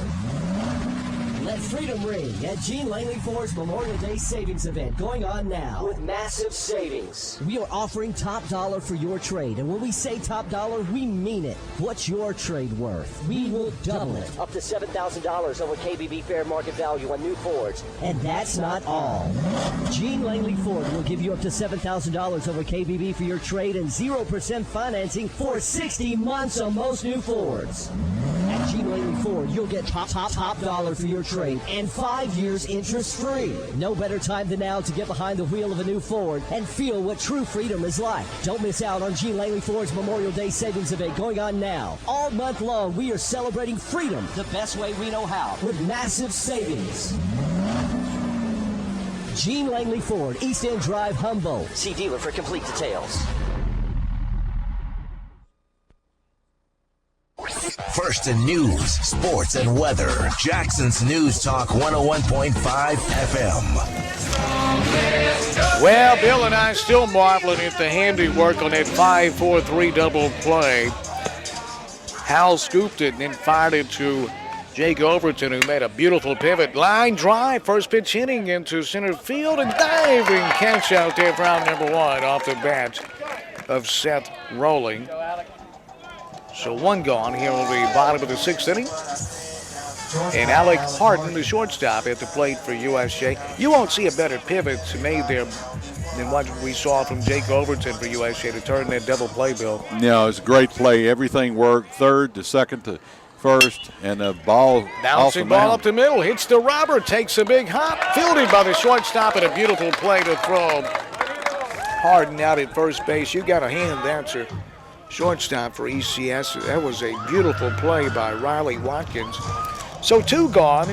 Let freedom ring at Gene Langley Ford's Memorial Day Savings Event going on now with massive savings. We are offering top dollar for your trade, and when we say top dollar, we mean it. What's your trade worth? We will double it. Up to $7,000 over KBB fair market value on new Fords. And that's not all. Gene Langley Ford will give you up to $7,000 over KBB for your trade and 0% financing for 60 months on most new Fords. At Gene Langley Ford, you'll get top dollar for your trade and 5 years interest-free. No better time than now to get behind the wheel of a new Ford and feel what true freedom is like. Don't miss out on Gene Langley Ford's Memorial Day Savings Event going on now. All month long, we are celebrating freedom the best way we know how with massive savings. Gene Langley Ford, East End Drive, Humboldt. See dealer for complete details. First in news, sports, and weather. Jackson's News Talk 101.5 FM. Well, Bill and I still marveling at the handiwork on that 5-4-3 double play. Hal scooped it and then fired it to Jake Overton, who made a beautiful pivot. Line drive, first pitch hitting into center field, and diving catch out there for out number 1 off the bat of Seth Rowling. So 1 gone here on the bottom of the 6th inning. And Alec Harden, the shortstop, at the plate for USJ. You won't see a better pivot made there than what we saw from Jake Overton for USJ to turn that double play, Bill. No, it's a great play. Everything worked, third to second to first, and the ball bouncing ball up the middle, hits the robber, takes a big hop, fielded by the shortstop, and a beautiful play to throw Harden out at first base. You got a hand answer. Shortstop for ECS. That was a beautiful play by Riley Watkins. So 2 gone.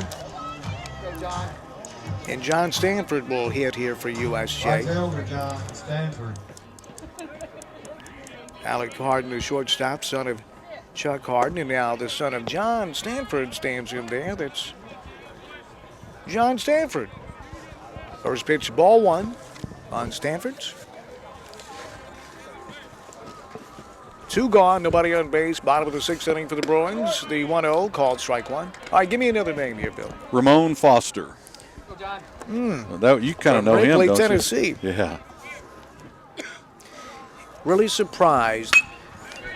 And John Stanford will hit here for USJ. Stanford. Alec Harden, the shortstop, son of Chuck Harden, and now the son of John Stanford stands in there. That's John Stanford. First pitch, ball one on Stanford's. 2 gone, nobody on base. Bottom of the 6th inning for the Bruins. The 1-0 called strike one. All right, give me another name here, Bill. Ramon Foster. Well, you kind of know him, don't Tennessee. you? Yeah. Really surprised.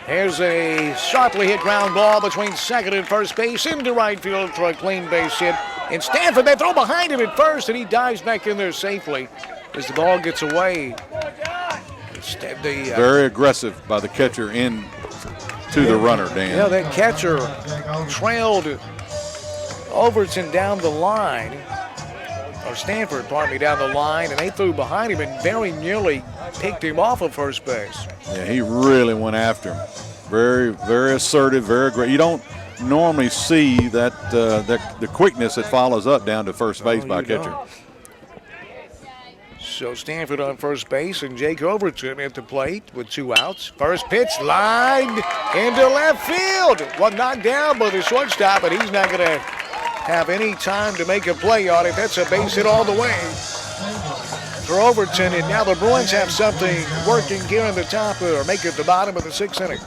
Here's a sharply hit ground ball between second and first base into right field for a clean base hit. And Stanford, they throw behind him at first, and he dives back in there safely as the ball gets away. Very aggressive by the catcher in to the runner, Dan. Yeah, that catcher trailed Overton down the line, or Stanford, pardon me, down the line, and they threw behind him and very nearly picked him off of first base. Yeah, he really went after him. Very, very assertive, very great. You don't normally see that the quickness that follows up down to first base by a catcher. Don't. So Stanford on first base and Jake Overton at the plate with 2 outs. First pitch lined into left field. Well, knocked down by the shortstop, but he's not going to have any time to make a play on it. That's a base hit all the way for Overton. And now the Bruins have something working here in the top, or make it the bottom of the 6th inning.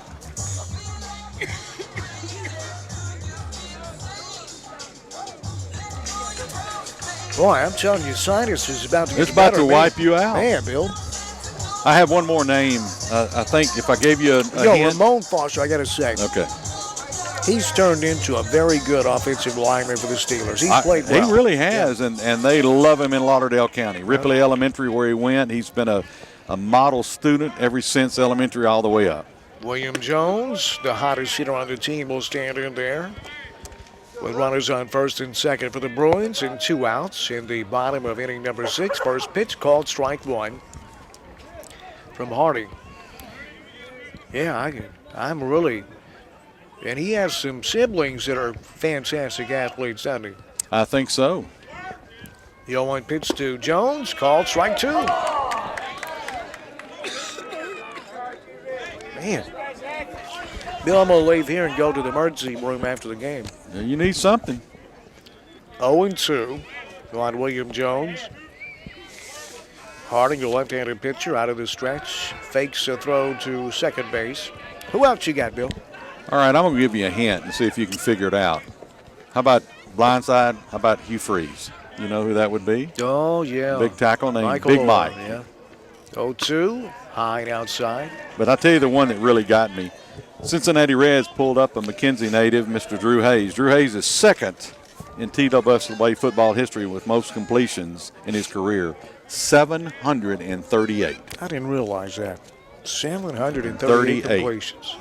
Boy, I'm telling you, sinus is about to get It's about better, to wipe you out. Man, Bill. I have one more name. I think if I gave you a hint. Ramon Foster, I got to say. Okay. He's turned into a very good offensive lineman for the Steelers. He's played well. He really has, and they love him in Lauderdale County. Ripley Elementary, where he went, he's been a model student ever since elementary all the way up. William Jones, the hottest hitter on the team, will stand in there with runners on first and second for the Bruins and 2 outs in the bottom of inning number 6. First pitch called strike one from Harding. Yeah, I'm really, and he has some siblings that are fantastic athletes, doesn't he? I think so. The 0-1 pitch to Jones, called strike 2. Man. Bill, I'm going to leave here and go to the emergency room after the game. You need something. 0-2 on William Jones. Harding, the left-handed pitcher, out of the stretch. Fakes a throw to second base. Who else you got, Bill? All right, I'm going to give you a hint and see if you can figure it out. How about blindside? How about Hugh Freeze? You know who that would be? Oh, yeah. Big tackle named Michael Big Mike. Yeah. 0-2, high and outside. But I'll tell you the one that really got me. Cincinnati Reds pulled up a McKenzie native, Mr. Drew Hayes. Drew Hayes is second in TWA football history with most completions in his career, 738. I didn't realize that. 738 completions.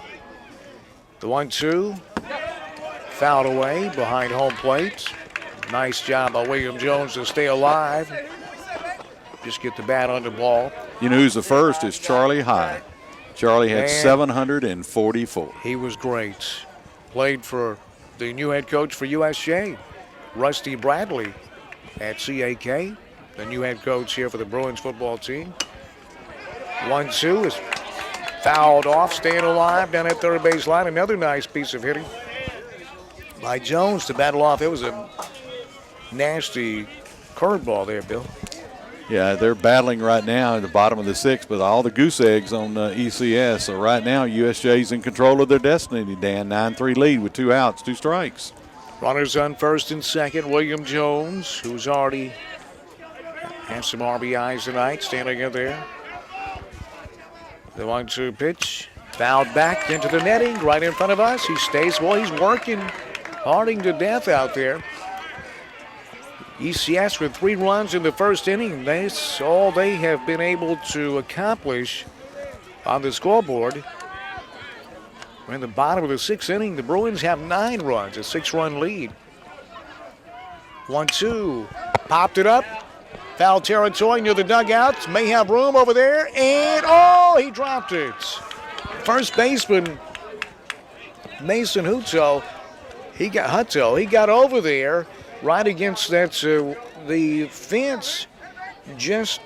The 1-2, fouled away behind home plate. Nice job by William Jones to stay alive. Just get the bat on the ball. You know who's the first is Charlie High. Charlie had 744. He was great. Played for the new head coach for USJ, Rusty Bradley at CAK, the new head coach here for the Bruins football team. 1-2 is fouled off, staying alive down at third base line. Another nice piece of hitting by Jones to battle off. It was a nasty curveball there, Bill. Yeah, they're battling right now at the bottom of the 6th, but all the goose eggs on ECS. So right now, USJ's in control of their destiny, Dan. 9-3 lead with 2 outs, 2 strikes. Runners on first and second. William Jones, who's already had some RBIs tonight, standing in there. The 1-2 pitch, fouled back into the netting, right in front of us. He stays, well, he's working Harding to death out there. ECS with 3 runs in the first inning. That's all they have been able to accomplish on the scoreboard. We're in the bottom of the 6th inning. The Bruins have 9 runs, a 6-run lead. 1-2, popped it up. Foul territory near the dugouts. May have room over there, and he dropped it. First baseman Mason Hutto, he got over there right against that the fence just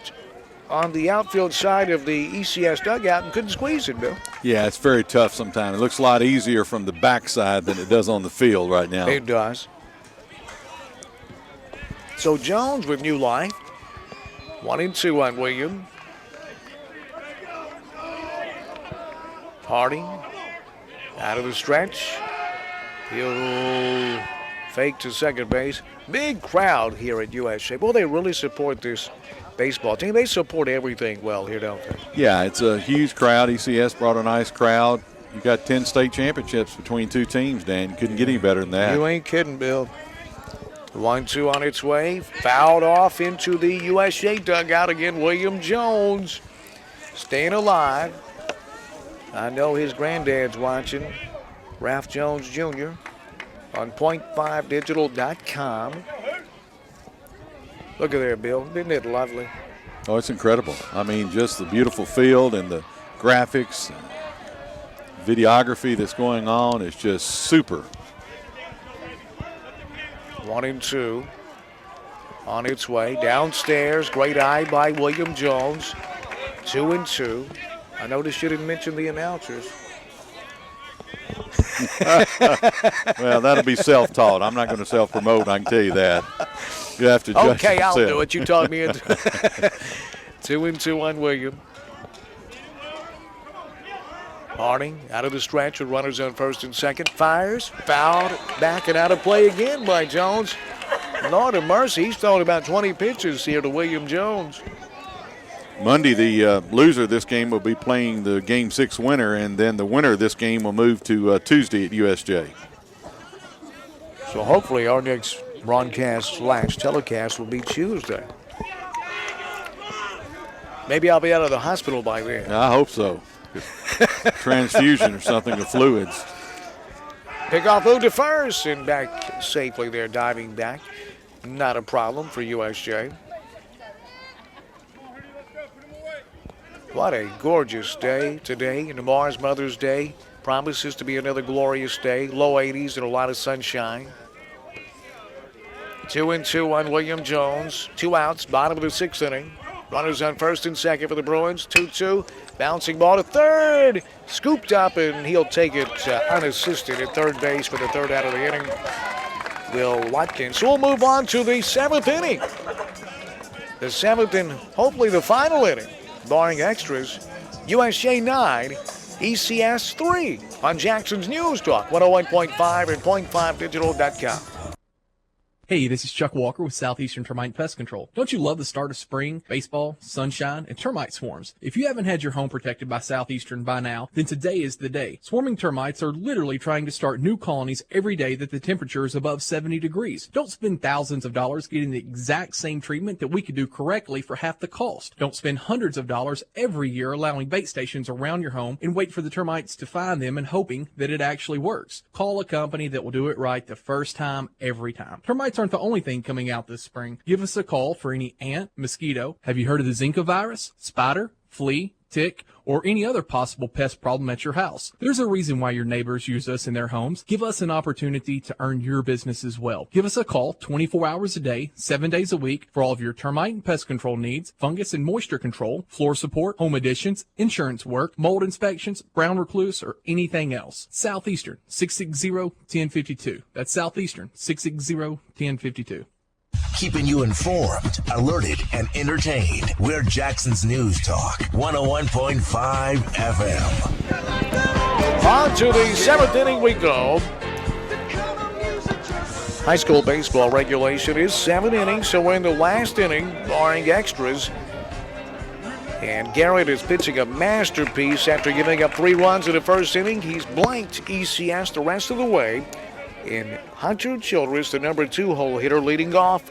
on the outfield side of the ECS dugout and couldn't squeeze it, Bill. Yeah, it's very tough sometimes. It looks a lot easier from the backside than it does on the field right now. It does. So Jones with new life. 1-2 on William. Harding out of the stretch. He'll fake to second base. Big crowd here at USJ. Well, they really support this baseball team. They support everything well here, don't they? Yeah, it's a huge crowd. ECS brought a nice crowd. You got 10 state championships between two teams, Dan. You couldn't get any better than that. You ain't kidding, Bill. 1-2 on its way. Fouled off into the USJ dugout again. William Jones staying alive. I know his granddad's watching. Ralph Jones Jr. on point5digital.com. Look at there, Bill. Isn't it lovely? Oh, it's incredible. I mean, just the beautiful field and the graphics, videography that's going on is just super. 1-2 on its way. Downstairs, great eye by William Jones. 2-2. I noticed you didn't mention the announcers. Well, that'll be self-taught. I'm not going to self-promote, I can tell you that. You have to judge Okay, yourself. I'll do it. You taught me. 2-2 on William. Harding out of the stretch with runners on first and second. Fires, fouled, back and out of play again by Jones. Lord of mercy, he's thrown about 20 pitches here to William Jones. Monday, the loser of this game will be playing the Game 6 winner, and then the winner of this game will move to Tuesday at USJ. So hopefully our next broadcast/telecast will be Tuesday. Maybe I'll be out of the hospital by then. I hope so. Transfusion or something of fluids. Pickoff moved to first and back safely there, diving back. Not a problem for USJ. What a gorgeous day today. And tomorrow's Mother's Day. Promises to be another glorious day. Low 80s and a lot of sunshine. 2-2 on William Jones. 2 outs, bottom of the 6th inning. Runners on first and second for the Bruins. 2-2. Bouncing ball to third. Scooped up, and he'll take it unassisted at third base for the third out of the inning. Will Watkins. So we'll move on to the 7th inning. The 7th and hopefully the final inning. Barring extras, USJ 9, ECS 3 on Jackson's News Talk, 101.5 and point5digital.com. Hey, this is Chuck Walker with Southeastern Termite Pest Control. Don't you love the start of spring, baseball, sunshine, and termite swarms? If you haven't had your home protected by Southeastern by now, then today is the day. Swarming termites are literally trying to start new colonies every day that the temperature is above 70 degrees. Don't spend thousands of dollars getting the exact same treatment that we could do correctly for half the cost. Don't spend hundreds of dollars every year allowing bait stations around your home and wait for the termites to find them and hoping that it actually works. Call a company that will do it right the first time, every time. Termites aren't the only thing coming out this spring. Give us a call for any ant, mosquito. Have you heard of the Zika virus, spider, flea, tick, or any other possible pest problem at your house? There's a reason why your neighbors use us in their homes. Give us an opportunity to earn your business as well. Give us a call 24 hours a day, 7 days a week for all of your termite and pest control needs, fungus and moisture control, floor support, home additions, insurance work, mold inspections, brown recluse, or anything else. Southeastern 660-1052. That's Southeastern 660-1052. Keeping you informed, alerted, and entertained. We're Jackson's News Talk, 101.5 FM. On to the 7th inning we go. High school baseball regulation is 7 innings, so we're in the last inning, barring extras. And Garrett is pitching a masterpiece after giving up 3 runs in the first inning. He's blanked ECS the rest of the way. And Hunter Childress, the number 2 hole hitter, leading off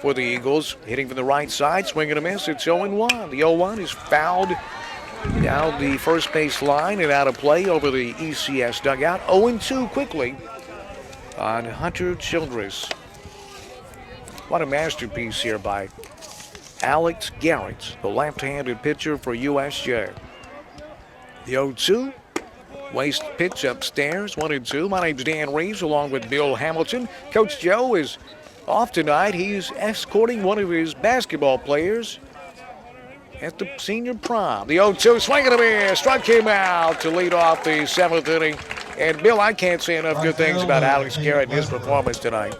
for the Eagles. Hitting from the right side, swing and a miss. It's 0-1. The 0-1 is fouled down the first base line and out of play over the ECS dugout. 0-2 quickly on Hunter Childress. What a masterpiece here by Alex Garrett, the left-handed pitcher for USJ. The 0-2. Waste pitch upstairs, 1-2. My name's Dan Reeves along with Bill Hamilton. Coach Joe is off tonight. He's escorting one of his basketball players at the senior prom. The 0-2 swing and a miss. Struck him out to lead off the 7th inning. And, Bill, I can't say enough good things about Alex Garrett and his performance tonight.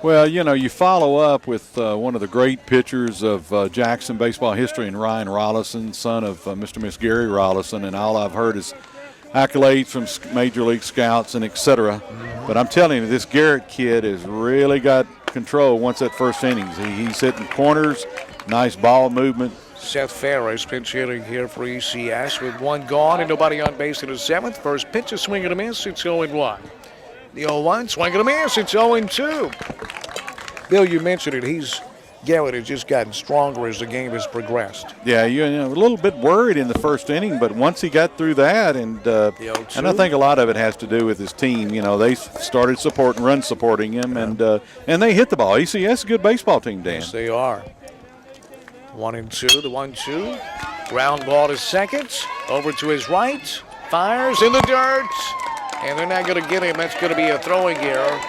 Well, you know, you follow up with one of the great pitchers of Jackson baseball history, and Ryan Rollison, son of Mr. and Miss Gary Rollison, and all I've heard is accolades from Major League scouts and et cetera. But I'm telling you, this Garrett kid has really got control once that first innings. He's hitting corners, nice ball movement. Seth Ferris pinch hitting here for ECS with one gone and nobody on base in the 7th. First pitch, a swing and a miss. It's 0-1. The 0-1, swing and a miss. It's 0-2. Bill, you mentioned it. Garrett has just gotten stronger as the game has progressed. Yeah, you know, a little bit worried in the first inning, but once he got through that, and I think a lot of it has to do with his team. You know, they started run supporting him, and they hit the ball. ECS is a good baseball team, Dan. Yes, they are. 1-2, the 1-2. Ground ball to second. Over to his right. Fires in the dirt. And they're not going to get him. That's going to be a throwing error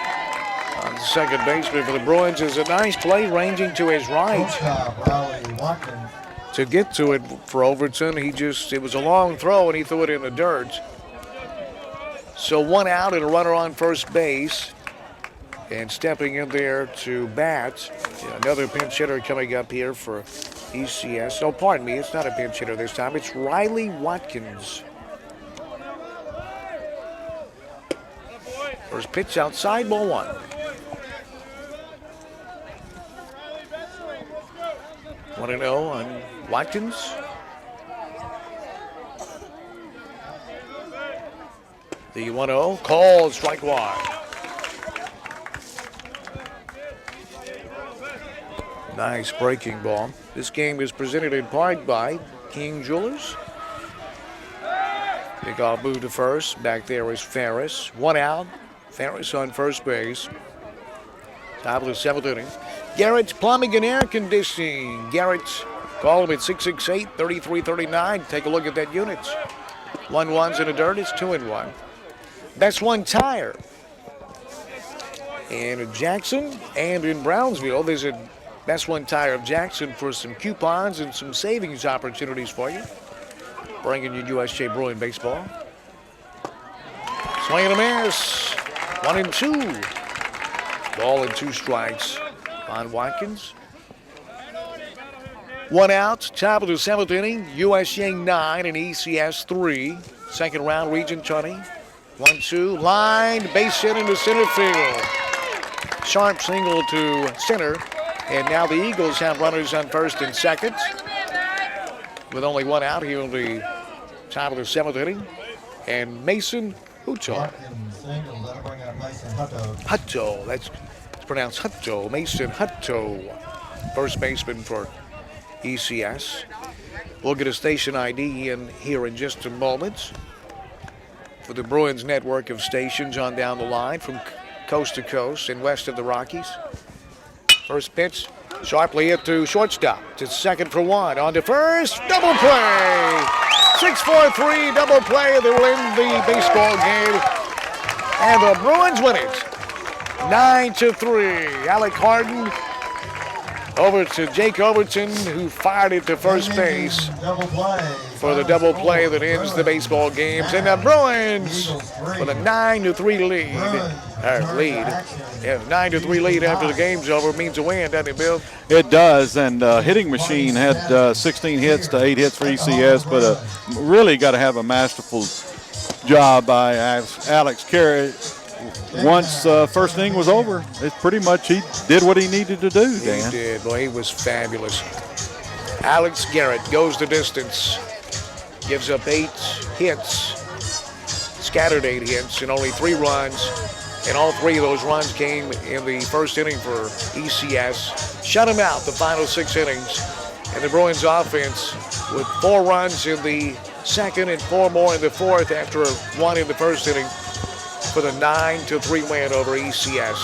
on the second baseman for the Bruins. Is a nice play ranging to his right. To get to it for Overton, it was a long throw and he threw it in the dirt. So 1 out and a runner on first base. And stepping in there to bat, another pinch hitter coming up here for ECS. Oh, pardon me, it's not a pinch hitter this time. It's Riley Watkins. First pitch outside, ball 1. One 1-0 on Watkins. The 1-0 called strike 1. Nice breaking ball. This game is presented in part by King Jewelers. Big off move to first. Back there is Ferris. 1 out. Ferris on first base. Top of the 7th inning. Garrett's Plumbing and Air Conditioning. Garrett's, call him at 668-3339. Take a look at that unit. 1-1's in the dirt. It's 2-1. Best One Tire. And in Jackson and in Brownsville, there's a Best One Tire of Jackson for some coupons and some savings opportunities for you. Bringing you USJ Bruin baseball. Swing and a miss. 1-2. Ball and 2 strikes on Watkins. 1 out. Top of the 7th inning. USJ 9 and ECS 3. Second round region tourney. 1-2. Line. Base hit into center field. Sharp single to center. And now the Eagles have runners on first and second. With only 1 out here in the top of the 7th inning. And Mason Hutto. Hutto, that's pronounced Hutto. Mason Hutto, first baseman for ECS. We'll get a station ID in here in just a moment for the Bruins network of stations on down the line from coast to coast and west of the Rockies. First pitch, sharply hit to shortstop. To second for 1. On to first, double play. 6-4-3 double play. They will end the baseball game. And the Bruins win it. 9-3. Alec Harden over to Jake Overton, who fired it to first base for the double play that ends the baseball games. And the Bruins with a 9-3 lead. 9-3 lead after the game's over means a win, doesn't it, Bill? It does, and Hitting Machine had 16 hits to 8 hits for ECS, but really got to have a masterful job by Alex Garrett. Once first inning was over, it's pretty much he did what he needed to do, Dan. He did. Boy, he was fabulous. Alex Garrett goes the distance, gives up 8 hits, scattered 8 hits, and only 3 runs. And all 3 of those runs came in the first inning for ECS. Shut him out the final 6 innings. And the Bruins offense with 4 runs in the second and 4 more in the fourth after 1 in the first inning for the 9-3 win over ECS.